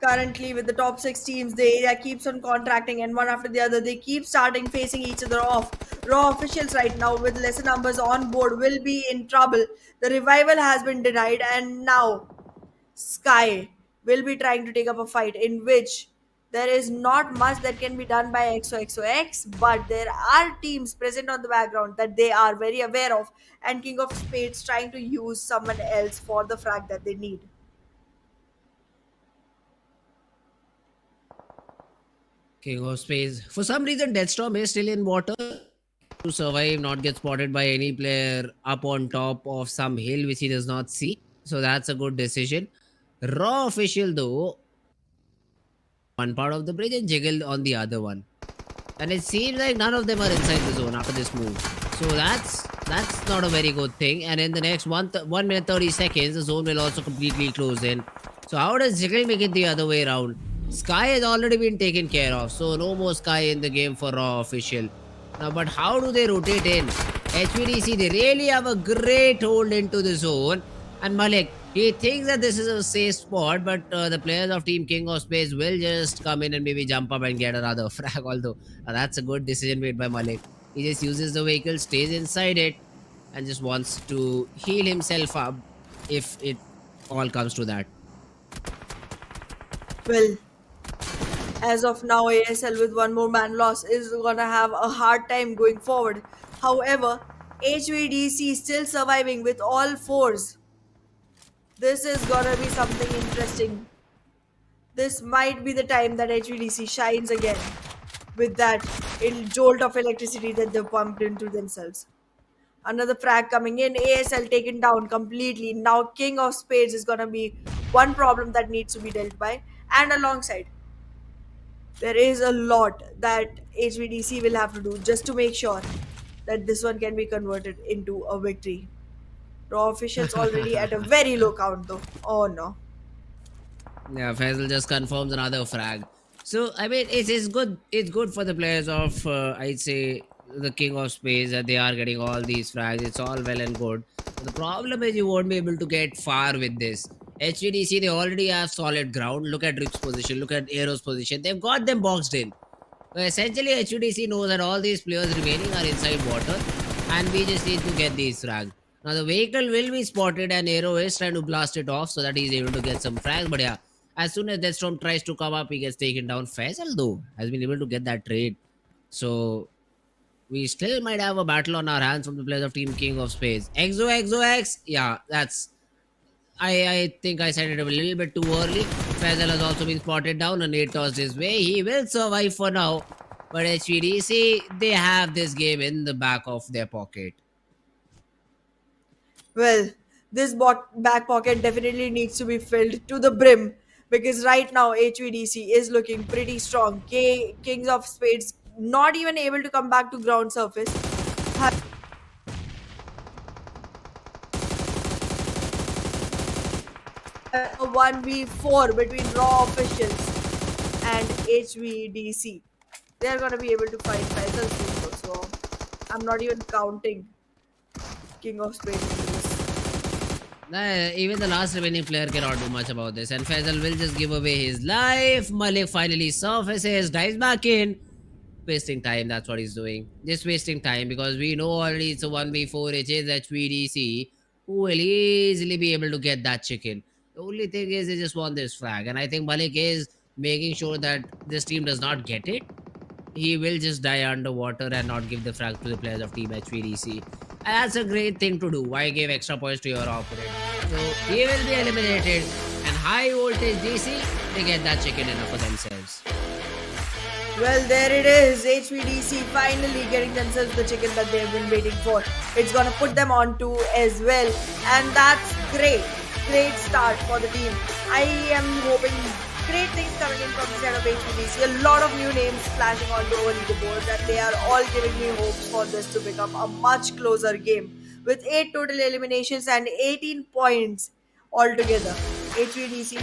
[SPEAKER 4] currently with the top 6 teams, the area keeps on contracting, and one after the other, they keep starting facing each other off. Raw officials right now with lesser numbers on board will be in trouble. The revival has been denied, and now Sky will be trying to take up a fight in which there is not much that can be done by XOXOX, but there are teams present on the background that they are very aware of, and King of Spades trying to use someone else for the frag that they need.
[SPEAKER 5] King of Spades. For some reason, Deathstorm is still in water to survive, not get spotted by any player up on top of some hill which he does not see. So that's a good decision. Raw official though, one part of the bridge and jiggled on the other one. And it seems like none of them are inside the zone after this move. So that's not a very good thing. And in the next 1 minute 30 seconds, the zone will also completely close in. So how does Jiggle make it the other way around? Sky has already been taken care of, so no more Sky in the game for Raw official. Now, but how do they rotate in? HVDC, they really have a great hold into the zone. And Malik, he thinks that this is a safe spot, but the players of Team King of Space will just come in and maybe jump up and get another frag. Although that's a good decision made by Malik. He just uses the vehicle, stays inside it, and just wants to heal himself up if it all comes to that.
[SPEAKER 4] Well, as of now, ASL with one more man loss is gonna have a hard time going forward. However, HVDC still surviving with all fours. This is gonna be something interesting. This might be the time that HVDC shines again with that jolt of electricity that they pumped into themselves. Another frag coming in, ASL taken down completely. Now King of Spades is gonna be one problem that needs to be dealt by. And alongside, there is a lot that HVDC will have to do just to make sure that this one can be converted into a victory. Raw officials already at a very low count though. Oh no.
[SPEAKER 5] Yeah, Faisal just confirms another frag. So I mean, it's good. It's good for the players of I'd say the King of Space that they are getting all these frags. It's all well and good. But the problem is you won't be able to get far with this. HVDC, they already have solid ground. Look at Rick's position. Look at Aero's position. They've got them boxed in. So essentially, HVDC knows that all these players remaining are inside water, and we just need to get these frags. Now the vehicle will be spotted, and Aero is trying to blast it off so that he's able to get some frags. But yeah, as soon as Deathstorm tries to come up, he gets taken down. Faisal though has been able to get that trade. So we still might have a battle on our hands from the players of Team King of Space. XOXOX, yeah, that's. I think I said it a little bit too early. Faisal has also been spotted down and it tossed his way. He will survive for now. But HVDC, they have this game in the back of their pocket.
[SPEAKER 4] Well, this back pocket definitely needs to be filled to the brim because right now HVDC is looking pretty strong. Kings of Spades not even able to come back to ground surface. A 1v4 between Raw officials and HVDC. They are gonna be able to fight Faisal soon, so I'm not even counting King of Spades into this.
[SPEAKER 5] Even the last remaining player cannot do much about this, and Faisal will just give away his life. Malik finally surfaces, dives back in. Wasting time, that's what he's doing. Just wasting time because we know already it's a 1v4, it is HVDC who will easily be able to get that chicken. The only thing is they just want this flag, and I think Malik is making sure that this team does not get it. He will just die underwater and not give the frag to the players of Team HVDC. And that's a great thing to do. Why give extra points to your opponent? So he will be eliminated, and high voltage DC, they get that chicken dinner for themselves.
[SPEAKER 4] Well, there it is. HVDC finally getting themselves the chicken that they've been waiting for. It's gonna put them on to as well, and that's great. Great start for the team. I am hoping great things coming in from the side of HVDC. A lot of new names flashing on the leaderboard, and they are all giving me hopes for this to become a much closer game. With 8 total eliminations and 18 points altogether, HVDC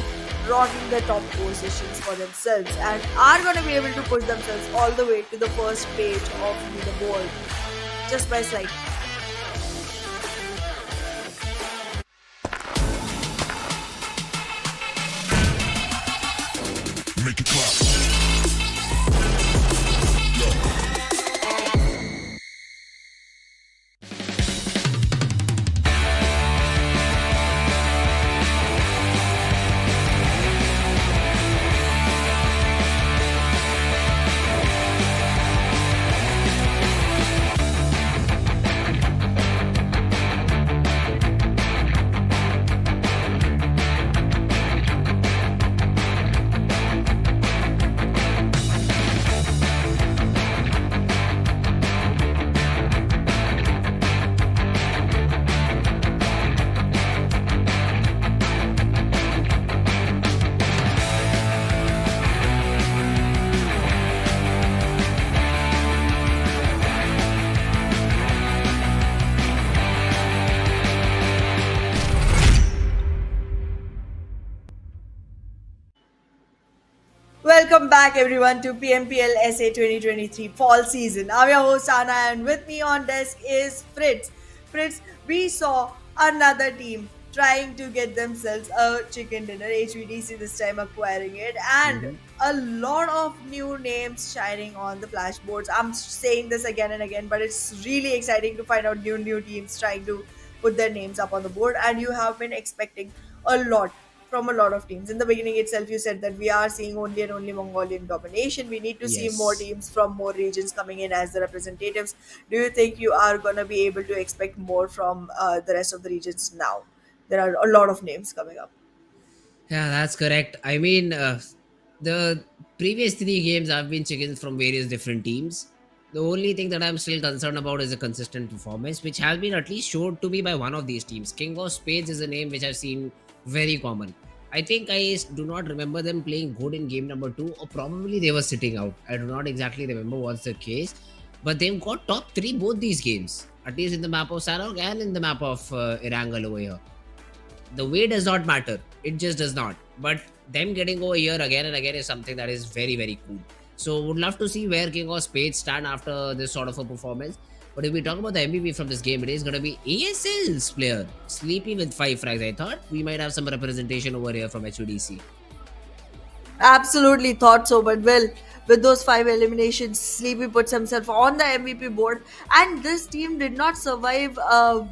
[SPEAKER 4] rocking the top positions for themselves and are going to be able to push themselves all the way to the first page of the board just by slight.
[SPEAKER 3] Make it clap.
[SPEAKER 4] Welcome back, everyone, to PMPL SA 2023 Fall Season. I'm your host, Anna, and with me on desk is Fritz. Fritz, we saw another team trying to get themselves a chicken dinner, HVDC this time acquiring it, and
[SPEAKER 5] Mhm.
[SPEAKER 4] a lot of new names shining on the flashboards. I'm saying this again and again, but it's really exciting to find out new teams trying to put their names up on the board, and you have been expecting a lot from a lot of teams. In the beginning itself, you said that we are seeing only and only Mongolian domination. We need to see more
[SPEAKER 5] Yes.
[SPEAKER 4] teams from more regions coming in as the representatives. Do you think you are going to be able to expect more from the rest of the regions now? There are a lot of names coming up.
[SPEAKER 5] Yeah, that's correct. I mean, the previous three games have been chickens from various different teams. The only thing that I'm still concerned about is a consistent performance, which has been at least showed to me by one of these teams. King of Spades is a name which I've seen very common. I think do not remember them playing good in game number two, or probably they were sitting out. I do not exactly remember what's the case, but they've got top three both these games, at least in the map of Sanhok and in the map of Erangel over here. The way does not matter, it just does not, but them getting over here again and again is something that is very cool. So would love to see where King of Spades stand after this sort of a performance. But if we talk about the MVP from this game, it is going to be ASL's player Sleepy with 5 frags. I thought we might have some representation over here from HUDC.
[SPEAKER 4] Absolutely thought so, but well, with those five eliminations, Sleepy puts himself on the MVP board, and this team did not survive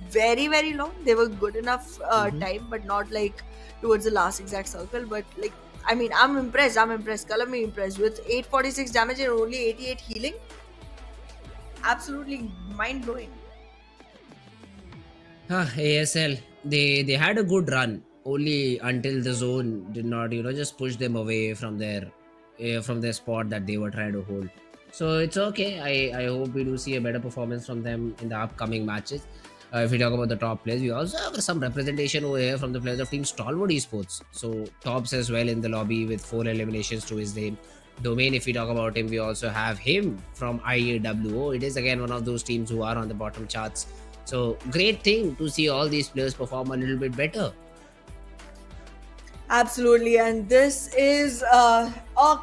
[SPEAKER 4] very long. They were good enough time, but not like towards the last exact circle. But like, I mean, I'm impressed. I'm impressed. Color me impressed with 846 damage and only 88 healing. Absolutely mind blowing.
[SPEAKER 5] ASL, they had a good run only until the zone did not just push them away from their spot that they were trying to hold. So it's okay. I hope we do see a better performance from them in the upcoming matches. If we talk about the top players, we also have some representation over here from the players of team Stalwart Esports. So tops as well in the lobby with 4 eliminations to his name. Domain, if we talk about him, we also have him from IAWO. It is again one of those teams who are on the bottom charts. So great thing to see all these players perform a little bit better.
[SPEAKER 4] Absolutely, and this is a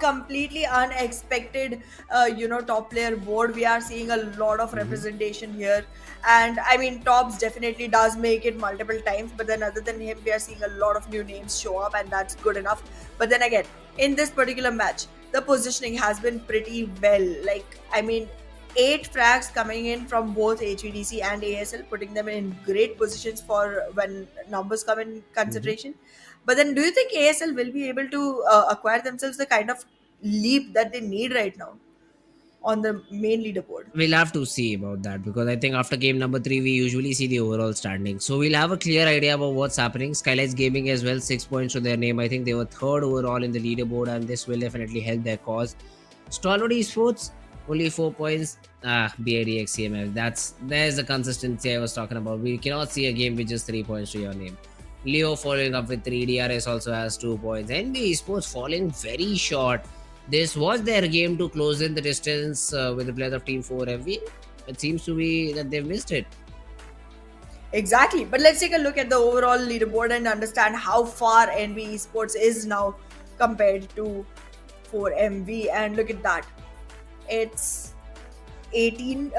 [SPEAKER 4] completely unexpected, top player board. We are seeing a lot of
[SPEAKER 5] Mhm.
[SPEAKER 4] representation here, and I mean, Tops definitely does make it multiple times. But then, other than him, we are seeing a lot of new names show up, and that's good enough. But then again, in this particular match, the positioning has been pretty well. Like, I mean, 8 frags coming in from both HVDC and ASL, putting them in great positions for when numbers come in
[SPEAKER 5] Mhm.
[SPEAKER 4] consideration. But then, do you think ASL will be able to acquire themselves the kind of leap that they need right now on the main leaderboard?
[SPEAKER 5] We'll have to see about that because I think after game number three, we usually see the overall standing. So we'll have a clear idea about what's happening. SKYLIGHTZ Gaming as well, 6 points to their name. I think they were third overall in the leaderboard, and this will definitely help their cause. Stalwart Esports, only 4 points. DEADEYES CMF. There's the consistency I was talking about. We cannot see a game with just 3 points to your name. Leo following up with 3. DRS also has 2 points. NBeSports falling very short. This was their game to close in the distance with the players of Team 4MV. It seems to be that they've missed it.
[SPEAKER 4] Exactly. But let's take a look at the overall leaderboard and understand how far NB Esports is now compared to 4MV. And look at that. It's 13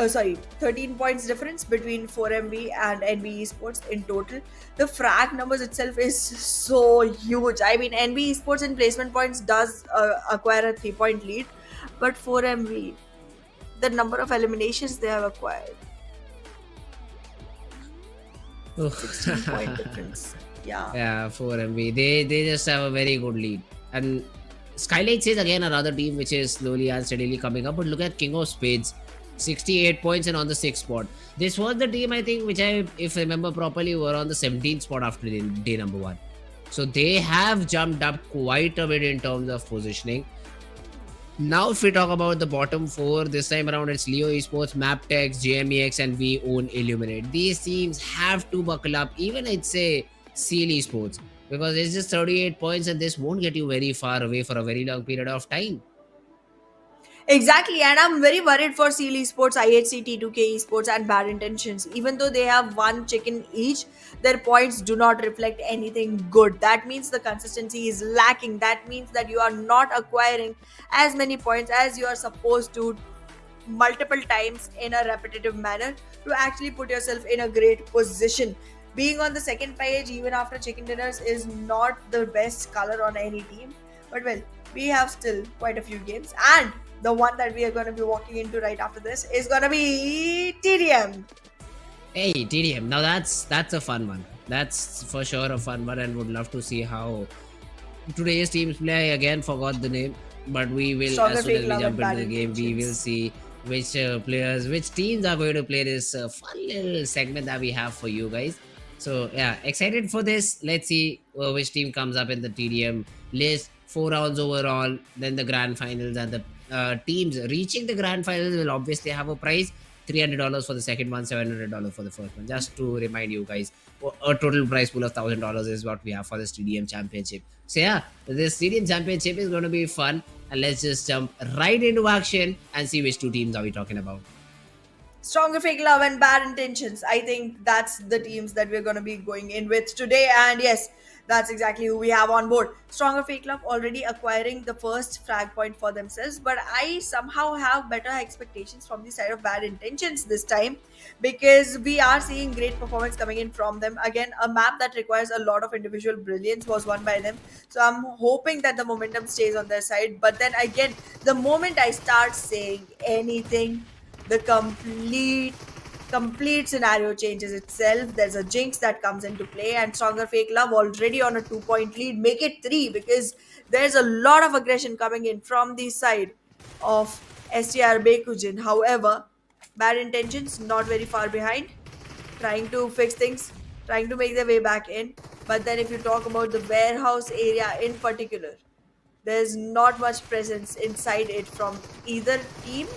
[SPEAKER 4] points difference between 4MV and NB Esports in total. The frag numbers itself is so huge. I mean, NB Esports in placement points does acquire a 3 point lead, but 4MV, the number of eliminations they have acquired,
[SPEAKER 5] Oh.
[SPEAKER 4] 16 point difference. Yeah.
[SPEAKER 5] Yeah, 4MV. They just have a very good lead. And SKYLIGHTZ is again another team which is slowly and steadily coming up. But look at King of Spades. 68 points and on the 6th spot. This was the team I think which if I remember properly, were on the 17th spot after day number 1. So they have jumped up quite a bit in terms of positioning. Now, if we talk about the bottom four, this time around it's Leo Esports, Mabetex, JMEX, and we own Illuminate. These teams have to buckle up, even I'd say Seal Esports, because it's just 38 points and this won't get you very far away for a very long period of time.
[SPEAKER 4] Exactly, and I'm very worried for Seal Esports, IHC, T2K Esports, and Bad Intentions. Even though they have one chicken each, their points do not reflect anything good. That means the consistency is lacking. That means that you are not acquiring as many points as you are supposed to multiple times in a repetitive manner to actually put yourself in a great position. Being on the second page even after chicken dinners is not the best color on any team. But well, we have still quite a few games, and the one that we are going to be walking into right after this is going to be TDM.
[SPEAKER 5] Hey, TDM. Now that's a fun one. That's for sure a fun one, and would love to see how today's teams play. I again forgot the name, but we will
[SPEAKER 4] Stronger
[SPEAKER 5] as soon
[SPEAKER 4] Fake
[SPEAKER 5] as we
[SPEAKER 4] Love
[SPEAKER 5] jump
[SPEAKER 4] and Bad
[SPEAKER 5] into the game, we will
[SPEAKER 4] Intentions.
[SPEAKER 5] see which players, which teams are going to play this fun little segment that we have for you guys. So yeah, excited for this. Let's see which team comes up in the TDM list. 4 rounds overall, then the grand finals, and the teams reaching the grand finals will obviously have a prize. $300 for the second one, $700 for the first one. Just to remind you guys, a total prize pool of $1,000 is what we have for the Stadium Championship. So yeah, this Stadium Championship is going to be fun, and let's just jump right into action and see which two teams are we talking about.
[SPEAKER 4] Stronger Fake Love and Bad Intentions. I think that's the teams that we're going to be going in with today. And yes, that's exactly who we have on board. Stronger Fake Love already acquiring the first frag point for themselves, but I somehow have better expectations from the side of Bad Intentions this time because we are seeing great performance coming in from them. Again, a map that requires a lot of individual brilliance was won by them. So I'm hoping that the momentum stays on their side. But then again, the moment I start saying anything, the complete scenario changes itself. There's a jinx that comes into play, and Stronger Fake Love already on a 2 point lead, make it three, because there's a lot of aggression coming in from the side of STR Bekujin. However, Bad Intentions not very far behind, trying to fix things, trying to make their way back in. But then if you talk about the warehouse area in particular, there's not much presence inside it from either team.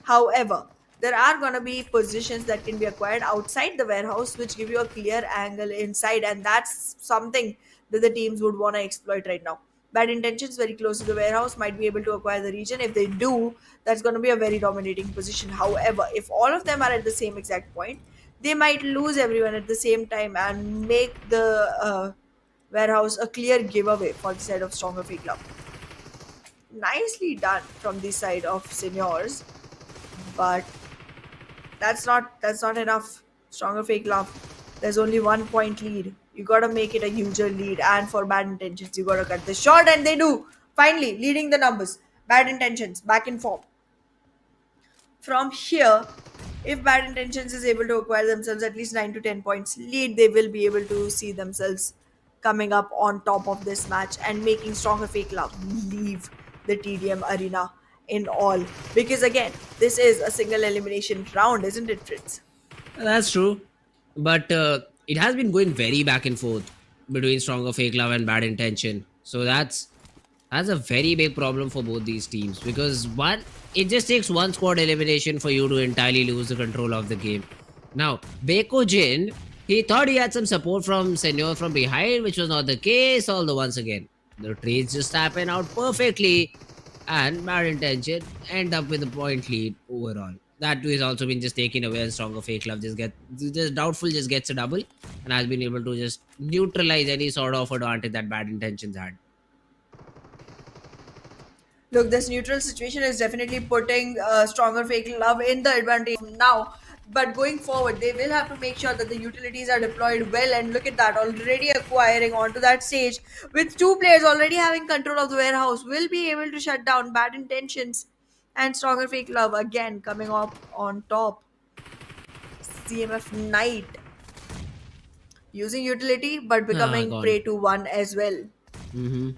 [SPEAKER 4] However, there are going to be positions that can be acquired outside the warehouse which give you a clear angle inside, and that's something that the teams would want to exploit right now. Bad Intentions very close to the warehouse might be able to acquire the region. If they do, that's going to be a very dominating position. However, if all of them are at the same exact point, they might lose everyone at the same time and make the warehouse a clear giveaway for the side of Stronger Free Club. Nicely done from the side of Seniors, but that's not enough. Stronger Fake Love, there's only 1 point lead. You gotta make it a huger lead, and for Bad Intentions you gotta cut this short, and they do, finally leading the numbers. Bad Intentions back in form. From here, if Bad Intentions is able to acquire themselves at least 9 to 10 points lead, they will be able to see themselves coming up on top of this match and making Stronger Fake Love leave the TDM arena in all. Because again, this is a single elimination round, isn't it, Fritz?
[SPEAKER 5] That's true, but it has been going very back and forth between Stronger Fake Love and Bad Intention. So that's a very big problem for both these teams, because one, it just takes one squad elimination for you to entirely lose the control of the game. Now, Beko Jin, he thought he had some support from Senor from behind, which was not the case. Although once again, the trades just happen out perfectly, and Bad Intention end up with a point lead overall. That too has also been just taken away, and Stronger Fake Love just doubtful just gets a double and has been able to just neutralize any sort of advantage that Bad Intentions had.
[SPEAKER 4] Look, this neutral situation is definitely putting Stronger Fake Love in the advantage now. But going forward, they will have to make sure that the utilities are deployed well. And look at that, already acquiring onto that stage with two players already having control of the warehouse, will be able to shut down Bad Intentions and Stronger Fake Love again coming up on top. CMF Knight using utility but
[SPEAKER 5] Ah,
[SPEAKER 4] becoming
[SPEAKER 5] gone.
[SPEAKER 4] prey to one as well.
[SPEAKER 5] Mm-hmm.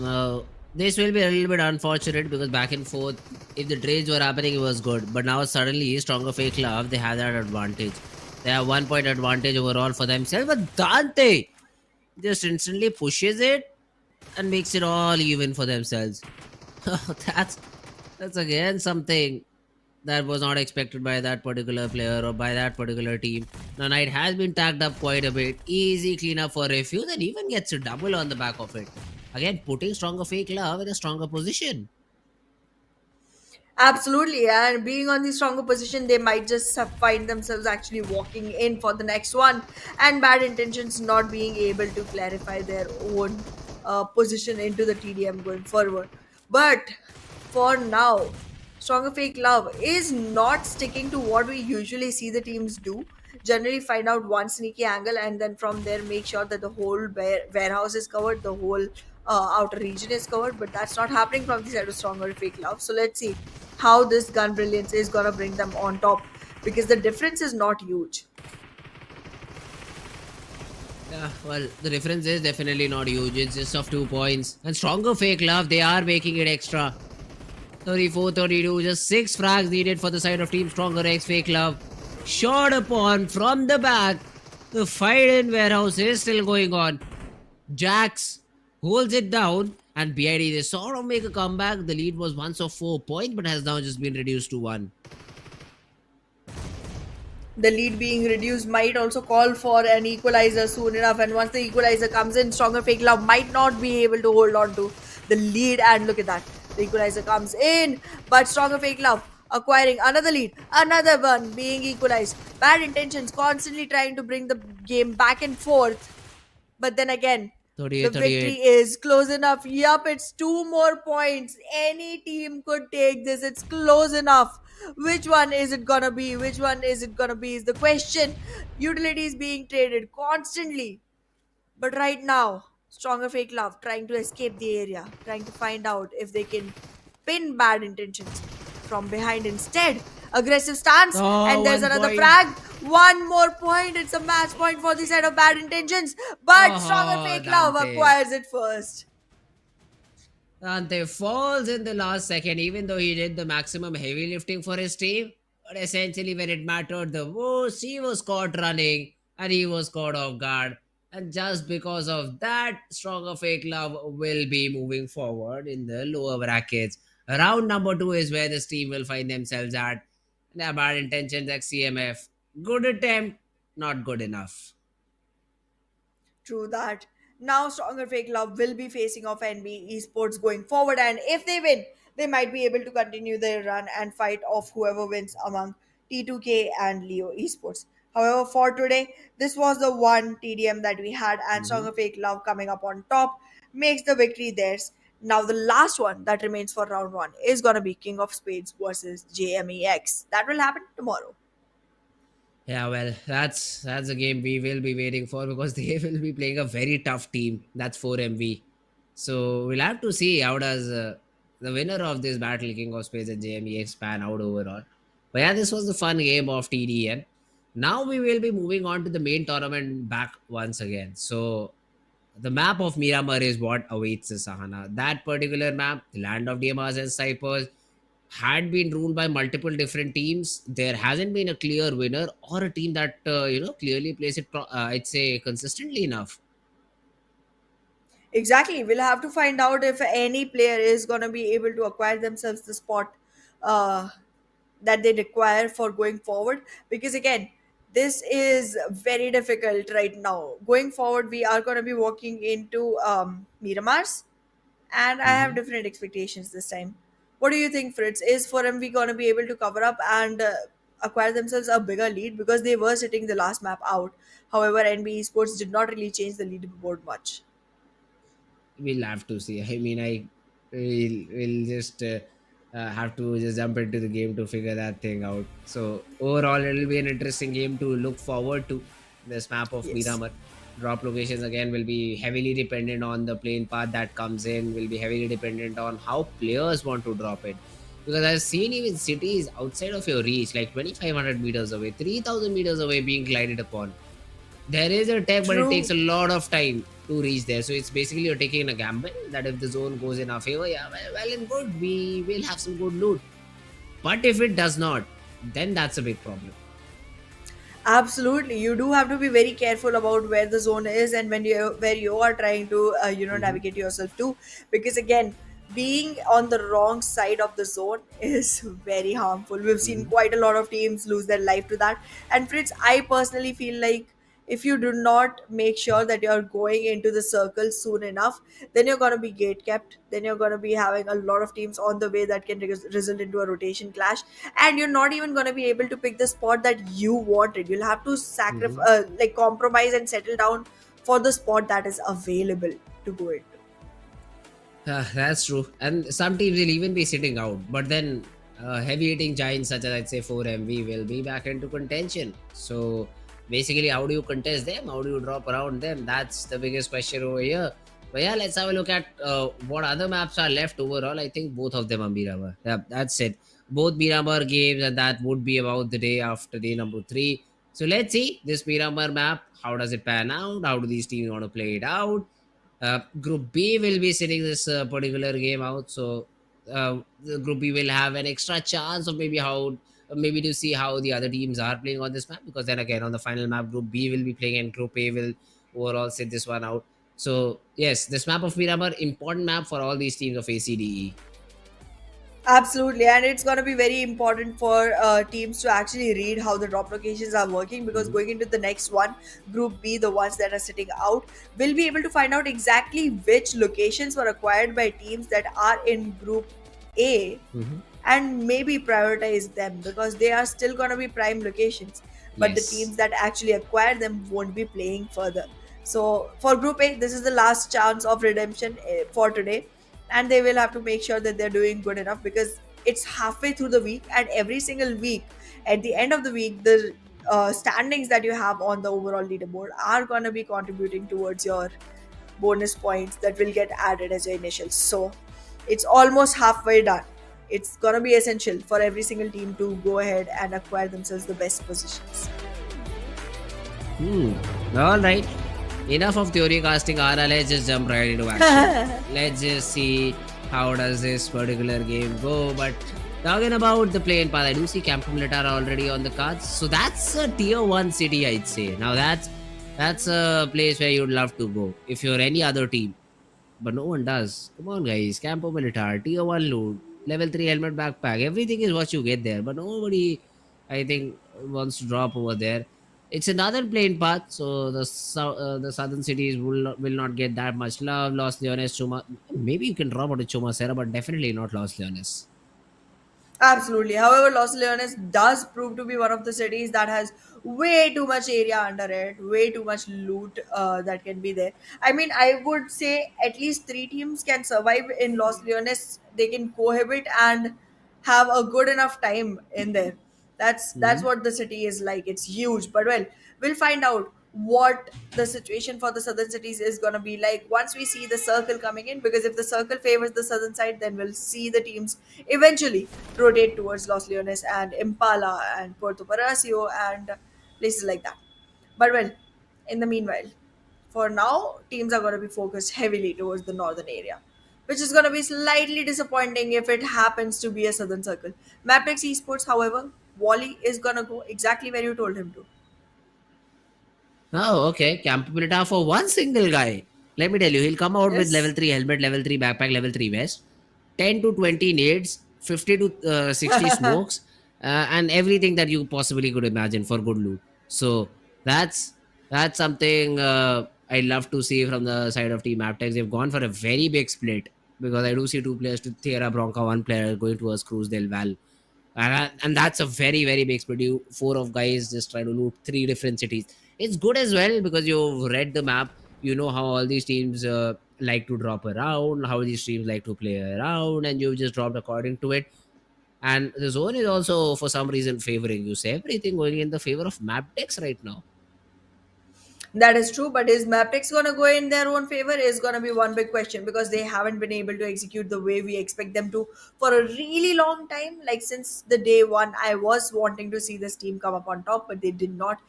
[SPEAKER 5] Now, this will be a little bit unfortunate because back and forth, if the trades were happening, it was good. But now suddenly, Stronger Fake Love, they have that advantage. They have 1 point advantage overall for themselves. But Dante just instantly pushes it and makes it all even for themselves. that's that's again something that was not expected by that particular player or by that particular team. Now, Knight has been tagged up quite a bit. Easy cleanup for Refuse and even gets a double on the back of it. Again, putting Stronger Fake Love in a stronger position.
[SPEAKER 4] Absolutely, and being on the stronger position, they might just find themselves actually walking in for the next one, and bad intentions not being able to clarify their own position into the TDM going forward. But for now, Stronger Fake Love is not sticking to what we usually see the teams do. Generally, find out one sneaky angle and then from there make sure that the whole warehouse is covered, the whole outer region is covered. But that's not happening from the side of Stronger Fake Love. So let's see how this gun brilliance is gonna bring them on top because the difference is not huge.
[SPEAKER 5] Yeah, well, the difference is definitely not huge. It's just of 2 points. And stronger fake love, they are making it extra. 34, 32, just 6 frags needed for the side of Team Stronger X Fake Love. Shot upon from the back. The fight in warehouse is still going on. Jax holds it down, and BID they sort of make a comeback. The lead was once of 4 points, but has now just been reduced to 1.
[SPEAKER 4] The lead being reduced might also call for an equalizer soon enough, and once the equalizer comes in, Stronger Fake Love might not be able to hold on to the lead. And look at that, the equalizer comes in, but Stronger Fake Love acquiring another lead, another one being equalized. Bad intentions constantly trying to bring the game back and forth, but then again, the
[SPEAKER 5] 38,
[SPEAKER 4] victory
[SPEAKER 5] 38.
[SPEAKER 4] is close enough. Yup, it's 2 more points. Any team could take this. It's close enough. Which one is it gonna be? Which one is it gonna be? Is the question. Utilities being traded constantly. But right now, Stronger Fake Love trying to escape the area, trying to find out if they can pin bad intentions from behind instead. Aggressive stance,
[SPEAKER 5] Oh,
[SPEAKER 4] and there's
[SPEAKER 5] one
[SPEAKER 4] another
[SPEAKER 5] point.
[SPEAKER 4] frag. 1 more point. It's a match point for the side of bad intentions, but Stronger
[SPEAKER 5] Oh,
[SPEAKER 4] Fake Love
[SPEAKER 5] Dante.
[SPEAKER 4] acquires it first.
[SPEAKER 5] Dante falls in the last second, even though he did the maximum heavy lifting for his team. But essentially, when it mattered the most, he was caught running and he was caught off guard. And just because of that, Stronger Fake Love will be moving forward in the lower brackets. Round number 2 is where this team will find themselves at. Their bad intentions like CMF. Good attempt, not good enough.
[SPEAKER 4] True that. Now, Stronger Fake Love will be facing off NBeSports going forward, and if they win, they might be able to continue their run and fight off whoever wins among T2K and Leo Esports. However, for today, this was the one TDM that we had, and
[SPEAKER 5] Mhm.
[SPEAKER 4] Stronger Fake Love coming up on top makes the victory theirs. Now, the last one that remains for round one is gonna be King of Spades versus JMEX. That will happen tomorrow.
[SPEAKER 5] Yeah, well, that's a game we will be waiting for because they will be playing a very tough team. That's 4MV. So we'll have to see how does the winner of this battle, King of Spades and JMEX, pan out overall. But yeah, this was the fun game of TDM. Now we will be moving on to the main tournament back once again. So the map of Miramar is what awaits us, Sahana. That particular map, the land of DMRs and snipers, had been ruled by multiple different teams. There hasn't been a clear winner or a team that clearly plays it. I'd say consistently enough.
[SPEAKER 4] Exactly. We'll have to find out if any player is going to be able to acquire themselves the spot uh, that they require for going forward. Because again, this is very difficult right now. Going forward, we are going to be walking into Miramars, and I have
[SPEAKER 5] Hmm.
[SPEAKER 4] different expectations this time. What do you think, Fritz? Is 4MV going to be able to cover up and acquire themselves a bigger lead because they were sitting the last map out? However, NB Esports did not really change the leaderboard much.
[SPEAKER 5] We'll have to see. I mean, we'll just have to just jump into the game to figure that thing out. So overall, it'll be an interesting game to look forward to. This map of
[SPEAKER 4] Yes.
[SPEAKER 5] Miramar. Drop locations again will be heavily dependent on the plane path that comes in. Will be heavily dependent on how players want to drop it. Because I've seen even cities outside of your reach, like 2,500 meters away, 3,000 meters away, being glided upon. There is a tech, but it takes
[SPEAKER 4] True.
[SPEAKER 5] a lot of time to reach there. So it's basically you're taking a gamble that if the zone goes in our favor, yeah, well and good, we will have some good loot. But if it does not, then that's a big problem.
[SPEAKER 4] Absolutely, you do have to be very careful about where the zone is and when you where you are trying to
[SPEAKER 5] Hmm.
[SPEAKER 4] navigate yourself to, because again, being on the wrong side of the zone is very harmful. We've seen
[SPEAKER 5] Hmm.
[SPEAKER 4] quite a lot of teams lose their life to that. And Fritz, I personally feel like if you do not make sure that you're going into the circle soon enough, then you're going to be gate kept. Then you're going to be having a lot of teams on the way that can result into a rotation clash, and you're not even going to be able to pick the spot that you wanted. You'll have to
[SPEAKER 5] Mhm.
[SPEAKER 4] sacrifice, like compromise and settle down for the spot that is available to go into.
[SPEAKER 5] That's true. And some teams will even be sitting out. But then heavy hitting giants such as I'd say 4MV will be back into contention. So basically, how do you contest them? How do you drop around them? That's the biggest question over here. But yeah, let's have a look at what other maps are left overall. I think both of them are Miramar. Yeah, that's it. Both Miramar games, and that would be about the day after day number 3. So let's see this Miramar map. How does it pan out? How do these teams want to play it out? Group B will be sitting this particular game out, so the Group B will have an extra chance of maybe to see how the other teams are playing on this map. Because then again, on the final map, Group B will be playing, and Group A will overall sit this one out. So yes, this map of Miramar, important map for all these teams of ACDE.
[SPEAKER 4] Absolutely, and it's going to be very important for teams to actually read how the drop locations are working, because
[SPEAKER 5] Hmm.
[SPEAKER 4] going into the next one, Group B, the ones that are sitting out, will be able to find out exactly which locations were acquired by teams that are in Group A,
[SPEAKER 5] Hmm.
[SPEAKER 4] and maybe prioritize them because they are still going to be prime locations, but the
[SPEAKER 5] Yes.
[SPEAKER 4] teams that actually acquire them won't be playing further. So for Group A, this is the last chance of redemption for today, and they will have to make sure that they're doing good enough, because it's halfway through the week, and every single week, at the end of the week, the standings that you have on the overall leaderboard are going to be contributing towards your bonus points that will get added as your initials. So it's almost halfway done. It's gonna be essential for every single team to go ahead and acquire themselves the best positions.
[SPEAKER 5] Hmm. All right. Enough of theory casting, Ara. Let's just jump right into action. Let's just see how does this particular game go. But talking about the playing path, I do see Campo Militar already on the cards. So that's a tier 1 city, I'd say. Now that's a place where you'd love to go if you're any other team. But no one does. Come on, guys. Campo Militar, tier 1 loot, level 3 helmet backpack. Everything is what you get there. But nobody, I think, wants to drop over there. It's another plain path, so the southern cities will not get that much love. Los Leones, Chuma. Maybe you can drop out of Chuma Serra, but definitely not Los Leones.
[SPEAKER 4] Absolutely. However, Los Leones does prove to be one of the cities that has way too much area under it, way too much loot that can be there. I mean, I would say at least three teams can survive in Los Leones. They can cohabit and have a good enough time in there. That's
[SPEAKER 5] Hmm.
[SPEAKER 4] what the city is like. It's huge, but well, we'll find out what the situation for the southern cities is going to be like once we see the circle coming in, because if the circle favors the southern side, then we'll see the teams eventually rotate towards Los Leones and Impala and Puerto Paracio and places like that. But well, in the meanwhile, for now, teams are going to be focused heavily towards the northern area, which is going to be slightly disappointing if it happens to be a southern circle. Mabetex Esports, however, Wally is going to go exactly where you told him to.
[SPEAKER 5] Oh, okay. Campo Militar for one single guy. Let me tell you, he'll come out with level
[SPEAKER 4] Yes.
[SPEAKER 5] 3 helmet, level 3 backpack, level 3 vest, 10 to 20 nades, 50 to 60 smokes, and everything that you possibly could imagine for good loot. So that's that's something I love to see from the side of Team Aptex. They've gone for a very big split, because I do see two players to Tierra Bronca, one player going towards Cruz del Val. And that's a very very big split. You four of guys just try to loot three different cities. It's good as well because you've read the map. You know how all these teams like to drop around, how these teams like to play around, and you've just dropped according to it. And the zone is also for some reason favoring you. So everything going in the favor of map decks right now.
[SPEAKER 4] That is true, but is Mapex going to go in their own favor is going to be one big question, because they haven't been able to execute the way we expect them to for a really long time. Like since the day one, I was wanting to see this team come up on top, but they did not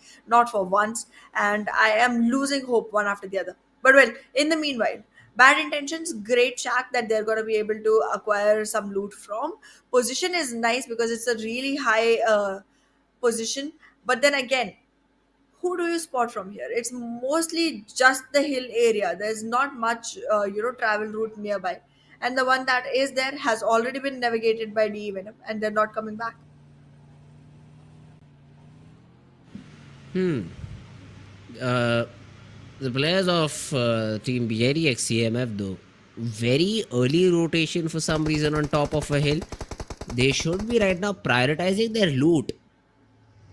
[SPEAKER 4] for once, and I am losing hope one after the other. But well, in the meanwhile, bad intentions, great shack that they're going to be able to acquire some loot from. Position is nice because it's a really high position, but then again, who do you spot from here? It's mostly just the hill area. There's not much, travel route nearby. And the one that is there has already been navigated by DE Venom, and they're not coming back.
[SPEAKER 5] Hmm. Uh, the players of team DRS CMF though, very early rotation for some reason on top of a hill. They should be right now prioritizing their loot,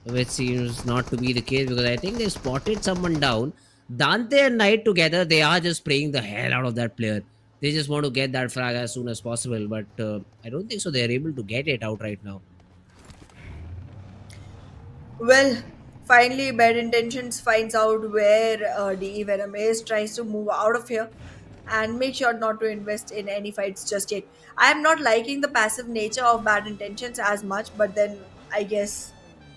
[SPEAKER 5] which seems not to be the case because I think they spotted someone down. Dante and Knight together, they are just spraying the hell out of that player. They just want to get that frag as soon as possible, but I don't think so. They are able to get it out right now.
[SPEAKER 4] Well, finally, Bad Intentions finds out where DE Venom is, tries to move out of here, and make sure not to invest in any fights just yet. I am not liking the passive nature of Bad Intentions as much, but then I guess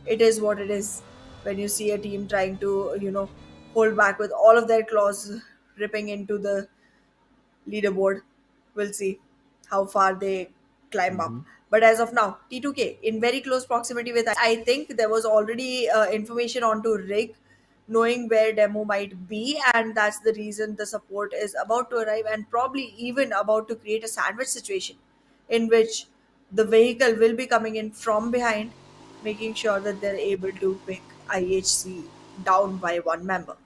[SPEAKER 4] it is what it is when you see a team trying to, hold back with all of their claws ripping into the leaderboard. We'll see how far they climb up.
[SPEAKER 5] Hmm.
[SPEAKER 4] But as of now, T2K in very close proximity with. I think there was already information onto Rig, knowing where demo might be, and that's the reason the support is about to arrive and probably even about to create a sandwich situation in which the vehicle will be coming in from behind, making sure that they're able to pick IHC down by one member.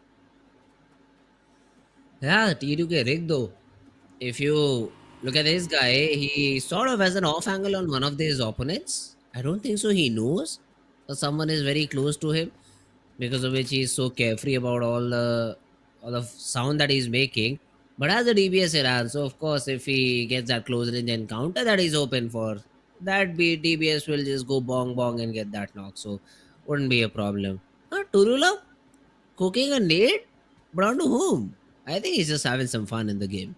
[SPEAKER 5] Yeah, T2K Rig though. If you look at this guy, he sort of has an off angle on one of his opponents. I don't think so. He knows that someone is very close to him, because of which he is so carefree about all the sound that he's making. But as a DBS Iran, so of course, if he gets that close range encounter that he's open for, that be DBS will just go bong bong and get that knock. So wouldn't be a problem. Turula cooking a nade, but on to whom? I think he's just having some fun in the game.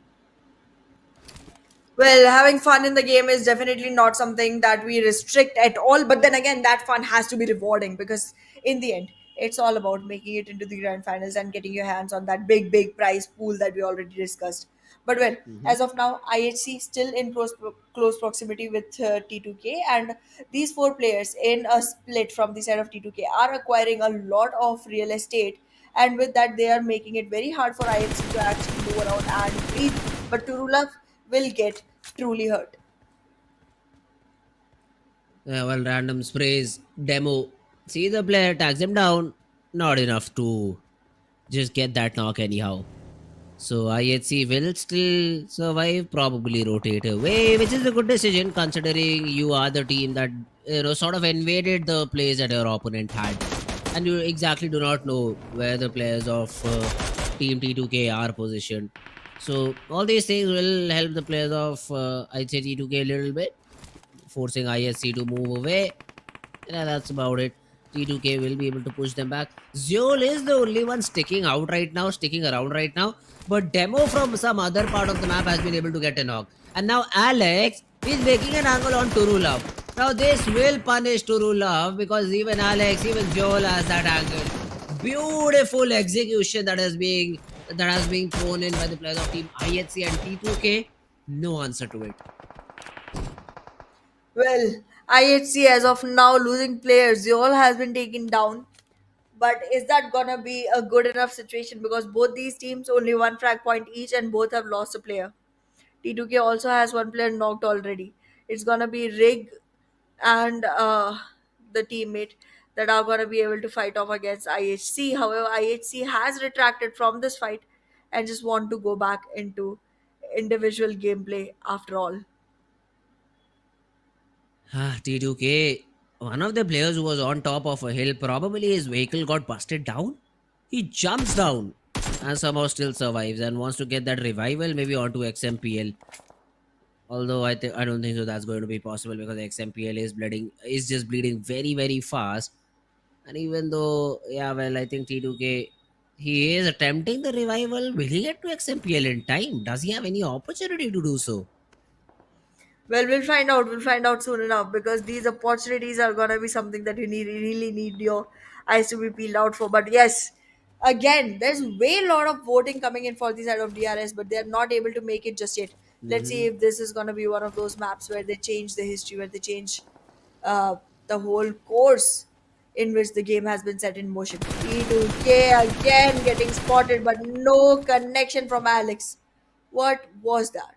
[SPEAKER 4] Well, having fun in the game is definitely not something that we restrict at all. But then again, that fun has to be rewarding because in the end, it's all about making it into the grand finals and getting your hands on that big, big prize pool that we already discussed. But well,
[SPEAKER 5] Hmm.
[SPEAKER 4] as of now, IHC still in close proximity with T2K, and these four players in a split from the side of T2K are acquiring a lot of real estate, and with that, they are making it very hard for IHC to actually move around and breathe. But Turula will get truly hurt.
[SPEAKER 5] Yeah, well, random sprays, demo. See the player, tags him down. Not enough to just get that knock anyhow. So IHC will still survive, probably rotate away, which is a good decision considering you are the team that sort of invaded the place that your opponent had, and you exactly do not know where the players of Team T2K are positioned. So all these things will help the players of I'd say T2K a little bit, forcing ISC to move away. Yeah, that's about it. T2K will be able to push them back. Zeol is the only one sticking out right now, sticking around right now. But Demo from some other part of the map has been able to get a knock. And now Alex is making an angle on Turulov. Now this will punish Turulov because even Alex, even Zeol has that angle. Beautiful execution that has been thrown in by the players of Team IHC and T2K. No answer to it.
[SPEAKER 4] Well, IHC as of now losing players, Zeol has been taken down. But is that gonna be a good enough situation? Because both these teams only one frag point each and both have lost a player. T2K also has one player knocked already. It's gonna be Rig and the teammate that are gonna be able to fight off against IHC. However, IHC has retracted from this fight and just want to go back into individual gameplay after all.
[SPEAKER 5] T2K, one of the players who was on top of a hill, probably his vehicle got busted down. He jumps down and somehow still survives and wants to get that revival maybe onto XMPL. Although I don't think so that's going to be possible because XMPL is just bleeding very very fast. And even though well, I think T2K, he is attempting the revival. Will he get to XMPL in time? Does he have any opportunity to do so?
[SPEAKER 4] Well, we'll find out. We'll find out soon enough because these opportunities are gonna be something that you really need your eyes to be peeled out for. But yes, again, there's way a lot of voting coming in for the side of DRS, but they're not able to make it just yet. Let's see
[SPEAKER 5] Hmm.
[SPEAKER 4] if this is gonna be one of those maps where they change the history, where they change uh, the whole course in which the game has been set in motion. T2K again getting spotted, but no connection from Alex. What was that?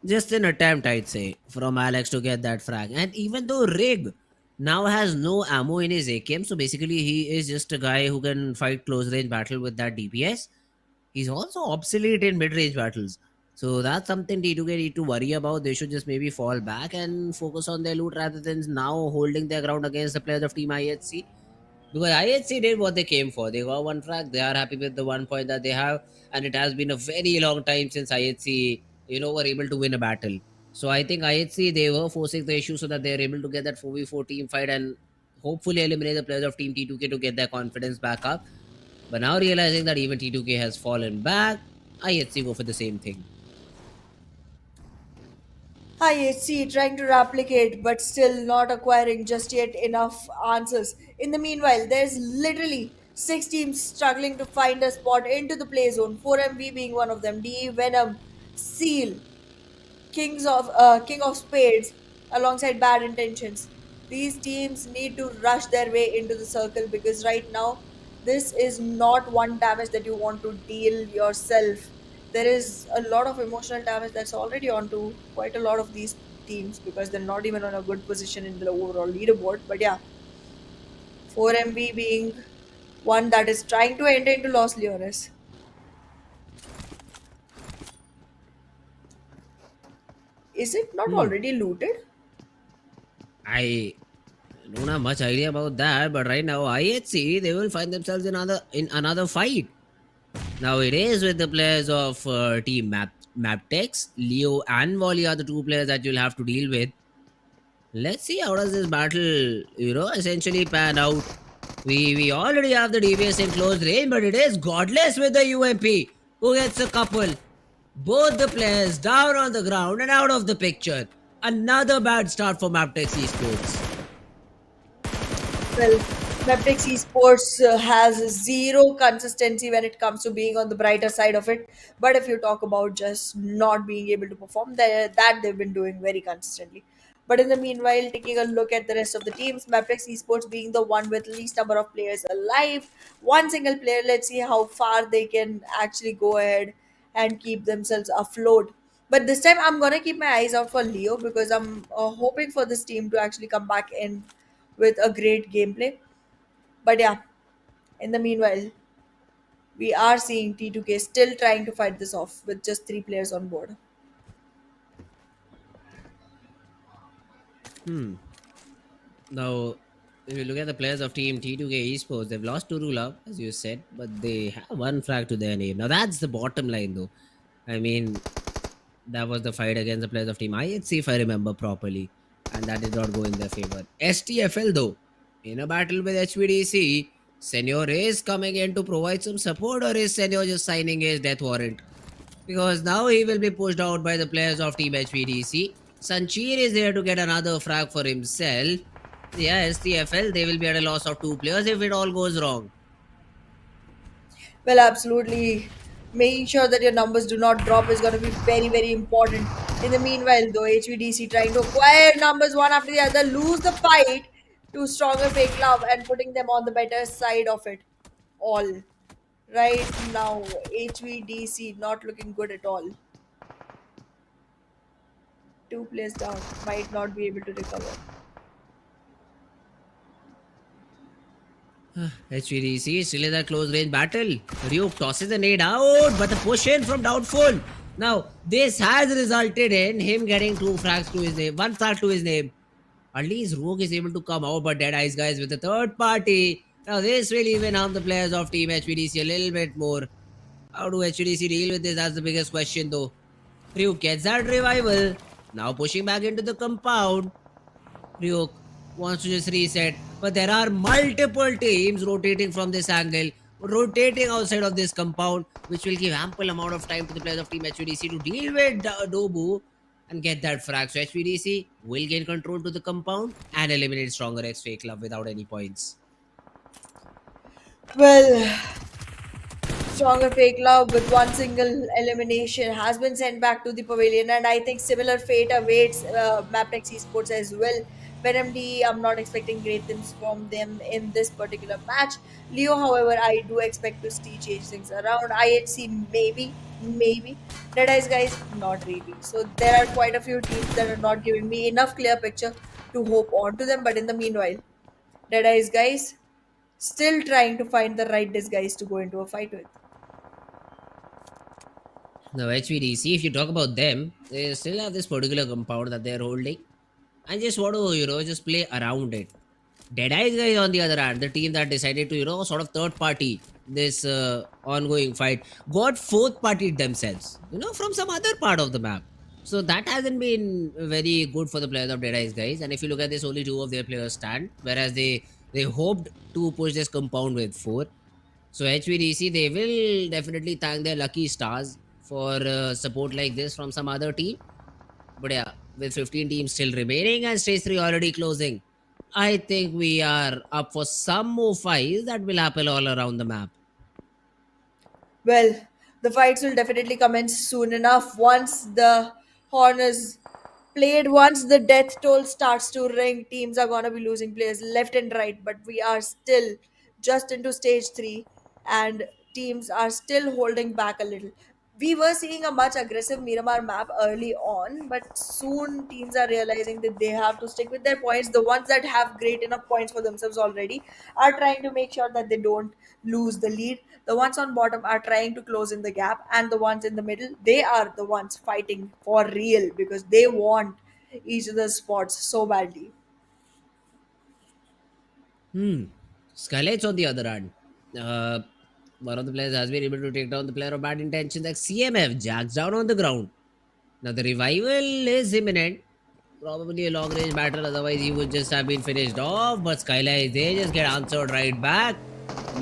[SPEAKER 5] Just an attempt, I'd say, from Alex to get that frag. And even though Rig now has no ammo in his AKM. So basically, he is just a guy who can fight close range battle with that DPS. He's also obsolete in mid range battles. So that's something T2K need to worry about. They should just maybe fall back and focus on their loot rather than now holding their ground against the players of Team IHC. Because IHC did what they came for. They got one frag. They are happy with the 1 point that they have, and it has been a very long time since IHC, were able to win a battle. So I think IHC they were forcing the issue so that they are able to get that 4v4 team fight and hopefully eliminate the players of Team T2K to get their confidence back up. But now realizing that even T2K has fallen back, IHC go for the same thing.
[SPEAKER 4] IHC trying to replicate but still not acquiring just yet enough answers. In the meanwhile, there's literally 6 teams struggling to find a spot into the play zone, 4MV being one of them, DE, Venom, Seal, King of Spades, alongside Bad Intentions. These teams need to rush their way into the circle because right now this is not one damage that you want to deal yourself. There is a lot of emotional damage that's already onto quite a lot of these teams because they're not even on a good position in the overall leaderboard. But yeah, 4MV being one that is trying to enter into Los Leones. Is it not
[SPEAKER 5] Hmm.
[SPEAKER 4] already looted?
[SPEAKER 5] I don't have much idea about that, but right now IHC they will find themselves in another fight. Now it is with the players of Team Mabetex, Leo and Volley are the two players that you'll have to deal with. Let's see how does this battle, essentially pan out. We already have the DPS in close range, but it is Godless with the UMP who gets a couple. Both the players down on the ground and out of the picture. Another bad start for Mabetex Esports.
[SPEAKER 4] Well, Mabetex Esports has zero consistency when it comes to being on the brighter side of it. But if you talk about just not being able to perform, that they've been doing very consistently. But in the meanwhile, taking a look at the rest of the teams, Mabetex Esports being the one with least number of players alive, one single player. Let's see how far they can actually go ahead and keep themselves afloat. But this time, I'm gonna keep my eyes out for Leo because I'm hoping for this team to actually come back in with a great gameplay. But yeah, in the meanwhile, we are seeing T2K still trying to fight this off with just 3 players on board.
[SPEAKER 5] Hmm. Now, if you look at the players of Team T2K Esports, they've lost to Rula, as you said, but they have one frag to their name. Now, that's the bottom line, though. I mean, that was the fight against the players of Team IHC, if I remember properly, and that did not go in their favor. STFL, though, in a battle with HVDC, Senor is coming in to provide some support, or is Senor just signing his death warrant? Because now he will be pushed out by the players of Team HVDC. Sancheer is there to get another frag for himself. Yeah, STFL, they will be at a loss of 2 players if it all goes wrong.
[SPEAKER 4] Well, absolutely. Making sure that your numbers do not drop is going to be very, very important. In the meanwhile, though, HVDC trying to acquire numbers one after the other, lose the fight to stronger fake love and putting them on the better side of it all. Right now, HVDC not looking good at all. 2 players down, might not be able to recover.
[SPEAKER 5] HVDC is still in that close range battle. Ryuk tosses the nade out, but the push in from Doubtful. Now, this has resulted in him getting 2 frags to his name, 1 frag to his name. At least Rogue is able to come out, but DEADEYES guys with the third party. Now, this will even harm the players of Team HVDC a little bit more. How do HVDC deal with this? That's the biggest question, though. Ryuk gets that revival. Now pushing back into the compound. Ryuk wants to just reset, but there are multiple teams rotating from this angle, rotating outside of this compound, which will give ample amount of time to the players of Team HVDC to deal with Dobu and get that frag. So HVDC will gain control to the compound and eliminate Stronger X Fake Love without any points.
[SPEAKER 4] Well, stronger fake love with one single elimination has been sent back to the pavilion, and I think similar fate awaits Mabetex Esports as well. Venom D, I'm not expecting great things from them in this particular match. Leo, however, I do expect to see change things around. IHC, maybe. Dead Eyes guys, not really. So there are quite a few teams that are not giving me enough clear picture to hope onto them. But in the meanwhile, Deadeye's guys still trying to find the right disguise to go into a fight with.
[SPEAKER 5] Now, HVDC, if you talk about them, they still have this particular compound that they're holding and just want to, just play around it. Deadeye's guys, on the other hand, the team that decided to, sort of third party this ongoing fight, got fourth partied themselves, from some other part of the map. So that hasn't been very good for the players of Deadeye's guys. And if you look at this, only two of their players stand, whereas they hoped to push this compound with four. So HVDC, they will definitely thank their lucky stars for support like this from some other team. But yeah, with 15 teams still remaining and stage 3 already closing, I think we are up for some more fights that will happen all around the map.
[SPEAKER 4] Well, the fights will definitely commence soon enough once the horn is played. Once the death toll starts to ring, teams are going to be losing players left and right. But we are still just into stage 3, and teams are still holding back a little. We were seeing a much aggressive Miramar map early on, but soon teams are realizing that they have to stick with their points. The ones that have great enough points for themselves already are trying to make sure that they don't lose the lead. The ones on bottom are trying to close in the gap, and the ones in the middle, they are the ones fighting for real because they want each of the spots so badly.
[SPEAKER 5] SKYLIGHTZ on the other hand. Uh, One of the players has been able to take down the player of bad intentions like CMF, jacks down on the ground. Now the revival is imminent. Probably a long range battle, otherwise he would just have been finished off. But SKYLIGHTZ, they just get answered right back.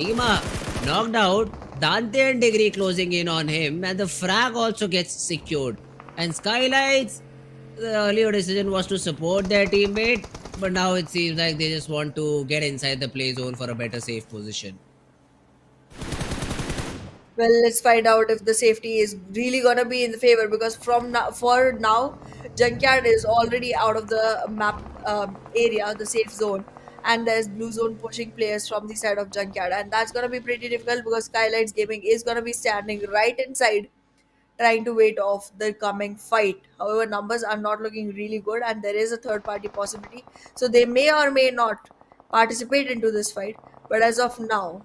[SPEAKER 5] Nima knocked out. Dante and Degree closing in on him, and the frag also gets secured. And SKYLIGHTZ, the earlier decision was to support their teammate, but now it seems like they just want to get inside the play zone for a better safe position.
[SPEAKER 4] Well, let's find out if the safety is really gonna be in the favor because for now, Junkyard is already out of the map area, the safe zone, and there's blue zone pushing players from the side of Junkyard, and that's gonna be pretty difficult because SKYLIGHTZ Gaming is gonna be standing right inside, trying to wait off the coming fight. However, numbers are not looking really good, and there is a third party possibility, so they may or may not participate into this fight. But as of now,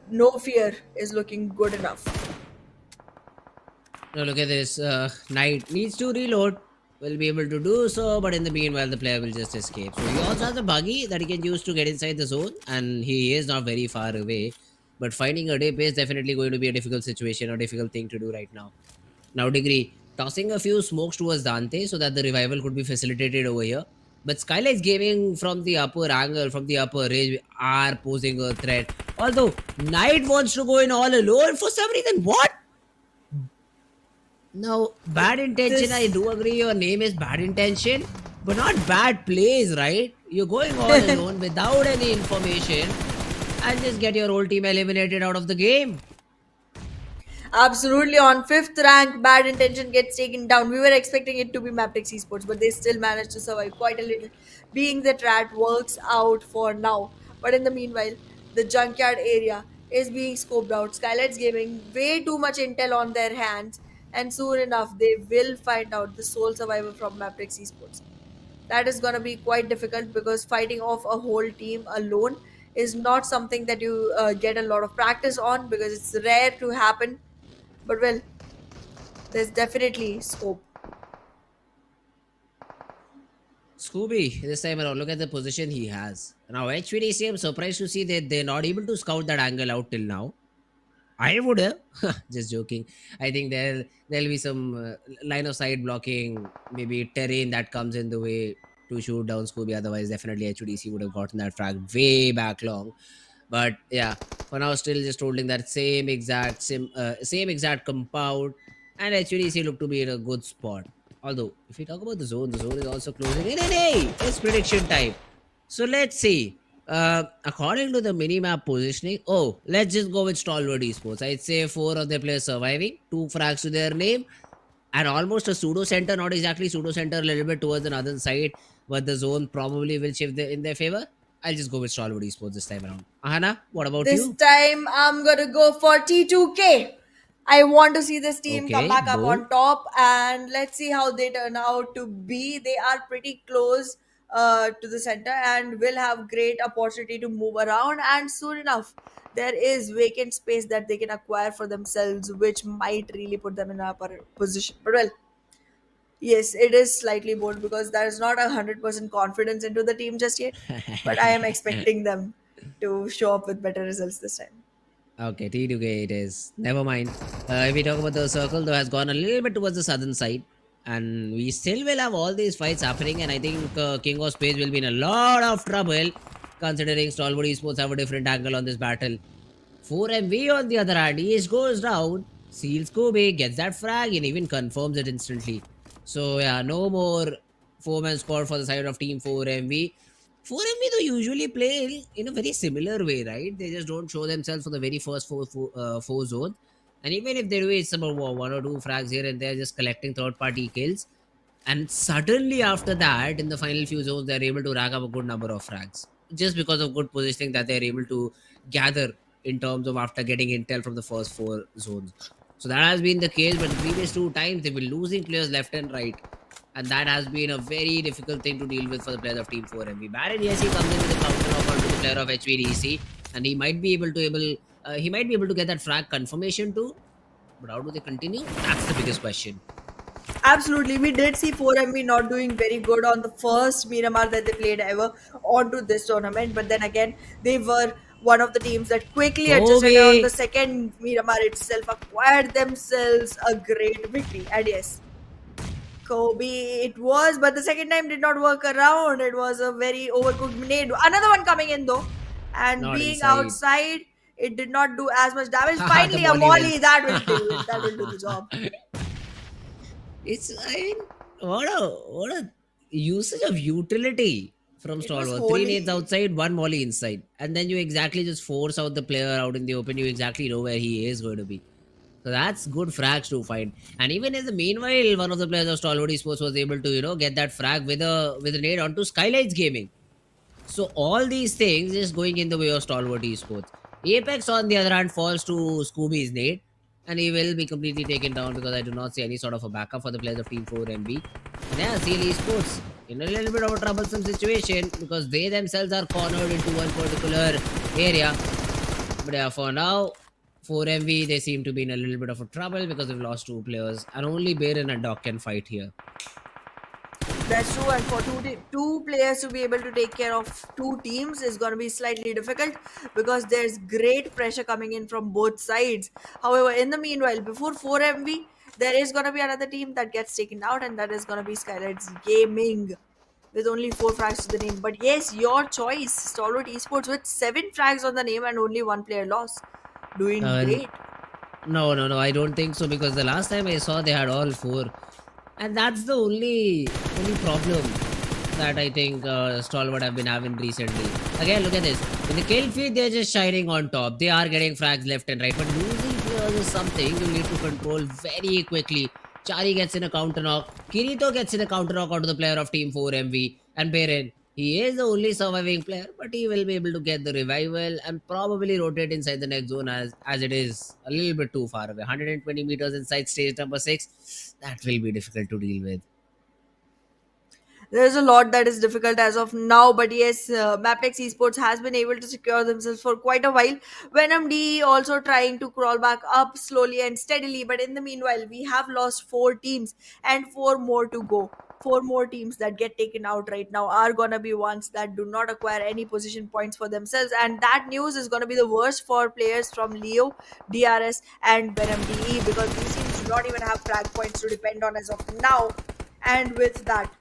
[SPEAKER 4] no fear is looking good enough.
[SPEAKER 5] Now look at this. Knight needs to reload. Will be able to do so, but in the meanwhile, the player will just escape. So he also has a buggy that he can use to get inside the zone, and he is not very far away. But finding a dip is definitely going to be a difficult situation, a difficult thing to do right now. Now, Degree tossing a few smokes towards Dante so that the revival could be facilitated over here. But SKYLIGHTZ Gaming from the upper angle, from the upper range, are posing a threat. Although Knight wants to go in all alone for some reason. What? Now, bad intention, I do agree your name is bad intention, but not bad plays, right? You're going all alone without any information and just get your whole team eliminated out of the game.
[SPEAKER 4] Absolutely, on fifth rank, bad intention gets taken down. We were expecting it to be Mabetex Esports, but they still managed to survive quite a little, being that rat works out for now. But in the meanwhile, the junkyard area is being scoped out. SKYLIGHTZ Gaming, way too much intel on their hands, and soon enough, they will find out the sole survivor from Mabetex Esports. That is going to be quite difficult because fighting off a whole team alone is not something that you get a lot of practice on because it's rare to happen. But well, there's definitely scope.
[SPEAKER 5] Scooby, this time around, look at the position he has. Now, HVDC, I'm surprised to see that they're not able to scout that angle out till now. I would have. Just joking. I think there'll be some line of sight blocking, maybe terrain that comes in the way to shoot down Scooby. Otherwise, definitely HVDC would have gotten that frag way back long. But yeah, for now, still just holding that same exact compound, and HVDC look to be in a good spot. Although, if we talk about the zone is also closing in. And hey, it's prediction time. So let's see. According to the minimap positioning, let's just go with Stalwart Esports. I'd say 4 of their players surviving, 2 frags to their name, and almost a pseudo center, not exactly pseudo center, a little bit towards the northern side, but the zone probably will shift in their favor. I'll just go with Stalwart Esports this time around. Ahana, what about
[SPEAKER 4] This
[SPEAKER 5] you?
[SPEAKER 4] time I'm gonna go for T2K. I want to see this team come
[SPEAKER 5] Okay,
[SPEAKER 4] back up
[SPEAKER 5] bold.
[SPEAKER 4] on top, and let's see how they turn out to be. They are pretty close to the center and will have great opportunity to move around. And soon enough, there is vacant space that they can acquire for themselves, which might really put them in a upper position. But well, yes, it is slightly bold because there is not 100% confidence into the team just yet. But I am expecting them to show up with better results this time.
[SPEAKER 5] Okay, T2K it is. Never mind. If we talk about the circle, though, has gone a little bit towards the southern side, and we still will have all these fights happening. And I think King of Spades will be in a lot of trouble, considering Stalwart Esports have a different angle on this battle. 4MV on the other hand, he goes down, seals Kobe, gets that frag, and even confirms it instantly. So yeah, no more four-man squad for the side of Team 4MV. 4MV though usually play in a very similar way, right? They just don't show themselves for the very first four zones. And even if they do, it's about one or two frags here and there, just collecting third-party kills. And suddenly after that, in the final few zones, they're able to rack up a good number of frags. Just because of good positioning that they're able to gather in terms of after getting intel from the first four zones. So that has been the case, but the previous two times they've been losing players left and right. And that has been a very difficult thing to deal with for the players of Team 4MV. Baron, yes, he comes in with a counter offer to the player of HVDC, and he might be able to get that frag confirmation too. But how do they continue? That's the biggest question.
[SPEAKER 4] Absolutely, we did see 4MB not doing very good on the first Miramar that they played ever onto this tournament, but then again, they were one of the teams that quickly adjusted and on
[SPEAKER 5] Kobe!
[SPEAKER 4] the second Miramar itself acquired themselves a great victory. And yes, Kobe it was, but the second time did not work around. It was a very overcooked grenade. Another one coming in though, and
[SPEAKER 5] Not
[SPEAKER 4] being
[SPEAKER 5] inside.
[SPEAKER 4] outside, it did not do as much damage.
[SPEAKER 5] Haha, the
[SPEAKER 4] Finally, a
[SPEAKER 5] molly went.
[SPEAKER 4] molly that will do it. That will do the job.
[SPEAKER 5] It's I mean, what a usage of utility from
[SPEAKER 4] It was
[SPEAKER 5] Stalwart. Three nades
[SPEAKER 4] holy.
[SPEAKER 5] outside, one molly inside, and then you exactly just force out the player out in the open. You exactly know where he is going to be. So that's good frags to find. And even in the meanwhile, one of the players of Stalwart Esports was able to get that frag with a nade onto SKYLIGHTZ Gaming. So all these things is going in the way of Stalwart Esports. Apex, on the other hand, falls to Scooby's nade, and he will be completely taken down because I do not see any sort of a backup for the players of Team 4MB. And yeah, CL Esports in a little bit of a troublesome situation because they themselves are cornered into one particular area. But yeah, for now, 4MV they seem to be in a little bit of a trouble because they've lost two players, and only Baron and Doc can fight here.
[SPEAKER 4] That's true, and for two players to be able to take care of two teams is going to be slightly difficult because there's great pressure coming in from both sides. However, in the meanwhile, before 4MV, there is going to be another team that gets taken out, and that is going to be SKYLIGHTZ Gaming with only 4 frags to the name. But yes, your choice, Stalwart Esports, with 7 frags on the name and only one player lost. Doing
[SPEAKER 5] Uh,
[SPEAKER 4] great.
[SPEAKER 5] no, I don't think so because the last time I saw they had all four, and that's the only problem that I think Stalwart have been having recently. Again, look at this. In the kill feed, they're just shining on top. They are getting frags left and right, but losing players is something you need to control very quickly. Chari gets in a counter knock. Kirito gets in a counter knock onto the player of Team 4MV. And Beren, he is the only surviving player, but he will be able to get the revival and probably rotate inside the next zone as it is a little bit too far away. 120 meters inside stage number 6. That will be difficult to deal with.
[SPEAKER 4] There's a lot that is difficult as of now, but yes, Mabetex Esports has been able to secure themselves for quite a while. Venom D also trying to crawl back up slowly and steadily, but in the meanwhile, we have lost 4 teams and 4 more to go. 4 more teams that get taken out right now are gonna be ones that do not acquire any position points for themselves, and that news is gonna be the worst for players from Leo, DRS, and Venom DE because these teams do not even have frag points to depend on as of now. And with that,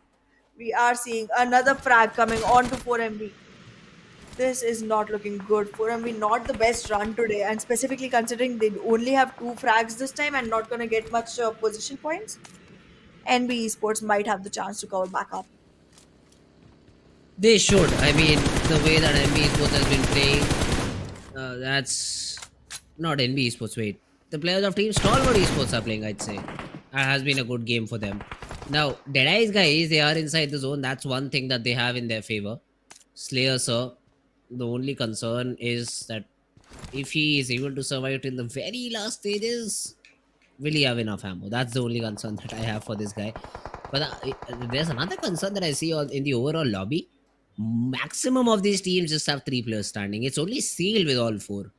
[SPEAKER 4] we are seeing another frag coming on to 4MB. This is not looking good. 4MB not the best run today, and specifically considering they only have 2 frags this time and not going to get much position points. NBeSports might have the chance to cover back up.
[SPEAKER 5] They should. I mean, the way that NB Esports has been playing, that's not NB Esports. Wait, the players of Team Stalwart Esports are playing, I'd say. That has been a good game for them. Now, Deadeye's guys, they are inside the zone. That's one thing that they have in their favor. Slayer, sir. The only concern is that if he is able to survive till the very last stages, will he have enough ammo? That's the only concern that I have for this guy. But there's another concern that I see in the overall lobby. Maximum of these teams just have 3 players standing. It's only sealed with all 4.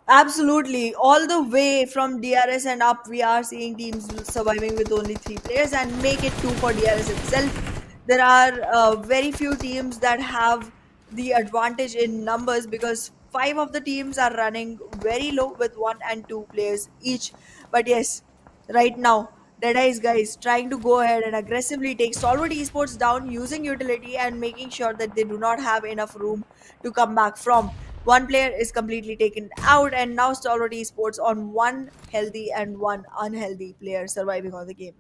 [SPEAKER 4] Absolutely. All the way from DRS and up, we are seeing teams surviving with only 3 players and make it 2 for DRS itself. There are very few teams that have the advantage in numbers because 5 of the teams are running very low with 1 and 2 players each. But yes, right now, DEADEYES guys trying to go ahead and aggressively take Stalwart Esports down using utility and making sure that they do not have enough room to come back from. One player is completely taken out, and now Stalwart Esports on one healthy and one unhealthy player surviving on the game.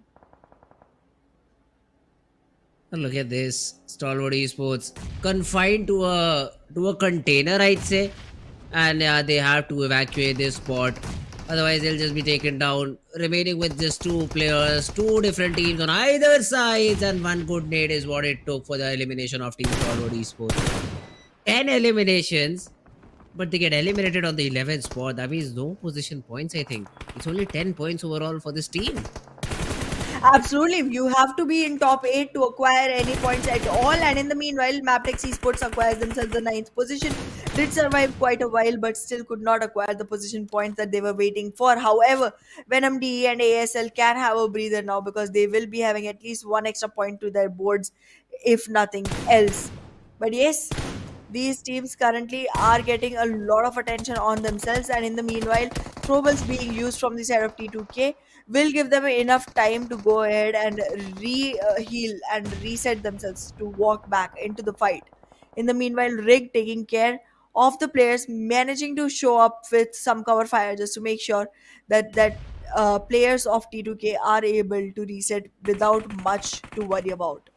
[SPEAKER 5] And look at this, Stalwart Esports confined to a container, I'd say, and they have to evacuate this spot. Otherwise, they'll just be taken down, remaining with just 2 players, 2 different teams on either sides, and one good nade is what it took for the elimination of Team Stalwart Esports. 10 eliminations, but they get eliminated on the 11th spot. That means no position points, I think. It's only 10 points overall for this team.
[SPEAKER 4] Absolutely, you have to be in top 8 to acquire any points at all. And in the meanwhile, Mabetex Esports acquires themselves the 9th position. Did survive quite a while, but still could not acquire the position points that they were waiting for. However, Venom DE and ASL can have a breather now because they will be having at least 1 extra point to their boards, if nothing else. But yes, these teams currently are getting a lot of attention on themselves, and in the meanwhile, throwables being used from the side of T2K will give them enough time to go ahead and heal and reset themselves to walk back into the fight. In the meanwhile, Rig taking care of the players, managing to show up with some cover fire just to make sure that players of T2K are able to reset without much to worry about.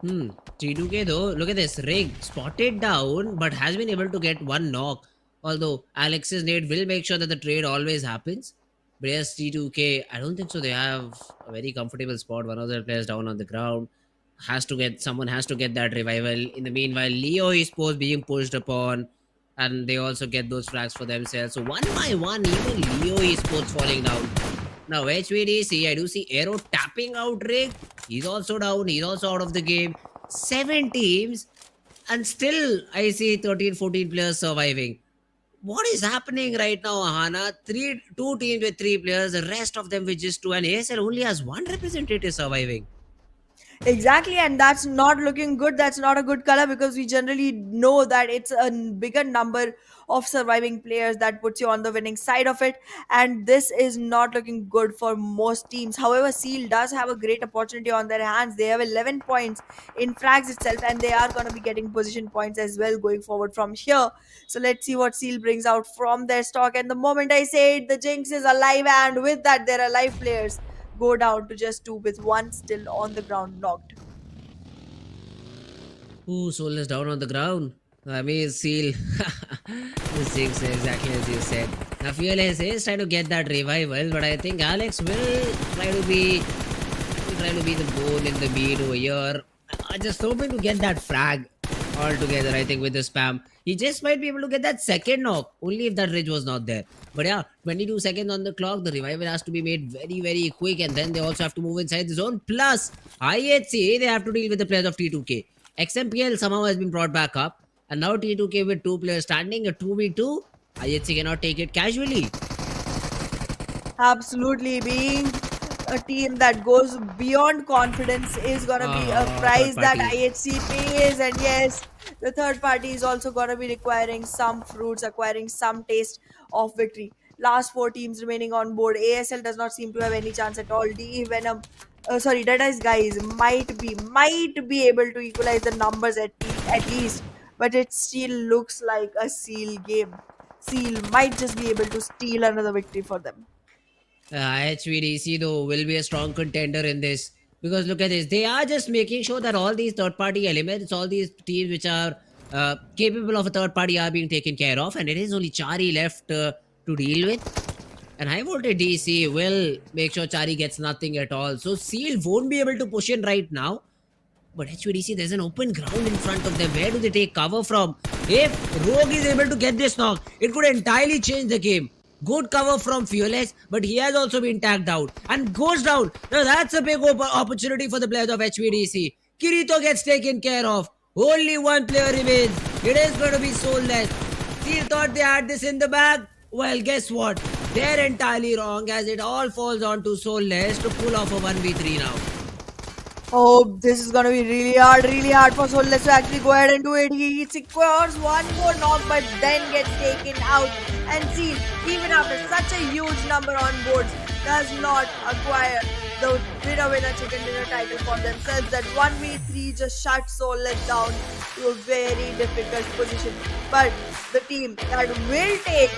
[SPEAKER 5] T2K though, look at this. Rig spotted down, but has been able to get 1 knock. Although Alex's nade will make sure that the trade always happens. But yes, T2K, I don't think so. They have a very comfortable spot. One of their players down on the ground. Someone has to get that revival. In the meanwhile, Leo Esports being pushed upon. And they also get those flags for themselves. So 1 by 1, even Leo Esports falling down. Now HVDC, I do see Aero tapping out Rig. He's also down. He's also out of the game. 7 teams. And still I see 13, 14 players surviving. What is happening right now, Ahana? 2 teams with 3 players. The rest of them with just 2. And ASL only has 1 representative surviving.
[SPEAKER 4] Exactly, and that's not looking good. That's not a good color because we generally know that it's a bigger number of surviving players that puts you on the winning side of it, and this is not looking good for most teams. However, Seal does have a great opportunity on their hands. They have 11 points in frags itself, and they are going to be getting position points as well going forward from here. So let's see what Seal brings out from their stock. And the moment I say it, the Jinx is alive, and with that, there are live players go down to just 2 with 1 still on the ground knocked.
[SPEAKER 5] Ooh, Soul is down on the ground. I mean, Seal. This Jinx exactly as you said. Now, Fearless is trying to get that revival, but I think Alex will try to be the bone in the meat over here. I just hoping to get that frag altogether, I think, with the spam. He just might be able to get that second knock, only if that ridge was not there. But yeah, 22 seconds on the clock. The revival has to be made very, very quick, and then they also have to move inside the zone. Plus, IHC, they have to deal with the players of T2K. XMPL somehow has been brought back up, and now T2K with 2 players standing, a 2v2. IHC cannot take it casually.
[SPEAKER 4] Absolutely, being a team that goes beyond confidence is gonna be a prize that IHC pays, and yes, the third party is also gonna be requiring some fruits, acquiring some taste of victory. Last 4 teams remaining on board. ASL does not seem to have any chance at all. DE Venom, DEADEYES guys might be able to equalize the numbers at least, but it still looks like a Seal game. Seal might just be able to steal another victory for them.
[SPEAKER 5] HVDC though will be a strong contender in this, because look at this, they are just making sure that all these third party elements, all these teams which are capable of a third party are being taken care of, and it is only Chari left to deal with. And high voltage DC will make sure Chari gets nothing at all, so Seal won't be able to push in right now. But HVDC, there's an open ground in front of them. Where do they take cover from? If Rogue is able to get this knock, it could entirely change the game. Good cover from Fearless, but he has also been tagged out and goes down. Now that's a big opportunity for the players of HVDC. Kirito gets taken care of. Only one player remains. It is going to be Soulless. Steel thought they had this in the bag. Well, guess what? They're entirely wrong as it all falls on to Soulless to pull off a 1v3 now.
[SPEAKER 4] Oh, this is gonna be really hard for Soulless to actually go ahead and do it. He secures one more knock, but then gets taken out. And Seal, even after such a huge number on boards, does not acquire the winner chicken dinner title for themselves. That 1v3 just shut Soulless down to a very difficult position. But the team that will take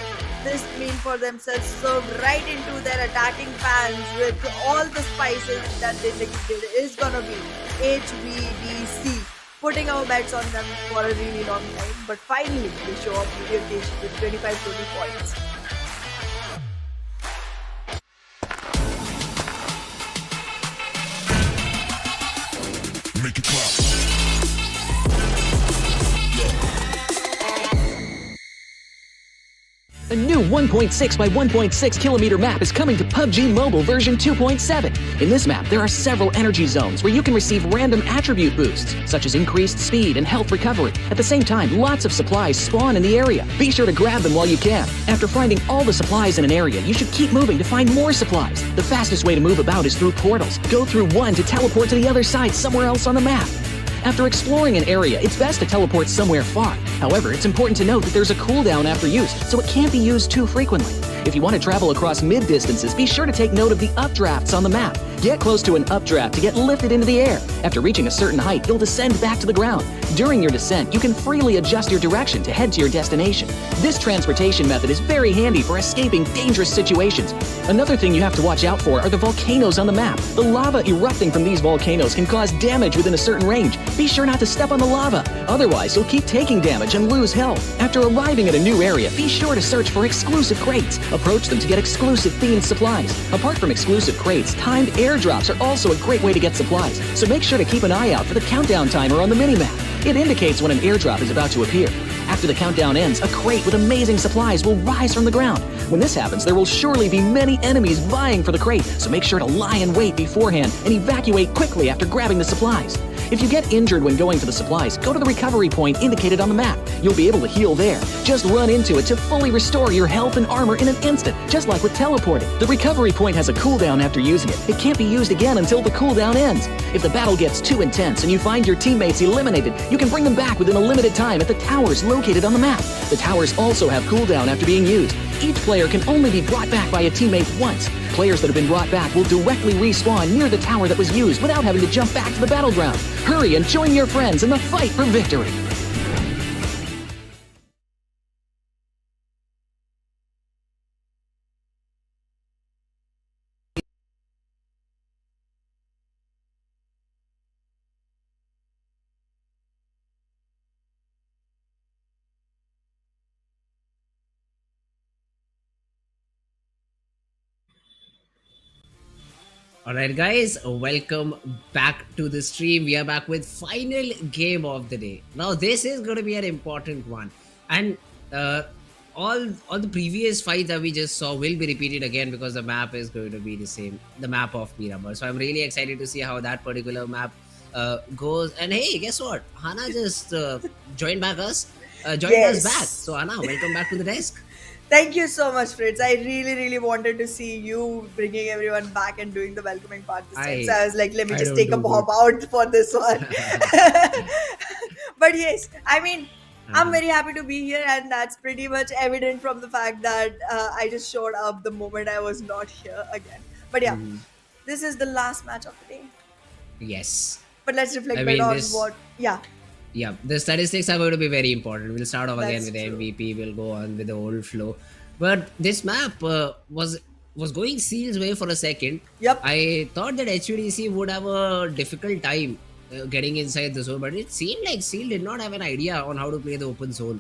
[SPEAKER 4] this meal for themselves served right into their attacking pans with all the spices that they did is gonna be HVDC. Putting our bets on them for a really long time, but finally they show up the occasion with 25 total points.
[SPEAKER 3] Make it clap.
[SPEAKER 6] A new 1.6 by 1.6 kilometer map is coming to PUBG Mobile version 2.7. In this map, there are several energy zones where you can receive random attribute boosts, such as increased speed and health recovery. At the same time, lots of supplies spawn in the area. Be sure to grab them while you can. After finding all the supplies in an area, you should keep moving to find more supplies. The fastest way to move about is through portals. Go through one to teleport to the other side somewhere else on the map. After exploring an area, it's best to teleport somewhere far. However, it's important to note that there's a cooldown after use, so it can't be used too frequently. If you want to travel across mid-distances, be sure to take note of the updrafts on the map. Get close to an updraft to get lifted into the air. After reaching a certain height, you'll descend back to the ground. During your descent, you can freely adjust your direction to head to your destination. This transportation method is very handy for escaping dangerous situations. Another thing you have to watch out for are the volcanoes on the map. The lava erupting from these volcanoes can cause damage within a certain range. Be sure not to step on the lava, otherwise you'll keep taking damage and lose health. After arriving at a new area, be sure to search for exclusive crates. Approach them to get exclusive themed supplies. Apart from exclusive crates, timed airdrops are also a great way to get supplies, so make sure to keep an eye out for the countdown timer on the minimap. It indicates when an airdrop is about to appear. After the countdown ends, a crate with amazing supplies will rise from the ground. When this happens, there will surely be many enemies vying for the crate, so make sure to lie in wait beforehand and evacuate quickly after grabbing the supplies. If you get injured when going for the supplies, go to the recovery point indicated on the map. You'll be able to heal there. Just run into it to fully restore your health and armor in an instant, just like with teleporting. The recovery point has a cooldown after using it. It can't be used again until the cooldown ends. If the battle gets too intense and you find your teammates eliminated, you can bring them back within a limited time at the towers located on the map. The towers also have cooldown after being used. Each player can only be brought back by a teammate once. Players that have been brought back will directly respawn near the tower that was used without having to jump back to the battleground. Hurry and join your friends in the fight for victory.
[SPEAKER 5] Alright guys, welcome back to the stream. We are back with final game of the day. Now this is going to be an important one, and all the previous fights that we just saw will be repeated again because the map is going to be the same, the map of Miramar. So I'm really excited to see how that particular map goes. And hey, guess what? Hana just joined us back. So Hana, welcome back to the desk.
[SPEAKER 4] Thank you so much, Fritz. I really wanted to see you bringing everyone back and doing the welcoming part this time. So I was like, let me just take a pop out for this one. But yes, I mean, I'm very happy to be here, and that's pretty much evident from the fact that I just showed up the moment I was not here again. But yeah, this is the last match of the day.
[SPEAKER 5] Yes.
[SPEAKER 4] But let's reflect on what...
[SPEAKER 5] Yeah, the statistics are going to be very important. We'll start off again with the
[SPEAKER 4] true.
[SPEAKER 5] MVP. We'll go on with the old flow. But this map was going Seal's way for a second.
[SPEAKER 4] Yep.
[SPEAKER 5] I thought that HVDC would have a difficult time getting inside the zone, but it seemed like Seal did not have an idea on how to play the open zone.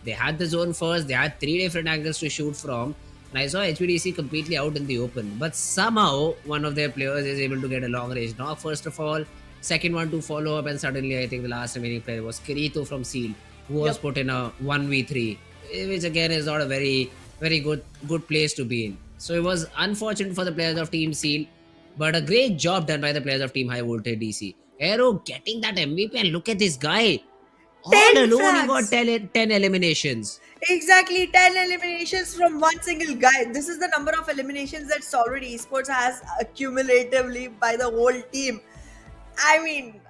[SPEAKER 5] They had the zone first. They had 3 different angles to shoot from. And I saw HVDC completely out in the open. But somehow, one of their players is able to get a long range knock, first of all. second one to follow up, and suddenly I think the last remaining player was Kirito from Seal, who was put in a 1v3, which again is not a very good place to be in. So it was unfortunate for the players of Team Seal, but a great job done by the players of Team High Voltage DC. Aero getting that MVP, and look at this guy. All
[SPEAKER 4] 10
[SPEAKER 5] alone he
[SPEAKER 4] frags.
[SPEAKER 5] got 10 eliminations.
[SPEAKER 4] Exactly, 10 eliminations from one single guy. This is the number of eliminations that Stalwart Esports has accumulatively by the whole team. I mean,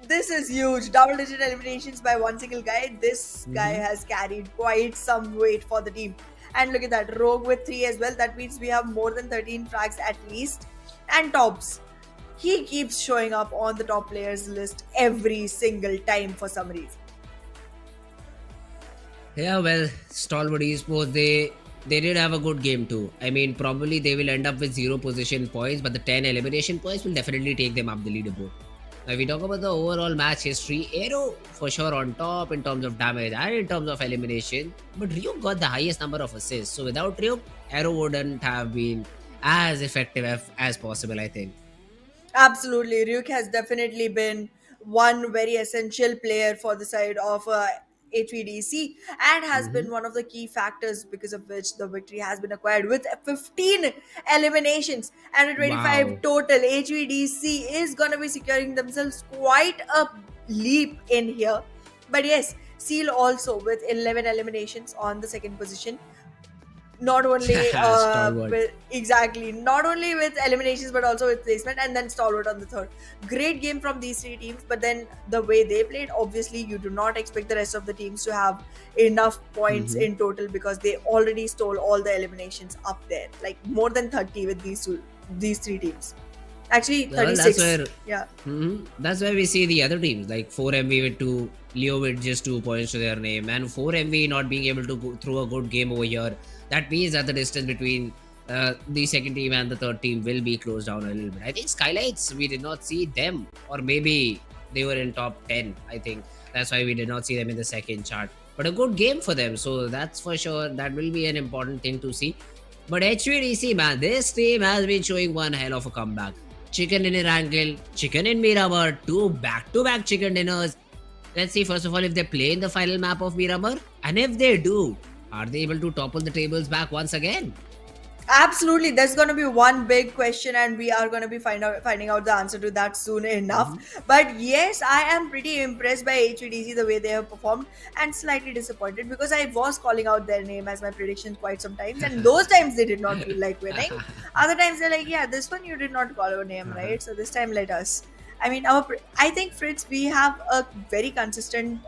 [SPEAKER 4] this is huge. Double-digit eliminations by one single guy. This guy has carried quite some weight for the team. And look at that, Rogue with 3 as well. That means we have more than 13 frags at least. And Tops, he keeps showing up on the top players list every single time for some reason.
[SPEAKER 5] Yeah, well, Stalwart Esports, they did have a good game too. I mean, probably they will end up with 0 position points, but the 10 elimination points will definitely take them up the leaderboard. Now, if we talk about the overall match history, Aero for sure on top in terms of damage and in terms of elimination, but Ryuk got the highest number of assists. So without Ryuk, Aero wouldn't have been as effective as possible, I think.
[SPEAKER 4] Absolutely. Ryuk has definitely been one very essential player for the side of HVDC and has been one of the key factors because of which the victory has been acquired with 15 eliminations and a 25
[SPEAKER 5] Wow.
[SPEAKER 4] total. HVDC is going to be securing themselves quite a leap in here. But yes, Seal also with 11 eliminations on the second position. Not only
[SPEAKER 5] Stalwart.
[SPEAKER 4] not only with eliminations but also with placement, and then Stalwart on the third. Great game from these 3 teams, but then the way they played, obviously you do not expect the rest of the teams to have enough points in total because they already stole all the eliminations up there, like more than 30 with these 3 teams. Actually,
[SPEAKER 5] Well,
[SPEAKER 4] 36.
[SPEAKER 5] that's where
[SPEAKER 4] Yeah.
[SPEAKER 5] That's where we see the other teams like 4MV with 2, Leo with just 2 points to their name, and 4MV not being able to go through a good game over here. That means that the distance between the second team and the third team will be closed down a little bit. I think SKYLIGHTZ, we did not see them, or maybe they were in top 10. I think that's why we did not see them in the second chart. But a good game for them, so that's for sure. That will be an important thing to see. But HVDC, man, this team has been showing one hell of a comeback. Chicken in Erangel, chicken in Miramar, 2 back-to-back chicken dinners. Let's see first of all if they play in the final map of Miramar, and if they do, are they able to topple the tables back once again?
[SPEAKER 4] Absolutely, there's going to be one big question, and we are going to be finding out the answer to that soon enough. But yes, I am pretty impressed by HVDC the way they have performed, and slightly disappointed because I was calling out their name as my prediction quite sometimes, and those times they did not feel like winning. Other times they're like, yeah, this one you did not call our name, right? So this time let us. I mean, I think Fritz, we have a very consistent,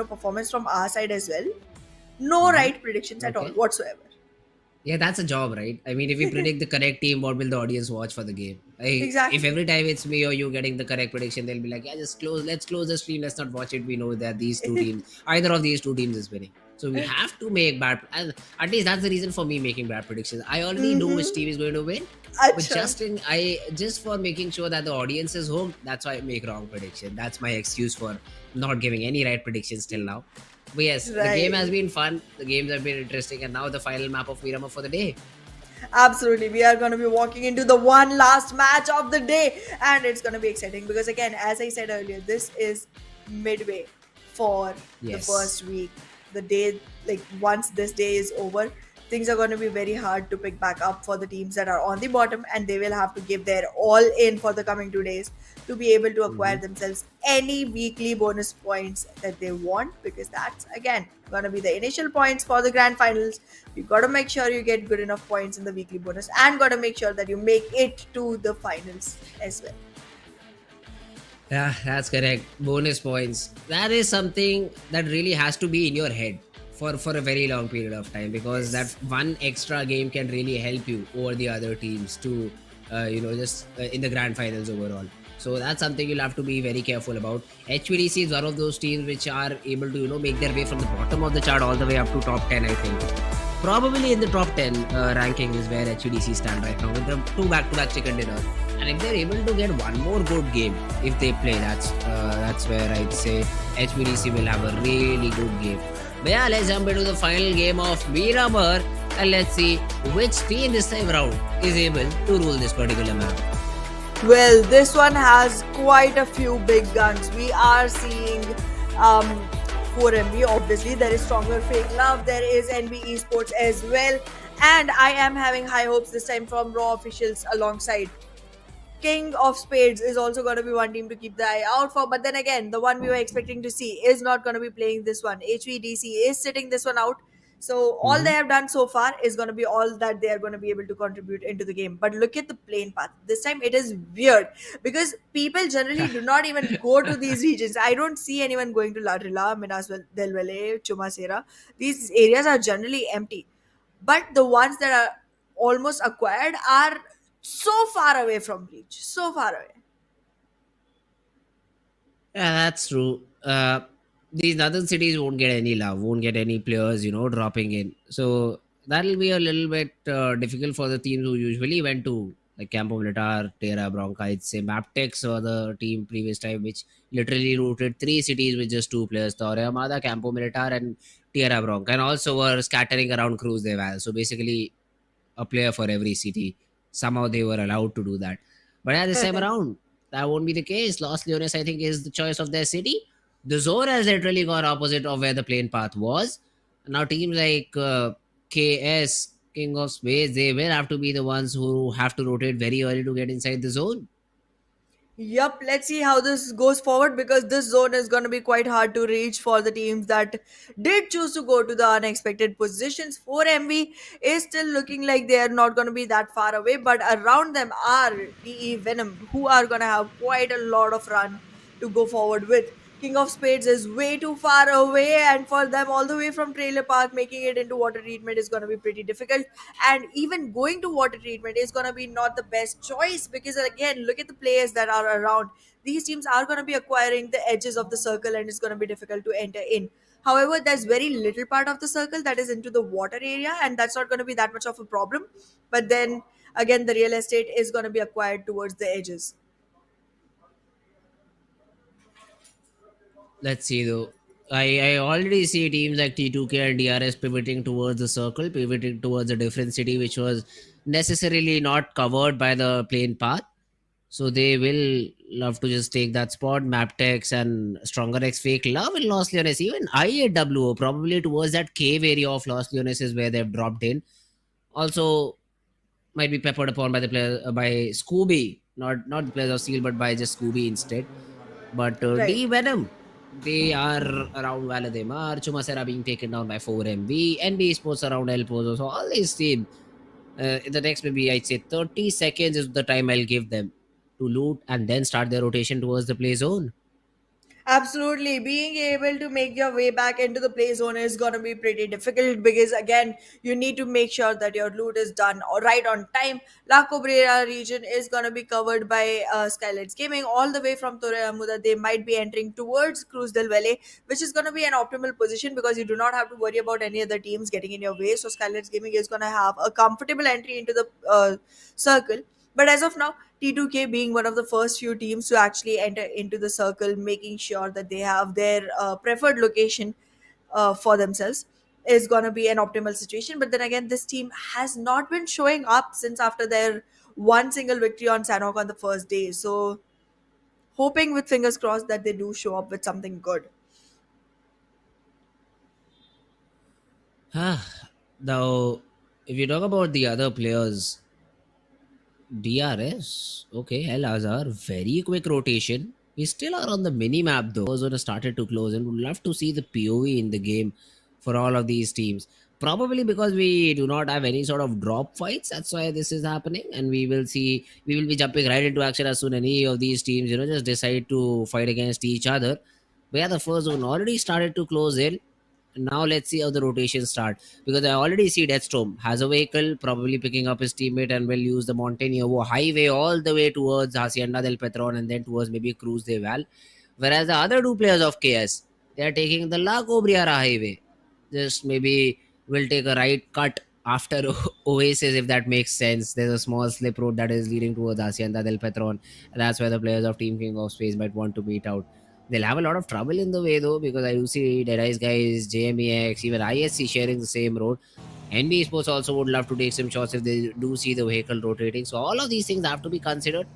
[SPEAKER 4] performance from our side as well. No right predictions at all
[SPEAKER 5] Okay.
[SPEAKER 4] whatsoever.
[SPEAKER 5] Yeah, that's a job, right? I mean, if we predict the correct team, what will the audience watch for the game?
[SPEAKER 4] Exactly.
[SPEAKER 5] If every time it's me or you getting the correct prediction, they'll be like, yeah, let's close the stream, let's not watch it. We know that these 2 teams, either of these 2 teams is winning. So we have to make bad, and at least that's the reason for me making bad predictions. I already know which team is going to win, but
[SPEAKER 4] Acha.
[SPEAKER 5] just for making sure that the audience is hooked, that's why I make wrong prediction. That's my excuse for not giving any right predictions till now. But yes, the game has been fun. The games have been interesting, and now the final map of Miramar for the day.
[SPEAKER 4] Absolutely, we are going to be walking into the one last match of the day, and it's going to be exciting because, again, as I said earlier, this is midway for the
[SPEAKER 5] Yes.
[SPEAKER 4] first week. The day, like once this day is over, things are going to be very hard to pick back up for the teams that are on the bottom, and they will have to give their all in for the coming 2 days to be able to acquire themselves any weekly bonus points that they want, because that's again going to be the initial points for the grand finals. You got to make sure you get good enough points in the weekly bonus, and got to make sure that you make it to the finals as well.
[SPEAKER 5] Yeah, that's correct. Bonus points. That is something that really has to be in your head for a very long period of time, because that one extra game can really help you over the other teams to, in the grand finals overall. So that's something you'll have to be very careful about. HVDC is one of those teams which are able to, make their way from the bottom of the chart all the way up to top 10, I think. Probably in the top 10 ranking is where HVDC stand right now with the 2 back-to-back chicken dinners. And if they're able to get one more good game, if they play, that's where I'd say HVDC will have a really good game. But yeah, let's jump into the final game of Miramar, and let's see which team this time round is able to rule this particular map.
[SPEAKER 4] Well, this one has quite a few big guns. We are seeing um, 4MB, obviously. There is stronger FAKELOVE. There is NBeSports as well. And I am having high hopes this time from Raw officials alongside. King of Spades is also going to be one team to keep the eye out for. But then again, the one we were expecting to see is not going to be playing this one. HVDC is sitting this one out. So all they
[SPEAKER 5] Mhm.
[SPEAKER 4] have done so far is going to be all that they are going to be able to contribute into the game. But look at the playing path. This time it is weird because people generally do not even go to these regions. I don't see anyone going to La Rila, Minas del Valle, Chumasera. These areas are generally empty. But the ones that are almost acquired are so far away from reach, so far away.
[SPEAKER 5] Yeah, that's true. These northern cities won't get any love, won't get any players, dropping in. So that'll be a little bit difficult for the teams who usually went to like Campo Militar, Terra Bronchites, say Mabetex or the team previous time, which literally routed three cities with just two players, Torre Amada, Campo Militar, and Tierra Bronca, and also were scattering around Cruz de Val. So basically, a player for every city. Somehow they were allowed to do that. But yeah, this time around, that won't be the case. Los Leones, I think, is the choice of their city. The zone has literally gone opposite of where the plane path was. Now teams like KS, King of Space, they will have to be the ones who have to rotate very early to get inside the zone.
[SPEAKER 4] Yup, let's see how this goes forward because this zone is going to be quite hard to reach for the teams that did choose to go to the unexpected positions. 4MV is still looking like they are not going to be that far away, but around them are DE Venom, who are going to have quite a lot of run to go forward with. King of Spades is way too far away, and for them, all the way from Trailer Park, making it into water treatment is going to be pretty difficult. And even going to water treatment is going to be not the best choice because, again, look at the players that are around. These teams are going to be acquiring the edges of the circle, and it's going to be difficult to enter in. However, there's very little part of the circle that is into the water area, and that's not going to be that much of a problem. But then again, the real estate is going to be acquired towards the edges.
[SPEAKER 5] Let's see though. I already see teams like T2K and DRS pivoting towards the circle, pivoting towards a different city which was necessarily not covered by the plane path. So they will love to just take that spot. Maptex and Stronger X Fake Love in Los Leones. Even IAWO probably towards that cave area of Los Leones is where they've dropped in. Also might be peppered upon by the player by Scooby, not the players of Seal, but by just Scooby instead. But
[SPEAKER 4] Right.
[SPEAKER 5] D Venom, they are around Valademar, Chumasera being taken down by 4MV, NBeSports around El Pozo. So all these teams, in the next maybe I'd say 30 seconds is the time I'll give them to loot and then start their rotation towards the play zone.
[SPEAKER 4] Absolutely. Being able to make your way back into the play zone is going to be pretty difficult because, again, you need to make sure that your loot is done right on time. La Cabrera region is going to be covered by SKYLIGHTZ Gaming all the way from Torre Amuda. They might be entering towards Cruz del Valle, which is going to be an optimal position because you do not have to worry about any other teams getting in your way. So, SKYLIGHTZ Gaming is going to have a comfortable entry into the circle. But as of now, T2K being one of the first few teams to actually enter into the circle, making sure that they have their preferred location for themselves is going to be an optimal situation. But then again, this team has not been showing up since after their one single victory on Sanhok on the first day. So, hoping with fingers crossed that they do show up with something good.
[SPEAKER 5] Now, if you talk about the other players, DRS, okay, hell Azar, very quick rotation. We still are on the mini map though. Zone started to close and would love to see the POE in the game for all of these teams. Probably because we do not have any sort of drop fights. That's why this is happening. And we will be jumping right into action as soon any of these teams, just decide to fight against each other. But yeah, the first zone already started to close in. Now let's see how the rotation start because I already see Deathstorm has a vehicle probably picking up his teammate and will use the Montañevo highway all the way towards Hacienda del Petron and then towards maybe Cruz de Val. Whereas the other two players of KS, they are taking the La Cobriara highway. Just maybe will take a right cut after Oasis if that makes sense. There's a small slip road that is leading towards Hacienda del Petron. And that's where the players of Team King of Space might want to meet out. They'll have a lot of trouble in the way though because I do see DEADEYES guys, JMEX, even ISC sharing the same road. NBeSports also would love to take some shots if they do see the vehicle rotating. So all of these things have to be considered.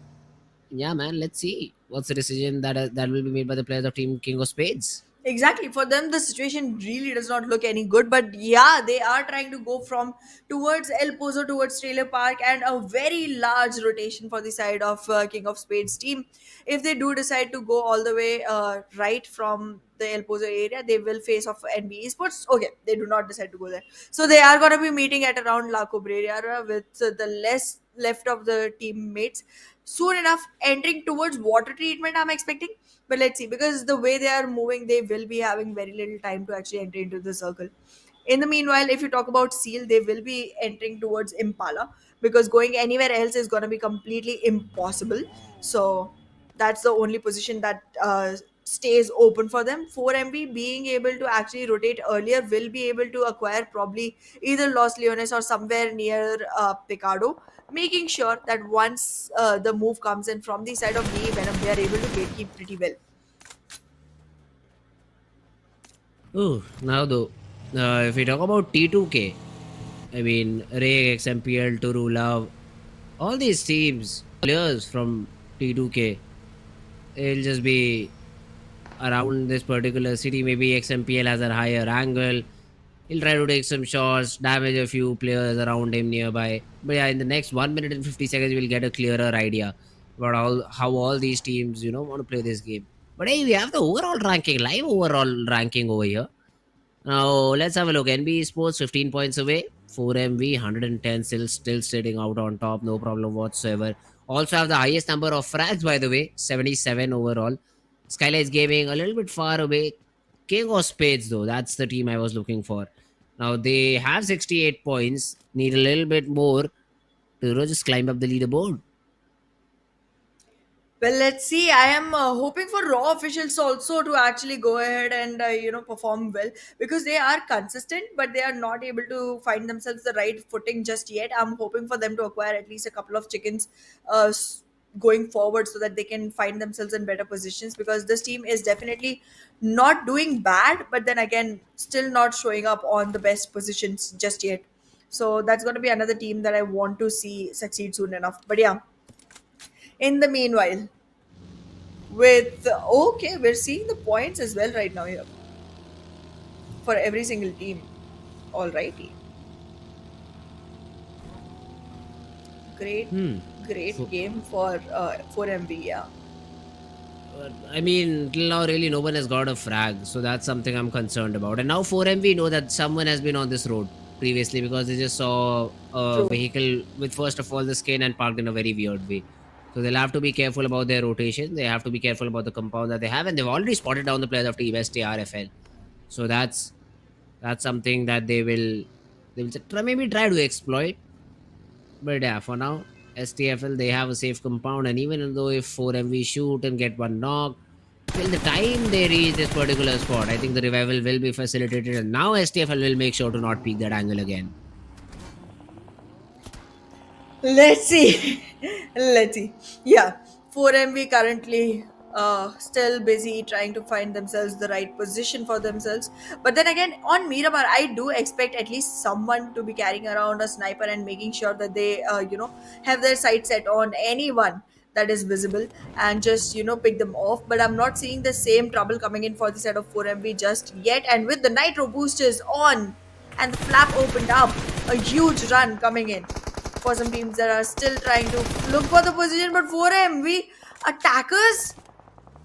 [SPEAKER 5] yeah, man, let's see what's the decision that will be made by the players of Team King of Spades.
[SPEAKER 4] Exactly. For them, the situation really does not look any good. But yeah, they are trying to go from towards El Pozo towards Trailer Park, and a very large rotation for the side of King of Spades team. If they do decide to go all the way right from the El Pozo area, they will face off NBeSports. Okay, they do not decide to go there. So they are going to be meeting at around La Cabrera with the less left of the teammates. Soon enough, entering towards water treatment, I'm expecting, but let's see, because the way they are moving, they will be having very little time to actually enter into the circle. In the meanwhile, if you talk about Seal, they will be entering towards Impala, because going anywhere else is going to be completely impossible. So that's the only position that stays open for them. 4MB being able to actually rotate earlier will be able to acquire probably either Los Leones or somewhere near Picado, making sure that once the move comes in from the side of the Venom, they are able to gatekeep pretty well.
[SPEAKER 5] Ooh, now though, if we talk about T2K, I mean, Ray, XMPL, Turu, Love, all these teams, players from T2K, they'll just be around this particular city. Maybe XMPL has a higher angle. He'll try to take some shots, damage a few players around him nearby. But yeah, in the next 1 minute and 50 seconds, we'll get a clearer idea about how all these teams, want to play this game. But hey, we have the overall ranking, live overall ranking over here. Now let's have a look. NB Sports 15 points away. 4MV 110 still sitting out on top, no problem whatsoever. Also have the highest number of frags, by the way, 77 overall. SKYLIGHTZ Gaming a little bit far away. King of Spades though, that's the team I was looking for. Now they have 68 points. Need a little bit more to just climb up the leaderboard.
[SPEAKER 4] Well, let's see. I am hoping for Raw officials also to actually go ahead and perform well, because they are consistent, but they are not able to find themselves the right footing just yet. I'm hoping for them to acquire at least a couple of chickens going forward, so that they can find themselves in better positions, because this team is definitely not doing bad, but then again, still not showing up on the best positions just yet. So that's going to be another team that I want to see succeed soon enough. But yeah, in the meanwhile, with okay, we're seeing the points as well right now here for every single team. Alrighty, great,
[SPEAKER 5] Hmm.
[SPEAKER 4] great
[SPEAKER 5] So,
[SPEAKER 4] game for MB. Yeah,
[SPEAKER 5] I mean, till now, really, no one has got a frag, so that's something I'm concerned about. And now, 4MV know that someone has been on this road previously, because they just saw a
[SPEAKER 4] true.
[SPEAKER 5] vehicle with, first of all, the skin and parked in a very weird way. So they'll have to be careful about their rotation. They have to be careful about the compound that they have, and they've already spotted down the players of Team STRFL. So that's something that they will maybe try to exploit. But yeah, for now, STFL, they have a safe compound, and even though if 4MV shoot and get one knock, till the time they reach this particular spot, I think the revival will be facilitated, and now STFL will make sure to not peak that angle again.
[SPEAKER 4] Let's see. Let's see. Yeah, 4MV currently still busy trying to find themselves the right position for themselves. But then again, on Miramar, I do expect at least someone to be carrying around a sniper and making sure that they, have their sight set on anyone that is visible, and just pick them off. But I'm not seeing the same trouble coming in for the side of 4MV just yet. And with the nitro boosters on and the flap opened up, a huge run coming in for some teams that are still trying to look for the position. But 4MV attackers,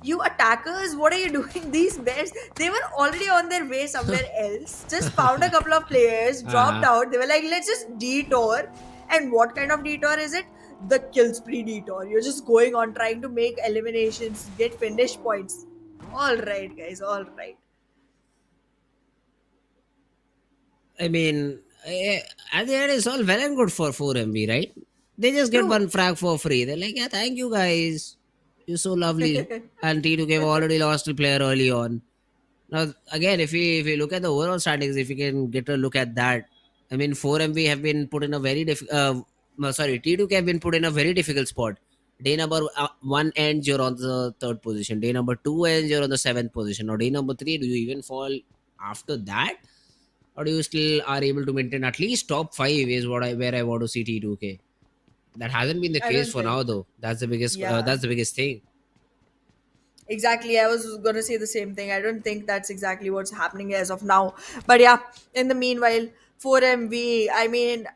[SPEAKER 4] you attackers, what are you doing? These bears, they were already on their way somewhere else, just found a couple of players, dropped
[SPEAKER 5] Uh,
[SPEAKER 4] out. They were like, let's just detour. And what kind of detour is it? The kill spree detour. You're just going on trying to make eliminations, get finish points. All right, guys, all right.
[SPEAKER 5] I mean, at the end, it's all well and good for 4MV, right? They just get
[SPEAKER 4] True.
[SPEAKER 5] one frag for free. They're like, yeah, thank you guys. You're so lovely. And T2K have already lost a player early on. Now, again, if we look at the overall standings, if you can get a look at that, I mean, 4MV have been put in a very no, sorry, T2K have been put in a very difficult spot. Day number one ends, you're on the third position. Day number two ends, you're on the seventh position. Or day number three, do you even fall after that, or do you still are able to maintain at least top five? Is where I want to see T2K. That hasn't been the
[SPEAKER 4] I
[SPEAKER 5] case
[SPEAKER 4] don't
[SPEAKER 5] for now,
[SPEAKER 4] think.
[SPEAKER 5] though. That's the biggest.
[SPEAKER 4] Yeah.
[SPEAKER 5] That's the biggest thing.
[SPEAKER 4] Exactly. I was gonna say the same thing. I don't think that's exactly what's happening as of now. But yeah, in the meanwhile, 4MV, I mean,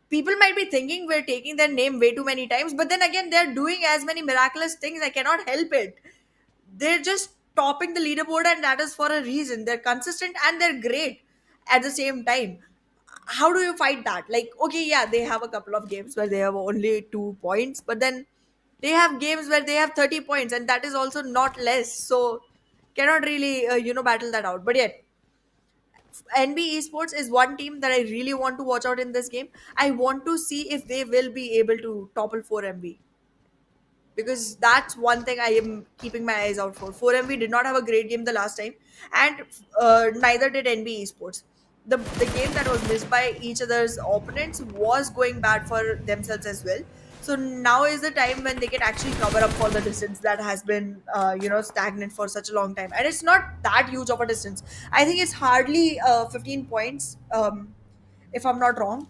[SPEAKER 4] people might be thinking we're taking their name way too many times, but then again, they're doing as many miraculous things. I cannot help it. They're just topping the leaderboard, and that is for a reason. They're consistent and they're great at the same time. How do you fight that? Like, okay, yeah, they have a couple of games where they have only 2 points, but then they have games where they have 30 points, and that is also not less. So, cannot really, battle that out. But yet, NBeSports is one team that I really want to watch out in this game. I want to see if they will be able to topple 4MV, because that's one thing I am keeping my eyes out for. 4MV did not have a great game the last time, and neither did NBeSports. The game that was missed by each other's opponents was going bad for themselves as well. So now is the time when they can actually cover up for the distance that has been, stagnant for such a long time. And it's not that huge of a distance. I think it's hardly 15 points, if I'm not wrong.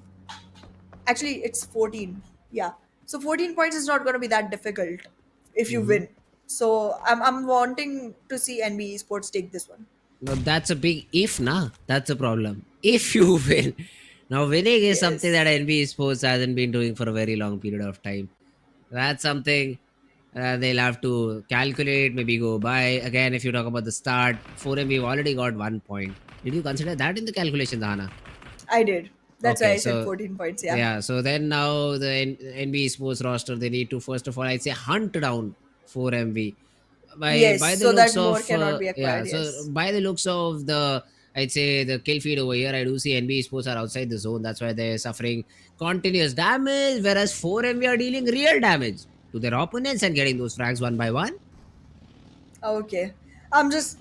[SPEAKER 4] Actually, it's 14. Yeah. So 14 points is not going to be that difficult if you
[SPEAKER 5] Mm-hmm.
[SPEAKER 4] win. So I'm wanting to see NBE Sports take this one.
[SPEAKER 5] No, that's a big if, nah. That's a problem. If you win. Now, winning is something that
[SPEAKER 4] Yes.
[SPEAKER 5] NBA Sports hasn't been doing for a very long period of time. That's something they'll have to calculate, maybe go by. Again, if you talk about the start, 4M, we've already got 1 point. Did you consider that in the calculation, Dana?
[SPEAKER 4] I did. That's why
[SPEAKER 5] Okay,
[SPEAKER 4] I said
[SPEAKER 5] so
[SPEAKER 4] 14 points. Yeah.
[SPEAKER 5] yeah, so then now the NBA Sports roster, they need to first of all, I'd say, hunt down 4MV by
[SPEAKER 4] Yes.
[SPEAKER 5] the
[SPEAKER 4] So
[SPEAKER 5] looks
[SPEAKER 4] that
[SPEAKER 5] of
[SPEAKER 4] more cannot be
[SPEAKER 5] yeah.
[SPEAKER 4] acquired.
[SPEAKER 5] So
[SPEAKER 4] Yes.
[SPEAKER 5] by the looks of the, I'd say, the kill feed over here, I do see NBA Sports are outside the zone. That's why they're suffering continuous damage, whereas 4MV are dealing real damage to their opponents and getting those frags one by one.
[SPEAKER 4] Okay. I'm just.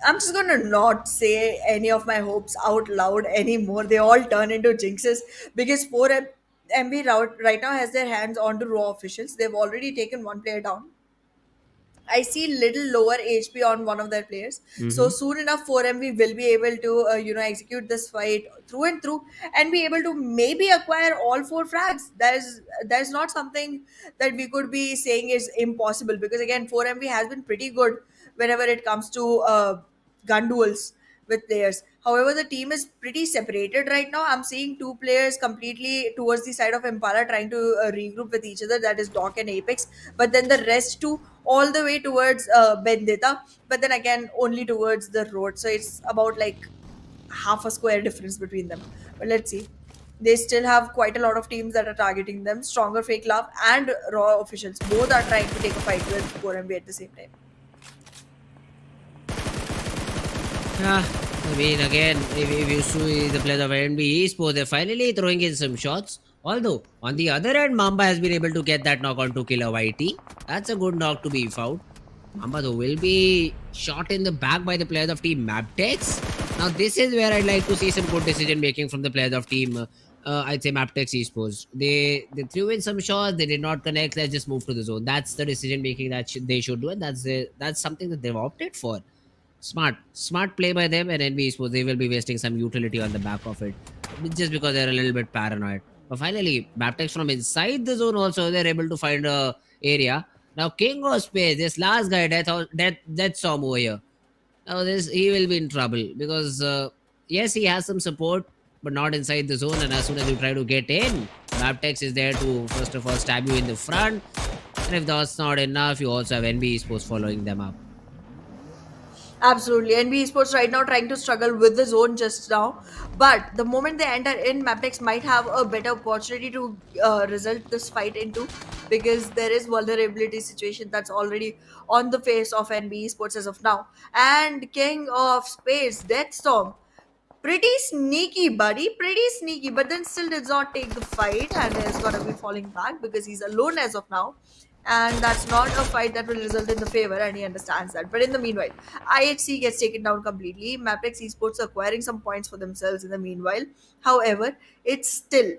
[SPEAKER 4] I'm just gonna not say any of my hopes out loud anymore. They all turn into jinxes because 4MV right now has their hands on to raw officials. They've already taken one player down. I see little lower HP on one of their players. So
[SPEAKER 5] Mm-hmm.
[SPEAKER 4] soon enough, 4MV will be able to, execute this fight through and through, and be able to maybe acquire all four frags. There's not something that we could be saying is impossible, because again, 4MV has been pretty good whenever it comes to gun duels with players. However, the team is pretty separated right now. I'm seeing two players completely towards the side of Impala trying to regroup with each other. That is Doc and Apex. But then the rest two all the way towards Bendita. But then again, only towards the road. So it's about like half a square difference between them. But let's see. They still have quite a lot of teams that are targeting them. Stronger Fake Love and Raw officials both are trying to take a fight with 4MB at the same time.
[SPEAKER 5] Yeah, I mean, again, if you see the players of NBA Esports, they're finally throwing in some shots. Although, on the other end, Mamba has been able to get that knock on to kill a YT. That's a good knock to be found. Mamba, though, will be shot in the back by the players of team Mabetex. Now, this is where I'd like to see some good decision making from the players of team, I'd say, Mabetex Esports. They threw in some shots, they did not connect, let's just move to the zone. That's the decision making that they should do, and that's something that they've opted for. Smart play by them, and NB Esports, they will be wasting some utility on the back of it, just because they're a little bit paranoid. But finally, Baptex from inside the zone also, they're able to find a area. Now, King of Space, this last guy, Death Storm over here. Now, this he will be in trouble because yes, he has some support, but not inside the zone. And as soon as you try to get in, Baptex is there to first of all stab you in the front. And if that's not enough, you also have NB Esports following them up.
[SPEAKER 4] Absolutely. NB Esports right now trying to struggle with the zone just now. But the moment they enter in, Mabetex might have a better opportunity to result this fight into, because there is vulnerability situation that's already on the face of NB Esports as of now. And King of Spades, Deathstorm, pretty sneaky, buddy. Pretty sneaky, but then still does not take the fight and is gonna be falling back because he's alone as of now. And that's not a fight that will result in the favor, and he understands that. But in the meanwhile, IHC gets taken down completely. Mabetex Esports acquiring some points for themselves in the meanwhile. However, it's still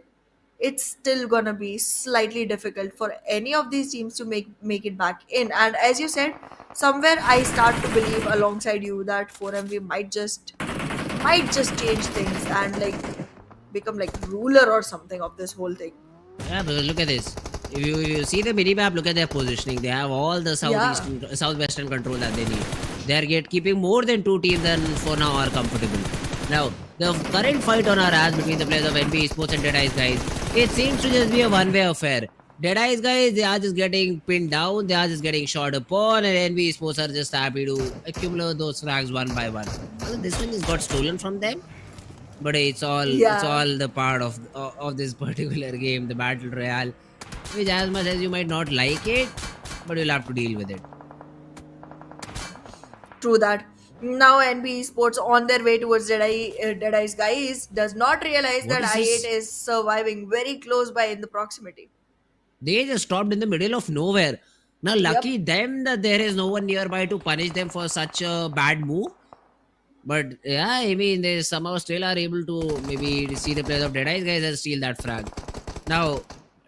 [SPEAKER 4] gonna be slightly difficult for any of these teams to make it back in. And as you said, somewhere I start to believe alongside you that 4MV might just change things and like become like ruler or something of this whole thing.
[SPEAKER 5] Yeah, because look at this. If you see the mini map, look at their positioning. They have all the southwestern control that they need. They are keeping more than 2 teams than for now are comfortable. Now, the current fight on our ass between the players of NBeSports and DEADEYES guys, it seems to just be a one-way affair. DEADEYES guys, they are just getting pinned down, they are just getting shot upon, and NBeSports are just happy to accumulate those frags one by one. Well, this one just got stolen from them, but it's
[SPEAKER 4] Yeah.
[SPEAKER 5] all the part of this particular game, the battle royale, which as much as you might not like it, but you'll have to deal with it.
[SPEAKER 4] True that. Now NB Sports on their way towards Deadeye's guys does not realize
[SPEAKER 5] What
[SPEAKER 4] that
[SPEAKER 5] is
[SPEAKER 4] I8
[SPEAKER 5] this?
[SPEAKER 4] is surviving very close by in the proximity.
[SPEAKER 5] They just stopped in the middle of nowhere. Now,
[SPEAKER 4] Yep.
[SPEAKER 5] lucky them that there is no one nearby to punish them for such a bad move. But yeah, I mean, they somehow still are able to maybe see the players of Deadeye's guys and steal that frag. Now,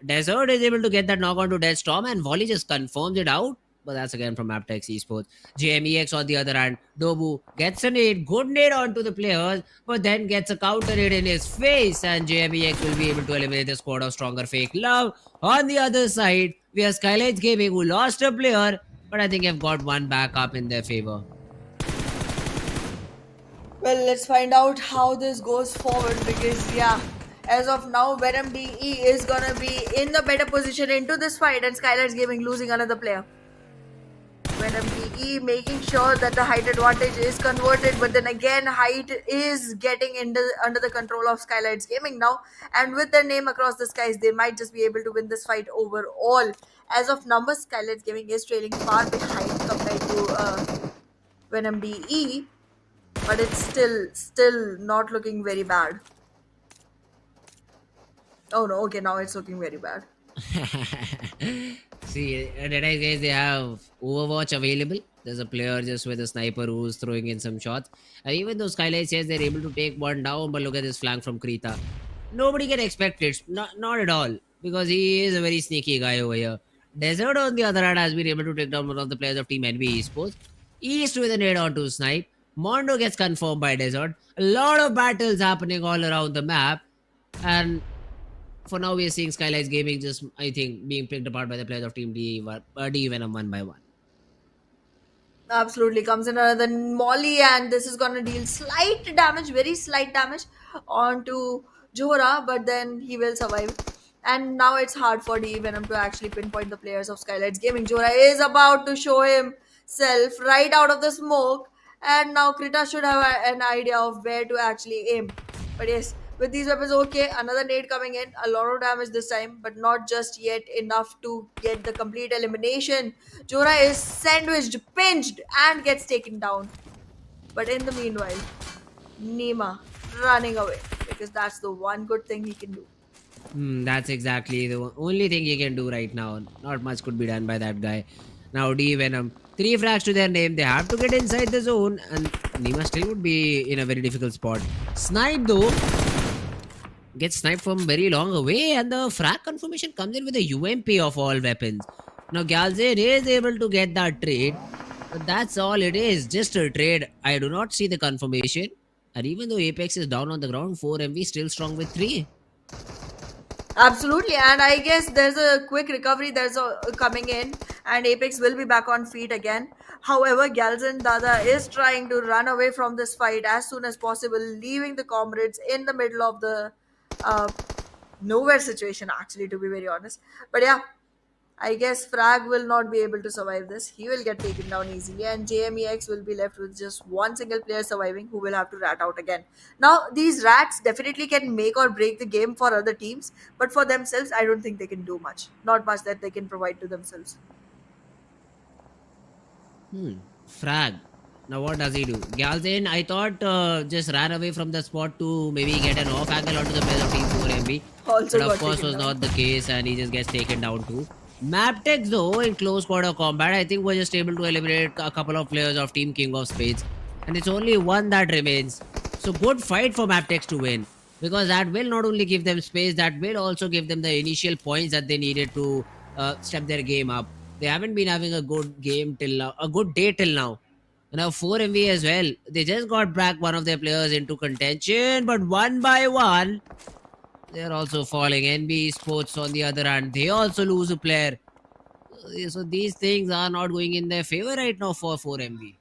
[SPEAKER 5] Desert is able to get that knock onto Dead Storm, and Volley just confirms it out. But that's again from Mabetex Esports. JMEX on the other hand, Dobu gets a nade, good nade onto the players, but then gets a counter nade in his face, and JMEX will be able to eliminate the squad of Stronger Fake Love. On the other side, we have SKYLIGHTZ Gaming, who lost a player, but I think have got one back up in their favor.
[SPEAKER 4] Well, let's find out how this goes forward because, yeah, as of now, Venom DE is gonna be in the better position into this fight, and SKYLIGHTZ Gaming losing another player. Venom DE making sure that the height advantage is converted, but then again, height is getting under the control of SKYLIGHTZ Gaming now, and with their name across the skies, they might just be able to win this fight overall. As of numbers, SKYLIGHTZ Gaming is trailing far behind compared to Venom DE, but it's still not looking very bad. Oh no, okay, now it's looking very bad.
[SPEAKER 5] See, Deadeye's guys, they have Overwatch available. There's a player just with a sniper who's throwing in some shots. And even though SKYLIGHTZ says they're able to take one down, but look at this flank from Krita. Nobody can expect it. Not at all. Because he is a very sneaky guy over here. Desert, on the other hand, has been able to take down one of the players of Team NBeSports. East with a nade onto Snipe. Mondo gets confirmed by Desert. A lot of battles happening all around the map. And for now, we are seeing SKYLIGHTZ Gaming just, I think, being picked apart by the players of Team D Venom one by one.
[SPEAKER 4] Absolutely, comes in another Molly, and this is gonna deal slight damage, very slight damage onto Johra, but then he will survive. And now it's hard for D Venom to actually pinpoint the players of SKYLIGHTZ Gaming. Johra is about to show himself right out of the smoke, and now Krita should have an idea of where to actually aim. But yes, with these weapons, okay, another nade coming in, a lot of damage this time, but not just yet enough to get the complete elimination. Jora is sandwiched, pinched, and gets taken down. But in the meanwhile, Nima running away because that's the one good thing he can do.
[SPEAKER 5] That's exactly the only thing he can do right now. Not much could be done by that guy. Now D Venom, 3 frags to their name. They have to get inside the zone, and Nima still would be in a very difficult spot. Snipe though gets sniped from very long away, and the frag confirmation comes in with a UMP of all weapons. Now Galzin is able to get that trade, but that's all it is, just a trade. I do not see the confirmation, and even though Apex is down on the ground, 4MV still strong with 3.
[SPEAKER 4] Absolutely, and I guess there's a quick recovery coming in, and Apex will be back on feet again. However, Galzin Dada is trying to run away from this fight as soon as possible, leaving the comrades in the middle of the nowhere situation, actually, to be very honest. But yeah, I guess Frag will not be able to survive this. He will get taken down easily, and JMEX will be left with just one single player surviving, who will have to rat out again. Now, these rats definitely can make or break the game for other teams, but for themselves, I don't think they can do much. Not much that they can provide to themselves.
[SPEAKER 5] Frag. Now what does he do? Galzin, I thought just ran away from the spot to maybe get an off angle onto the player of Team 4MB.
[SPEAKER 4] Also
[SPEAKER 5] But
[SPEAKER 4] got
[SPEAKER 5] of course
[SPEAKER 4] taken
[SPEAKER 5] was
[SPEAKER 4] down.
[SPEAKER 5] not the case, and he just gets taken down too. Mabetex though, in close quarter combat, I think we're just able to eliminate a couple of players of Team King of Spades. And it's only one that remains. So good fight for Mabetex to win. Because that will not only give them space, that will also give them the initial points that they needed to step their game up. They haven't been having a good game till now, a good day till now. Now 4MV as well. They just got back one of their players into contention, but one by one, They're also falling. NBeSports, on the other hand, they also lose a player. So these things are not going in their favor right now for 4MB.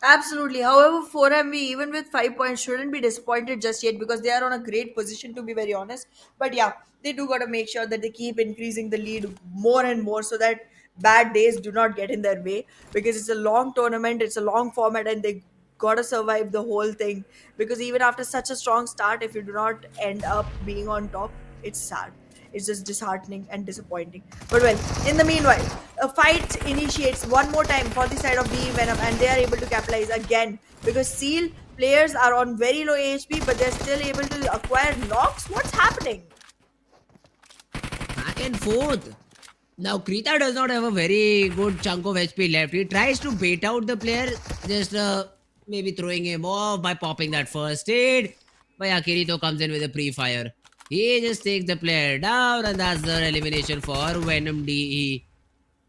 [SPEAKER 4] Absolutely. However, 4MV, even with 5 points, shouldn't be disappointed just yet because they are on a great position, to be very honest. But yeah, they do got to make sure that they keep increasing the lead more and more so that bad days do not get in their way, because it's a long tournament, it's a long format, and they got to survive the whole thing. Because even after such a strong start, if you do not end up being on top, it's sad. It's just disheartening and disappointing. But well, in the meanwhile, a fight initiates one more time for the side of the Venom, and they are able to capitalize again because Seal players are on very low HP, but they're still able to acquire knocks. What's happening?
[SPEAKER 5] Back and forth. Now Krita does not have a very good chunk of HP left. He tries to bait out the player, just maybe throwing him off by popping that first aid. But yeah, Kirito comes in with a pre-fire. He just takes the player down, and that's the elimination for Venom DE.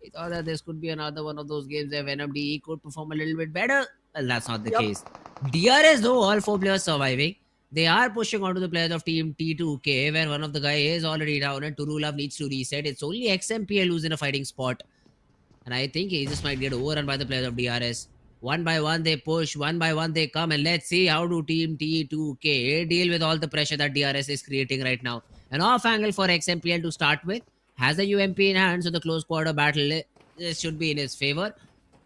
[SPEAKER 5] We thought that this could be another one of those games where Venom DE could perform a little bit better. Well, that's not the
[SPEAKER 4] Yup.
[SPEAKER 5] case. DRS, though, all four players surviving. They are pushing onto the players of Team T2K, where one of the guy is already down and Turulov needs to reset. It's only XMPL who's in a fighting spot. And I think he just might get overrun by the players of DRS. One by one they push, one by one they come, and let's see how do Team T2K deal with all the pressure that DRS is creating right now. An off angle for XMPL to start with. Has the UMP in hand, so the close quarter battle this should be in his favor.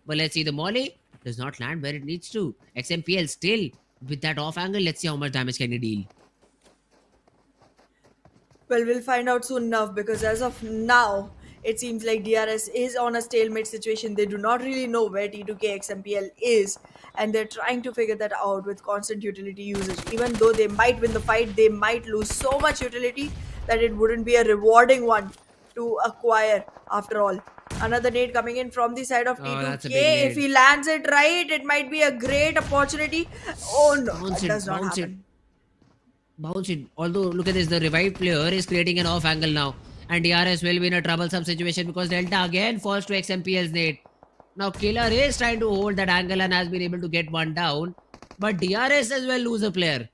[SPEAKER 5] But let's see, the molly does not land where it needs to. XMPL still with that off angle. Let's see how much damage can he deal.
[SPEAKER 4] Well, we'll find out soon enough because as of now, it seems like DRS is on a stalemate situation. They do not really know where T2K XMPL is, and they're trying to figure that out with constant utility usage. Even though they might win the fight, they might lose so much utility that it wouldn't be a rewarding one to acquire after all. Another nade coming in from the side of
[SPEAKER 5] Oh, that's a
[SPEAKER 4] T2K.
[SPEAKER 5] big
[SPEAKER 4] If
[SPEAKER 5] nade.
[SPEAKER 4] he lands it right, it might be a great opportunity. Oh no,
[SPEAKER 5] Bounce
[SPEAKER 4] that
[SPEAKER 5] it,
[SPEAKER 4] does not
[SPEAKER 5] bounce it.
[SPEAKER 4] happen.
[SPEAKER 5] Bounce it. Although, look at this, the revived player is creating an off angle now. And DRS will be in a troublesome situation because Delta again falls to XMPL's nade. Now, Killer is trying to hold that angle and has been able to get one down. But DRS as well lose a player.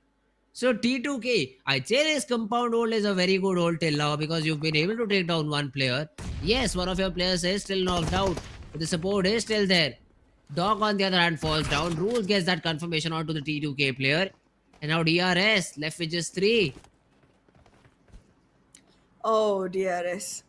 [SPEAKER 5] So, T2K, I'd say this compound hold is a very good hold till now because you've been able to take down one player. Yes, one of your players is still knocked out, but the support is still there. Dog, on the other hand, falls down. Rules gets that confirmation onto the T2K player. And now DRS left with just 3.
[SPEAKER 4] Oh, DRS.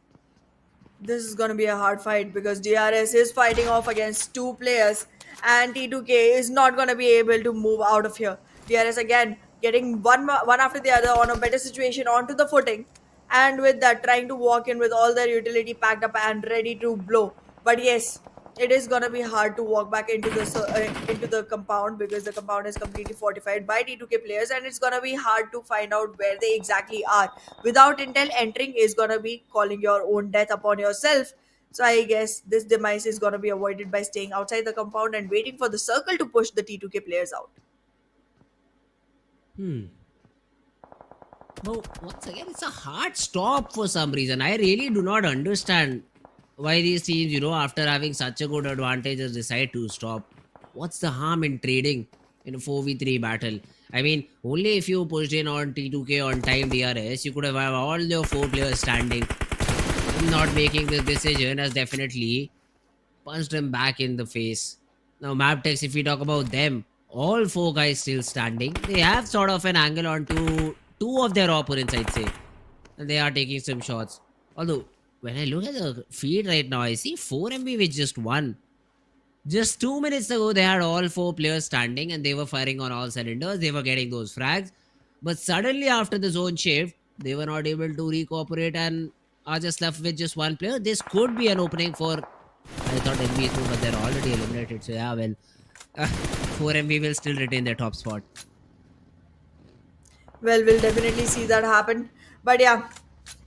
[SPEAKER 4] This is going to be a hard fight because DRS is fighting off against two players and T2K is not going to be able to move out of here. DRS again getting one after the other on a better situation onto the footing, and with that trying to walk in with all their utility packed up and ready to blow. But yes, it is gonna be hard to walk back into the compound because the compound is completely fortified by T2K players, and it's gonna be hard to find out where they exactly are. Without intel, entering is gonna be calling your own death upon yourself. So I guess this demise is gonna be avoided by staying outside the compound and waiting for the circle to push the T2K players out.
[SPEAKER 5] Well, once again, it's a hard stop for some reason. I really do not understand why these teams, after having such a good advantage, decide to stop. What's the harm in trading in a 4v3 battle? I mean, only if you pushed in on T2K on time DRS, you could have had all your 4 players standing. Not making this decision has definitely punched him back in the face. Now, Mabetex, if we talk about them, all 4 guys still standing. They have sort of an angle onto 2 of their opponents, I'd say. And they are taking some shots. Although, when I look at the feed right now, I see 4MB with just 1. Just 2 minutes ago, they had all 4 players standing and they were firing on all cylinders. They were getting those frags. But suddenly, after the zone shift, they were not able to recuperate and are just left with just 1 player. This could be an opening for, I thought NBeSports, but they're already eliminated. So, yeah, well, 4MB will still retain their top spot.
[SPEAKER 4] Well, we'll definitely see that happen. But yeah,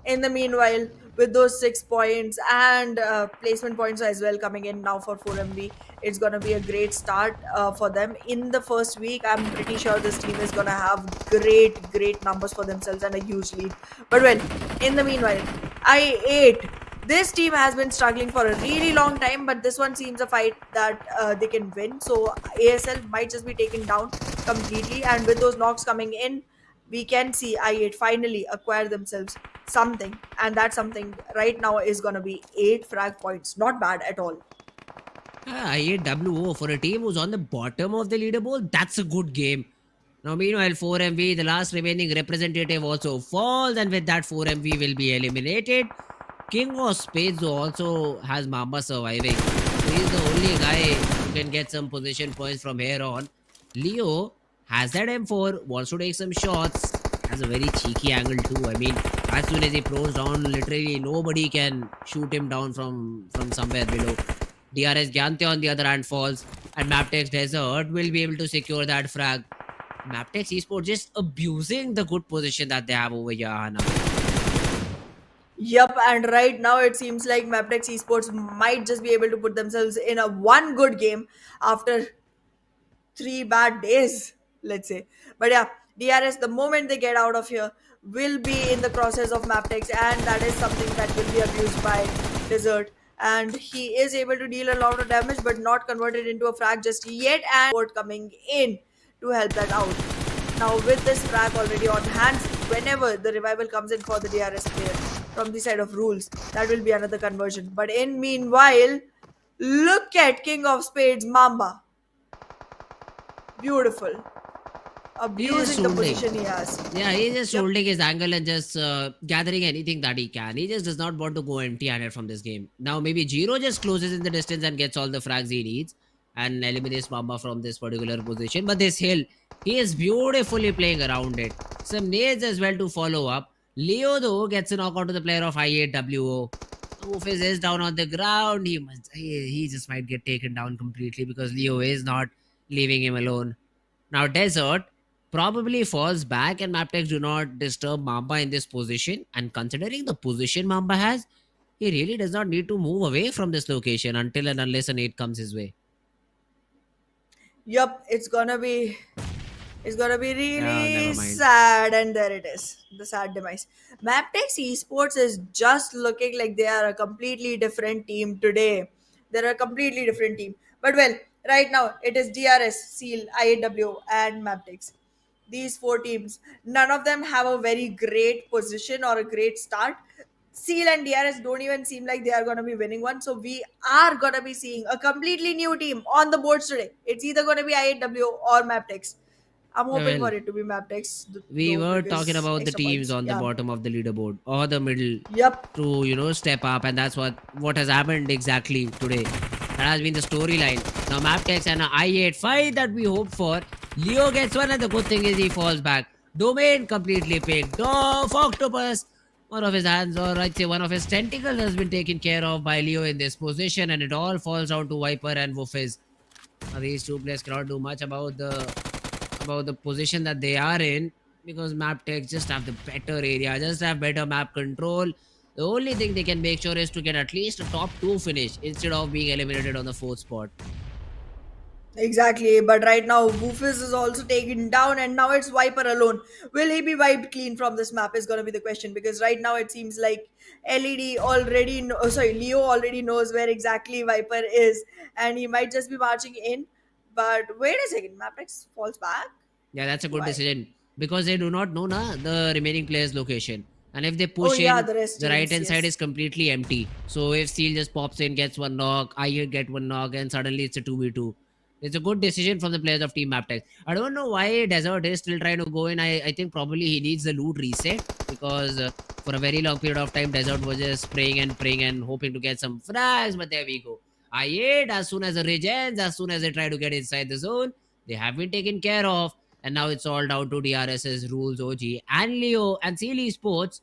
[SPEAKER 4] in the meanwhile, with those 6 points and placement points as well coming in now for 4MB, it's going to be a great start for them. In the first week, I'm pretty sure this team is going to have great numbers for themselves and a huge lead. But well, in the meanwhile, I8. This team has been struggling for a really long time, but this one seems a fight that they can win. So ASL might just be taken down completely, and with those knocks coming in, we can see I8 finally acquire themselves something, and that something right now is gonna be 8 frag points. Not bad at all.
[SPEAKER 5] IAWO for a team who's on the bottom of the leaderboard, that's a good game. Now, meanwhile, 4MV, the last remaining representative, also falls, and with that, 4MV will be eliminated. King of Spades also has Mamba surviving. He's the only guy who can get some position points from here on. Leo has that M4, wants to take some shots, has a very cheeky angle too. I mean, as soon as he pros down, literally nobody can shoot him down from somewhere below. DRS Gyante on the other hand falls, and Mabetex Desert will be able to secure that frag. Mabetex Esports just abusing the good position that they have over here, Hana.
[SPEAKER 4] Yep, and right now it seems like Mabetex Esports might just be able to put themselves in a one good game after 3 bad days, let's say. But yeah, DRS, the moment they get out of here, will be in the process of Mabetex, and that is something that will be abused by Desert. And he is able to deal a lot of damage, but not converted into a frag just yet, and Port coming in to help that out. Now, with this frag already on hand, whenever the revival comes in for the DRS player from the side of rules, that will be another conversion. But in meanwhile, look at King of Spades, Mamba. Beautiful. Abusing the
[SPEAKER 5] holding.
[SPEAKER 4] position he has.
[SPEAKER 5] Yeah, he's just
[SPEAKER 4] Yep.
[SPEAKER 5] holding his angle and just gathering anything that he can. He just does not want to go empty-handed from this game. Now maybe Jiro just closes in the distance and gets all the frags he needs and eliminates Mamba from this particular position. But this hill, he is beautifully playing around it. Some nades as well to follow up. Leo though gets a knockout to the player of I8WO. Ufis is down on the ground. He just might get taken down completely because Leo is not leaving him alone. Now Desert probably falls back and Mabetex do not disturb Mamba in this position. And considering the position Mamba has, he really does not need to move away from this location until and unless a nade comes his way.
[SPEAKER 4] Yup, it's gonna be really
[SPEAKER 5] Never mind.
[SPEAKER 4] sad, and there it is, the sad demise. Mabetex Esports is just looking like they are a completely different team today. They're a completely different team. But well, right now it is DRS, Seal, IAW, and Mabetex. These four teams, none of them have a very great position or a great start. Seal and DRS don't even seem like they are going to be winning one. So we are going to be seeing a completely new team on the boards today. It's either going to be IAW or Mabetex. I'm hoping
[SPEAKER 5] Well,
[SPEAKER 4] for it to be Mabetex.
[SPEAKER 5] we
[SPEAKER 4] Though,
[SPEAKER 5] were talking
[SPEAKER 4] because
[SPEAKER 5] about the
[SPEAKER 4] extra
[SPEAKER 5] teams
[SPEAKER 4] points.
[SPEAKER 5] on the
[SPEAKER 4] Yeah.
[SPEAKER 5] bottom of the leaderboard or the middle
[SPEAKER 4] Yep.
[SPEAKER 5] to step up, and that's what has happened exactly today. That has been the storyline. Now Mabetex and an I8 fight that we hoped for. Leo gets one, and the good thing is he falls back. Domain completely picked off. Octopus, one of his hands, or I'd say one of his tentacles, has been taken care of by Leo in this position, and it all falls down to Viper and Woofiz. Now these two players cannot do much about the position that they are in because Mabetex just have the better area, just have better map control. The only thing they can make sure is to get at least a top 2 finish instead of being eliminated on the 4th spot.
[SPEAKER 4] Exactly, but right now Woofus is also taken down, and now it's Viper alone. Will he be wiped clean from this map is going to be the question, because right now it seems like Leo already knows where exactly Viper is, and he might just be marching in. But wait a second, Mapex falls back.
[SPEAKER 5] Yeah, that's a good
[SPEAKER 4] Why?
[SPEAKER 5] decision because they do not know the remaining player's location. And if they push
[SPEAKER 4] Oh, yeah,
[SPEAKER 5] in,
[SPEAKER 4] the rest
[SPEAKER 5] the right hand
[SPEAKER 4] teams,
[SPEAKER 5] side
[SPEAKER 4] yes.
[SPEAKER 5] is completely empty. So if Steel just pops in, gets one knock, I get one knock, and suddenly it's a 2v2. It's a good decision from the players of Team Mabetex. I don't know why Desert is still trying to go in. I think probably he needs the loot reset because for a very long period of time, Desert was just praying and hoping to get some frags. But there we go. I8, as soon as the regens, as soon as they try to get inside the zone, they have been taken care of. And now it's all down to DRS's rules, OG, and Leo and Seal Esports.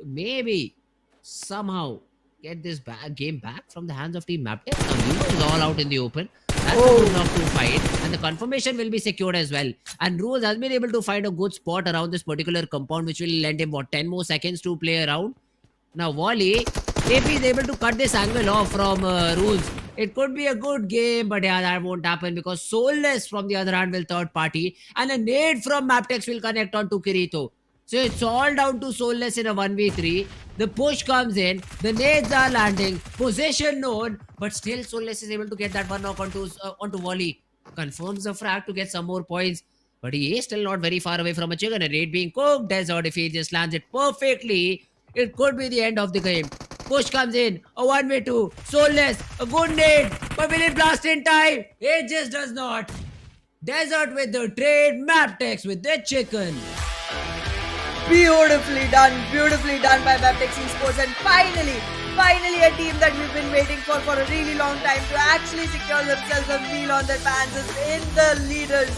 [SPEAKER 5] Maybe somehow get this game back from the hands of Team Mabetex. Now Leo is all out in the open. That's a good enough to fight, and the confirmation will be secured as well. And Rules has been able to find a good spot around this particular compound, which will lend him 10 more seconds to play around. Now Wally, if he's able to cut this angle off from Rules, it could be a good game, but yeah, that won't happen because Soulless from the other hand will third party, and a nade from Mabetex will connect on to Kirito. So it's all down to Soulless in a 1v3. The push comes in, the nades are landing, possession known, but still Soulless is able to get that one knock onto Wally. Confirms the frag to get some more points. but he is still not very far away from a chicken and it being cooked. Desert, if he just lands it perfectly, it could be the end of the game. Push comes in, a 1v2, soulless, a good nade, but will it blast in time? It just does not. Desert with the trade, Mabetex with the chicken.
[SPEAKER 4] Beautifully done by Mabetex Esports, and finally a team that we've been waiting for a really long time to actually secure themselves a meal on their pants is in the leaders.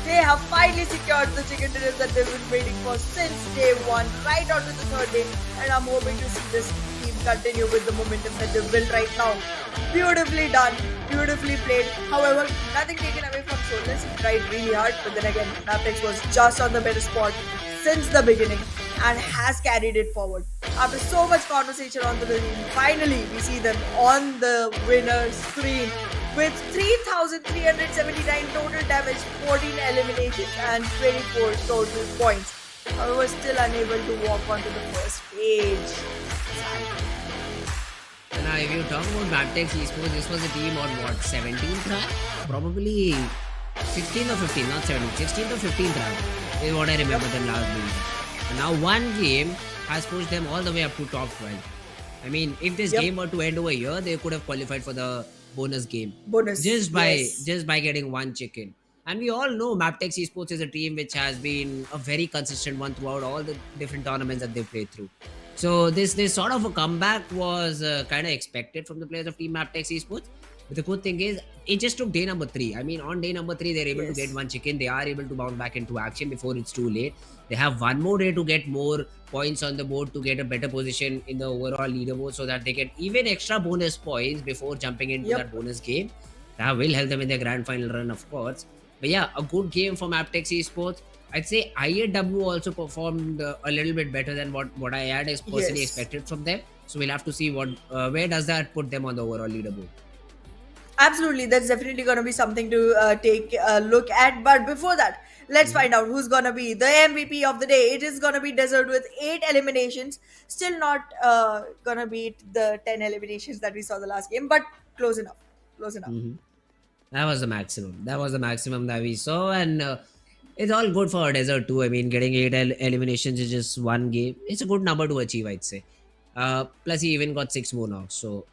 [SPEAKER 4] They have finally secured the chicken dinners that they've been waiting for since day one, right on to the third day, and I'm hoping to see this team continue with the momentum that they've built right now. Beautifully done, beautifully played. However, nothing taken away from Soulless. He tried really hard, but then again, Mabetex was just on the better spot since the beginning and has carried it forward. After so much conversation on the team, finally we see them on the winner's screen with 3,379 total damage, 14 eliminations and 24 total points. However, still unable to walk onto the first stage.
[SPEAKER 5] Now, if you talk about Mabetex Esports, this was a team on what, 17th rank? Probably 16th or 15th, not 17th, 16th or 15th rank is what I remember them last being. And now one game has pushed them all the way up to top 12. I mean, if this game were to end over here, they could have qualified for the bonus game. Just by getting one chicken. And we all know Mabetex Esports is a team which has been a very consistent one throughout all the different tournaments that they've played through. So this sort of a comeback was kind of expected from the players of Team Mabetex Esports. But the good thing is, it just took day number 3. I mean, on day number 3, they're able to get one chicken. They are able to bounce back into action before it's too late. They have one more day to get more points on the board to get a better position in the overall leaderboard so that they get even extra bonus points before jumping into that bonus game. That will help them in their grand final run, of course. But yeah, a good game for Mabetex Esports. I'd say IAW also performed a little bit better than what I had personally expected from them. So we'll have to see where does that put them on the overall leaderboard.
[SPEAKER 4] Absolutely, that's definitely going to be something to take a look at. But before that, let's find out who's going to be the MVP of the day. It is going to be Desert with 8 eliminations. Still not going to beat the 10 eliminations that we saw the last game, but close enough.
[SPEAKER 5] That was the maximum. That was the maximum that we saw, and it's all good for Desert too. I mean, getting 8 eliminations is just one game. It's a good number to achieve, I'd say. Plus, he even got 6 more now. So,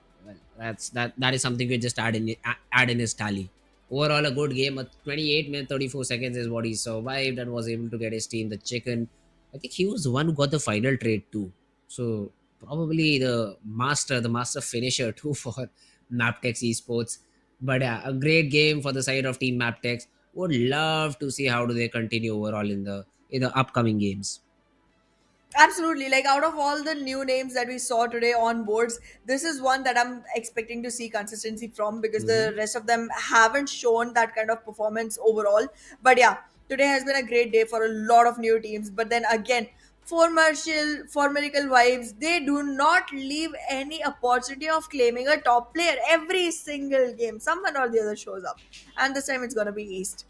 [SPEAKER 5] well, that is something we just add in his tally. Overall, a good game. 28 minutes 34 seconds is what he survived and was able to get his team the chicken. I think he was the one who got the final trade too. So probably the master finisher too for Mabetex Esports. But yeah, a great game for the side of Team Mabetex. Would love to see how do they continue overall in the upcoming games.
[SPEAKER 4] Absolutely. Like, out of all the new names that we saw today on boards, this is one that I'm expecting to see consistency from, because the rest of them haven't shown that kind of performance overall. But yeah, today has been a great day for a lot of new teams. But then again, for Miracle Vibes, they do not leave any opportunity of claiming a top player. Every single game, someone or the other shows up. And this time it's going to be East.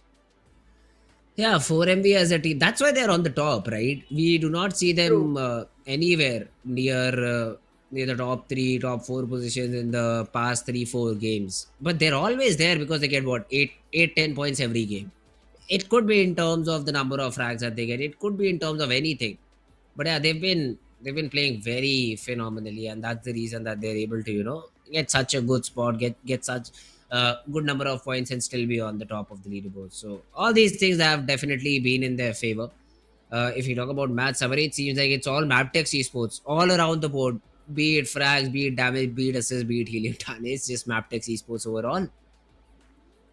[SPEAKER 5] Yeah, 4MB as a team. That's why they're on the top, right? We do not see them anywhere near the top 3, top 4 positions in the past 3-4 games. But they're always there because they get 8-10 points every game. It could be in terms of the number of frags that they get. It could be in terms of anything. But yeah, they've been playing very phenomenally, and that's the reason that they're able to get such a good spot, get such good number of points and still be on the top of the leaderboard. So all these things have definitely been in their favor. If you talk about match summary, it seems like it's all Mabetex Esports all around the board. Be it frags, be it damage, be it assists, be it healing ton. It's just Mabetex Esports overall.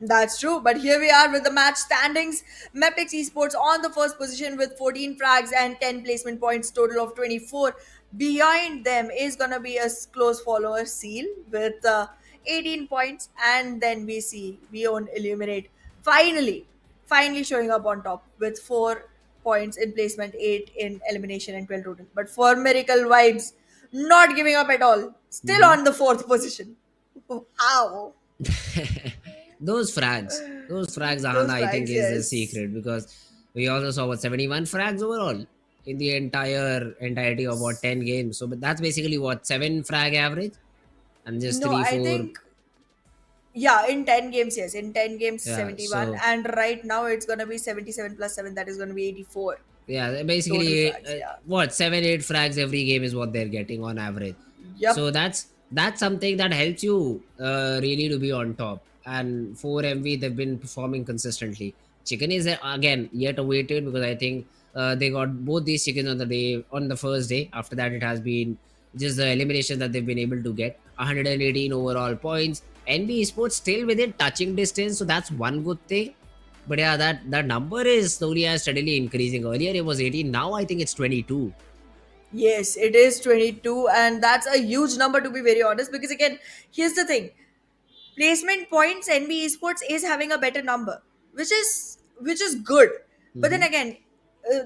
[SPEAKER 4] That's true, but here we are with the match standings. Mabetex Esports on the first position with 14 frags and 10 placement points, total of 24. Behind them is going to be a close follower, Seal, with 18 points, and then we see Vion Illuminate finally showing up on top with 4 points in placement, 8 in elimination, and 12 total. But for Miracle Vibes, not giving up at all, still on the 4th position. Wow.
[SPEAKER 5] Those frags, Ahana, I think is the secret, because we also saw 71 frags overall in the entirety of 10 games. So, but that's basically 7 frag average, and just 3-4.
[SPEAKER 4] Yeah, in 10 games, yes. In 10 games,
[SPEAKER 5] Yeah,
[SPEAKER 4] 71.
[SPEAKER 5] so
[SPEAKER 4] And right now it's going to be 77 plus 7. That is going to be 84
[SPEAKER 5] yeah,
[SPEAKER 4] total
[SPEAKER 5] basically,
[SPEAKER 4] frags. Yeah.
[SPEAKER 5] what 7-8 frags every game is what they're getting on average.
[SPEAKER 4] Yep.
[SPEAKER 5] So that's something that helps you really to be on top. And for MV, they've been performing consistently. Chicken is again yet awaited because I think they got both these chickens on the first day. After that, it has been just the elimination that they've been able to get 118 overall points. NBeSports still within touching distance, so that's one good thing. But yeah, that number is slowly and steadily increasing. Earlier it was 18, now I think it's 22.
[SPEAKER 4] Yes, it is 22. And that's a huge number, to be very honest. Because again, here's the thing, placement points NB Esports is having a better number, which is good. But then
[SPEAKER 5] Hmm.
[SPEAKER 4] again,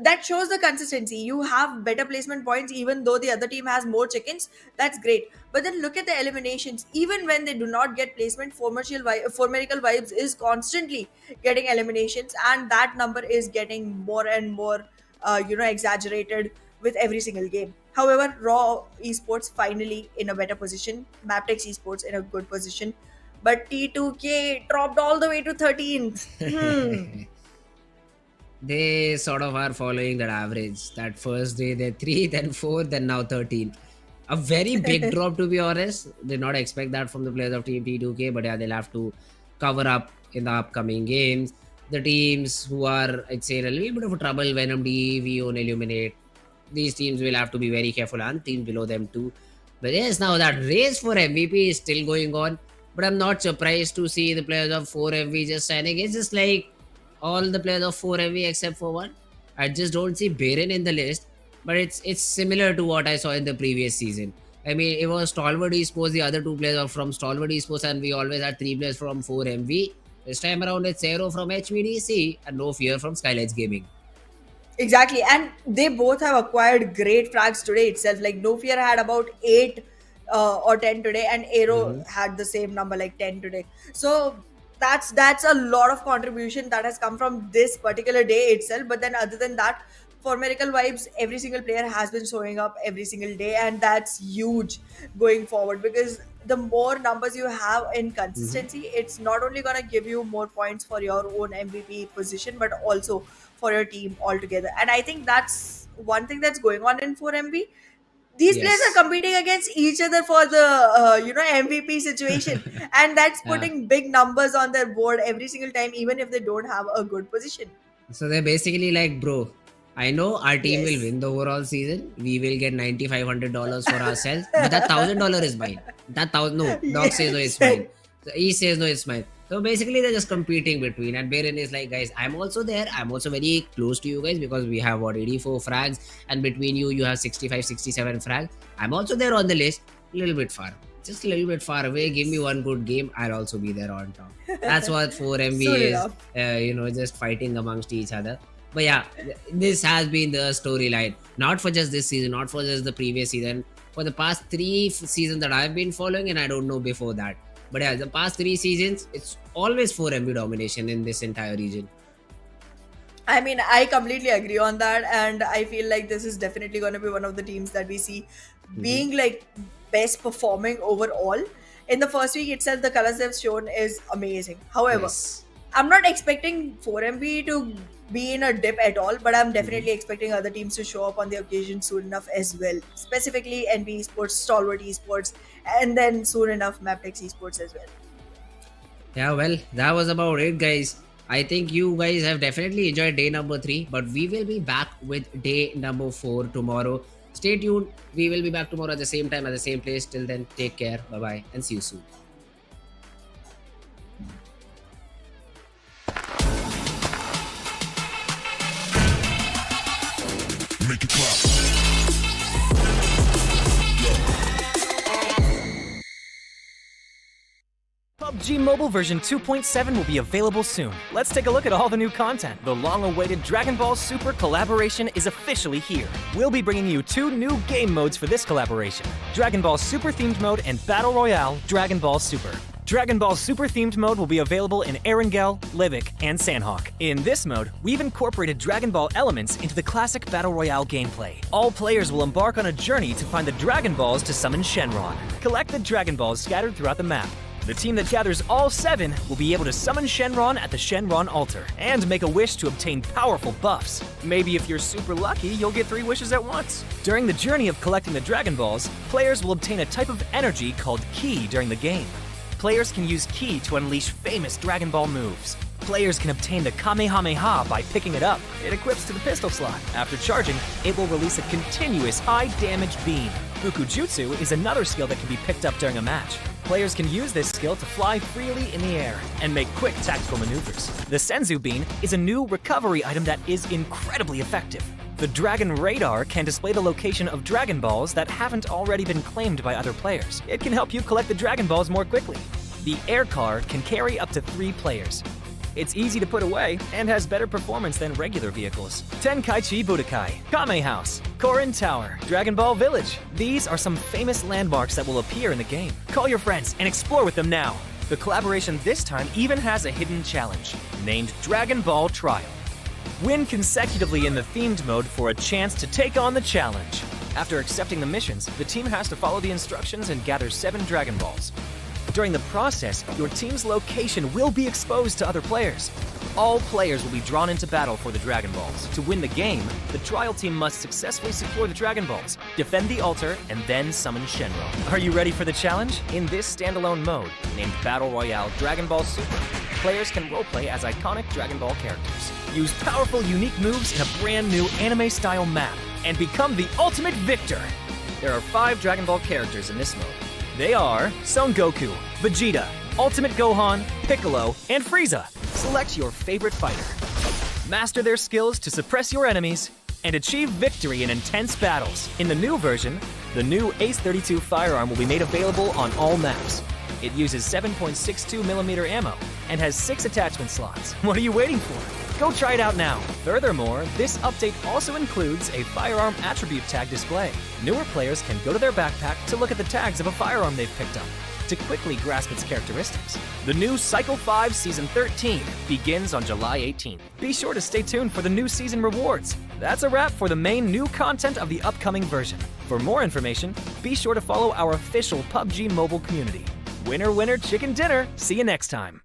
[SPEAKER 4] that shows the consistency. You have better placement points even though the other team has more chickens. That's great. But then look at the eliminations. Even when they do not get placement, Formerical Vibes is constantly getting eliminations, and that number is getting more and more, exaggerated with every single game. However, Raw Esports finally in a better position. Mabetex Esports in a good position, but T2K dropped all the way to 13th.
[SPEAKER 5] They sort of are following that average. That first day they're 3, then 4, then now 13. A very big drop, to be honest. Did not expect that from the players of Team T2K, but yeah, they'll have to cover up in the upcoming games. The teams who are, I'd say, in a little bit of a trouble, Venom, DE, Vion, Illuminate, these teams will have to be very careful, and teams below them too. But yes, now that race for MVP is still going on. But I'm not surprised to see the players of 4MV just signing. It's just like all the players of 4MV except for one. I just don't see Baron in the list. But it's similar to what I saw in the previous season. I mean, it was Stalwart Esports, the other two players are from Stalwart Esports, and we always had three players from 4MV. This time around, it's Zero from HVDC and No Fear from SKYLIGHTZ Gaming.
[SPEAKER 4] Exactly, and they both have acquired great frags today itself. Like No Fear had about 8 or 10 today, and Aero
[SPEAKER 5] Mhm.
[SPEAKER 4] had the same number, like 10 today. So that's a lot of contribution that has come from this particular day itself. But then other than that, for Miracle Vibes, every single player has been showing up every single day, and that's huge going forward, because the more numbers you have in
[SPEAKER 5] Mhm.
[SPEAKER 4] consistency, it's not only going to give you more points for your own MVP position, but also for your team altogether. And I think that's one thing that's going on in 4MB. These players are
[SPEAKER 5] Yes.
[SPEAKER 4] competing against each other for the MVP situation, and that's
[SPEAKER 5] Yeah.
[SPEAKER 4] putting big numbers on their board every single time, even if they don't have a good position.
[SPEAKER 5] So they're basically like, bro, I know our team will
[SPEAKER 4] Yes.
[SPEAKER 5] win the overall season. We will get $9,500 for ourselves, but that $1,000 is mine. That thousand, no, Doc says no, it's
[SPEAKER 4] Yes.
[SPEAKER 5] mine. So he says no, it's mine. So basically, they're just competing between. And Baron is like, guys, I'm also there. I'm also very close to you guys because we have what 84 frags, and between you, you have 65, 67 frags. I'm also there on the list, a little bit far, just a little bit far away. Give me one good game, I'll also be there on top. That's what 4MV
[SPEAKER 4] Soon
[SPEAKER 5] is,
[SPEAKER 4] enough.
[SPEAKER 5] just fighting amongst each other. But yeah, this has been the storyline, not for just this season, not for just the previous season, for the past three seasons that I've been following, and I don't know before that. But yeah, the past 3 seasons, it's always 4MV domination in this entire region.
[SPEAKER 4] I mean, I completely agree on that, and I feel like this is definitely going to be one of the teams that we see
[SPEAKER 5] Hmm.
[SPEAKER 4] being like best performing overall. In the first week itself, the colors they've shown is amazing. However,
[SPEAKER 5] Yes.
[SPEAKER 4] I'm not expecting 4MV to be in a dip at all, but I'm
[SPEAKER 5] Hmm.
[SPEAKER 4] definitely expecting other teams to show up on the occasion soon enough as well. Specifically, NBeSports, Stalwart Esports, and then soon enough, Mabetex Esports as well.
[SPEAKER 5] Yeah, well, that was about it, guys. I think you guys have definitely enjoyed day number 3, but we will be back with day number 4 tomorrow. Stay tuned. We will be back tomorrow at the same time, at the same place. Till then, take care. Bye bye, and see you soon.
[SPEAKER 3] Make it clap.
[SPEAKER 7] PUBG Mobile version 2.7 will be available soon. Let's take a look at all the new content. The long-awaited Dragon Ball Super collaboration is officially here. We'll be bringing you 2 new game modes for this collaboration: Dragon Ball Super themed mode and Battle Royale Dragon Ball Super. Dragon Ball Super themed mode will be available in Erangel, Livik, and Sanhok. In this mode, we've incorporated Dragon Ball elements into the classic Battle Royale gameplay. All players will embark on a journey to find the Dragon Balls to summon Shenron. Collect the Dragon Balls scattered throughout the map. The team that gathers all 7 will be able to summon Shenron at the Shenron altar and make a wish to obtain powerful buffs. Maybe if you're super lucky, you'll get 3 wishes at once. During the journey of collecting the Dragon Balls, players will obtain a type of energy called Ki during the game. Players can use Ki to unleash famous Dragon Ball moves. Players can obtain the Kamehameha by picking it up. It equips to the pistol slot. After charging, it will release a continuous high-damage beam. Fukujutsu is another skill that can be picked up during a match. Players can use this skill to fly freely in the air and make quick tactical maneuvers. The Senzu Bean is a new recovery item that is incredibly effective. The Dragon Radar can display the location of Dragon Balls that haven't already been claimed by other players. It can help you collect the Dragon Balls more quickly. The Air Car can carry up to 3 players. It's easy to put away and has better performance than regular vehicles. Tenkaichi Budokai, Kame House, Korin Tower, Dragon Ball Village. These are some famous landmarks that will appear in the game. Call your friends and explore with them now. The collaboration this time even has a hidden challenge, named Dragon Ball Trial. Win consecutively in the themed mode for a chance to take on the challenge. After accepting the missions, the team has to follow the instructions and gather 7 Dragon Balls. During the process, your team's location will be exposed to other players. All players will be drawn into battle for the Dragon Balls. To win the game, the trial team must successfully secure the Dragon Balls, defend the altar, and then summon Shenron. Are you ready for the challenge? In this standalone mode, named Battle Royale Dragon Ball Super, players can roleplay as iconic Dragon Ball characters, use powerful, unique moves in a brand new anime-style map, and become the ultimate victor. There are 5 Dragon Ball characters in this mode. They are Son Goku, Vegeta, Ultimate Gohan, Piccolo, and Frieza. Select your favorite fighter. Master their skills to suppress your enemies and achieve victory in intense battles. In the new version, the new Ace 32 firearm will be made available on all maps. It uses 7.62mm ammo and has 6 attachment slots. What are you waiting for? Go try it out now. Furthermore, this update also includes a firearm attribute tag display. Newer players can go to their backpack to look at the tags of a firearm they've picked up to quickly grasp its characteristics. The new Cycle 5 Season 13 begins on July 18th. Be sure to stay tuned for the new season rewards. That's a wrap for the main new content of the upcoming version. For more information, be sure to follow our official PUBG Mobile community. Winner, winner, chicken dinner. See you next time.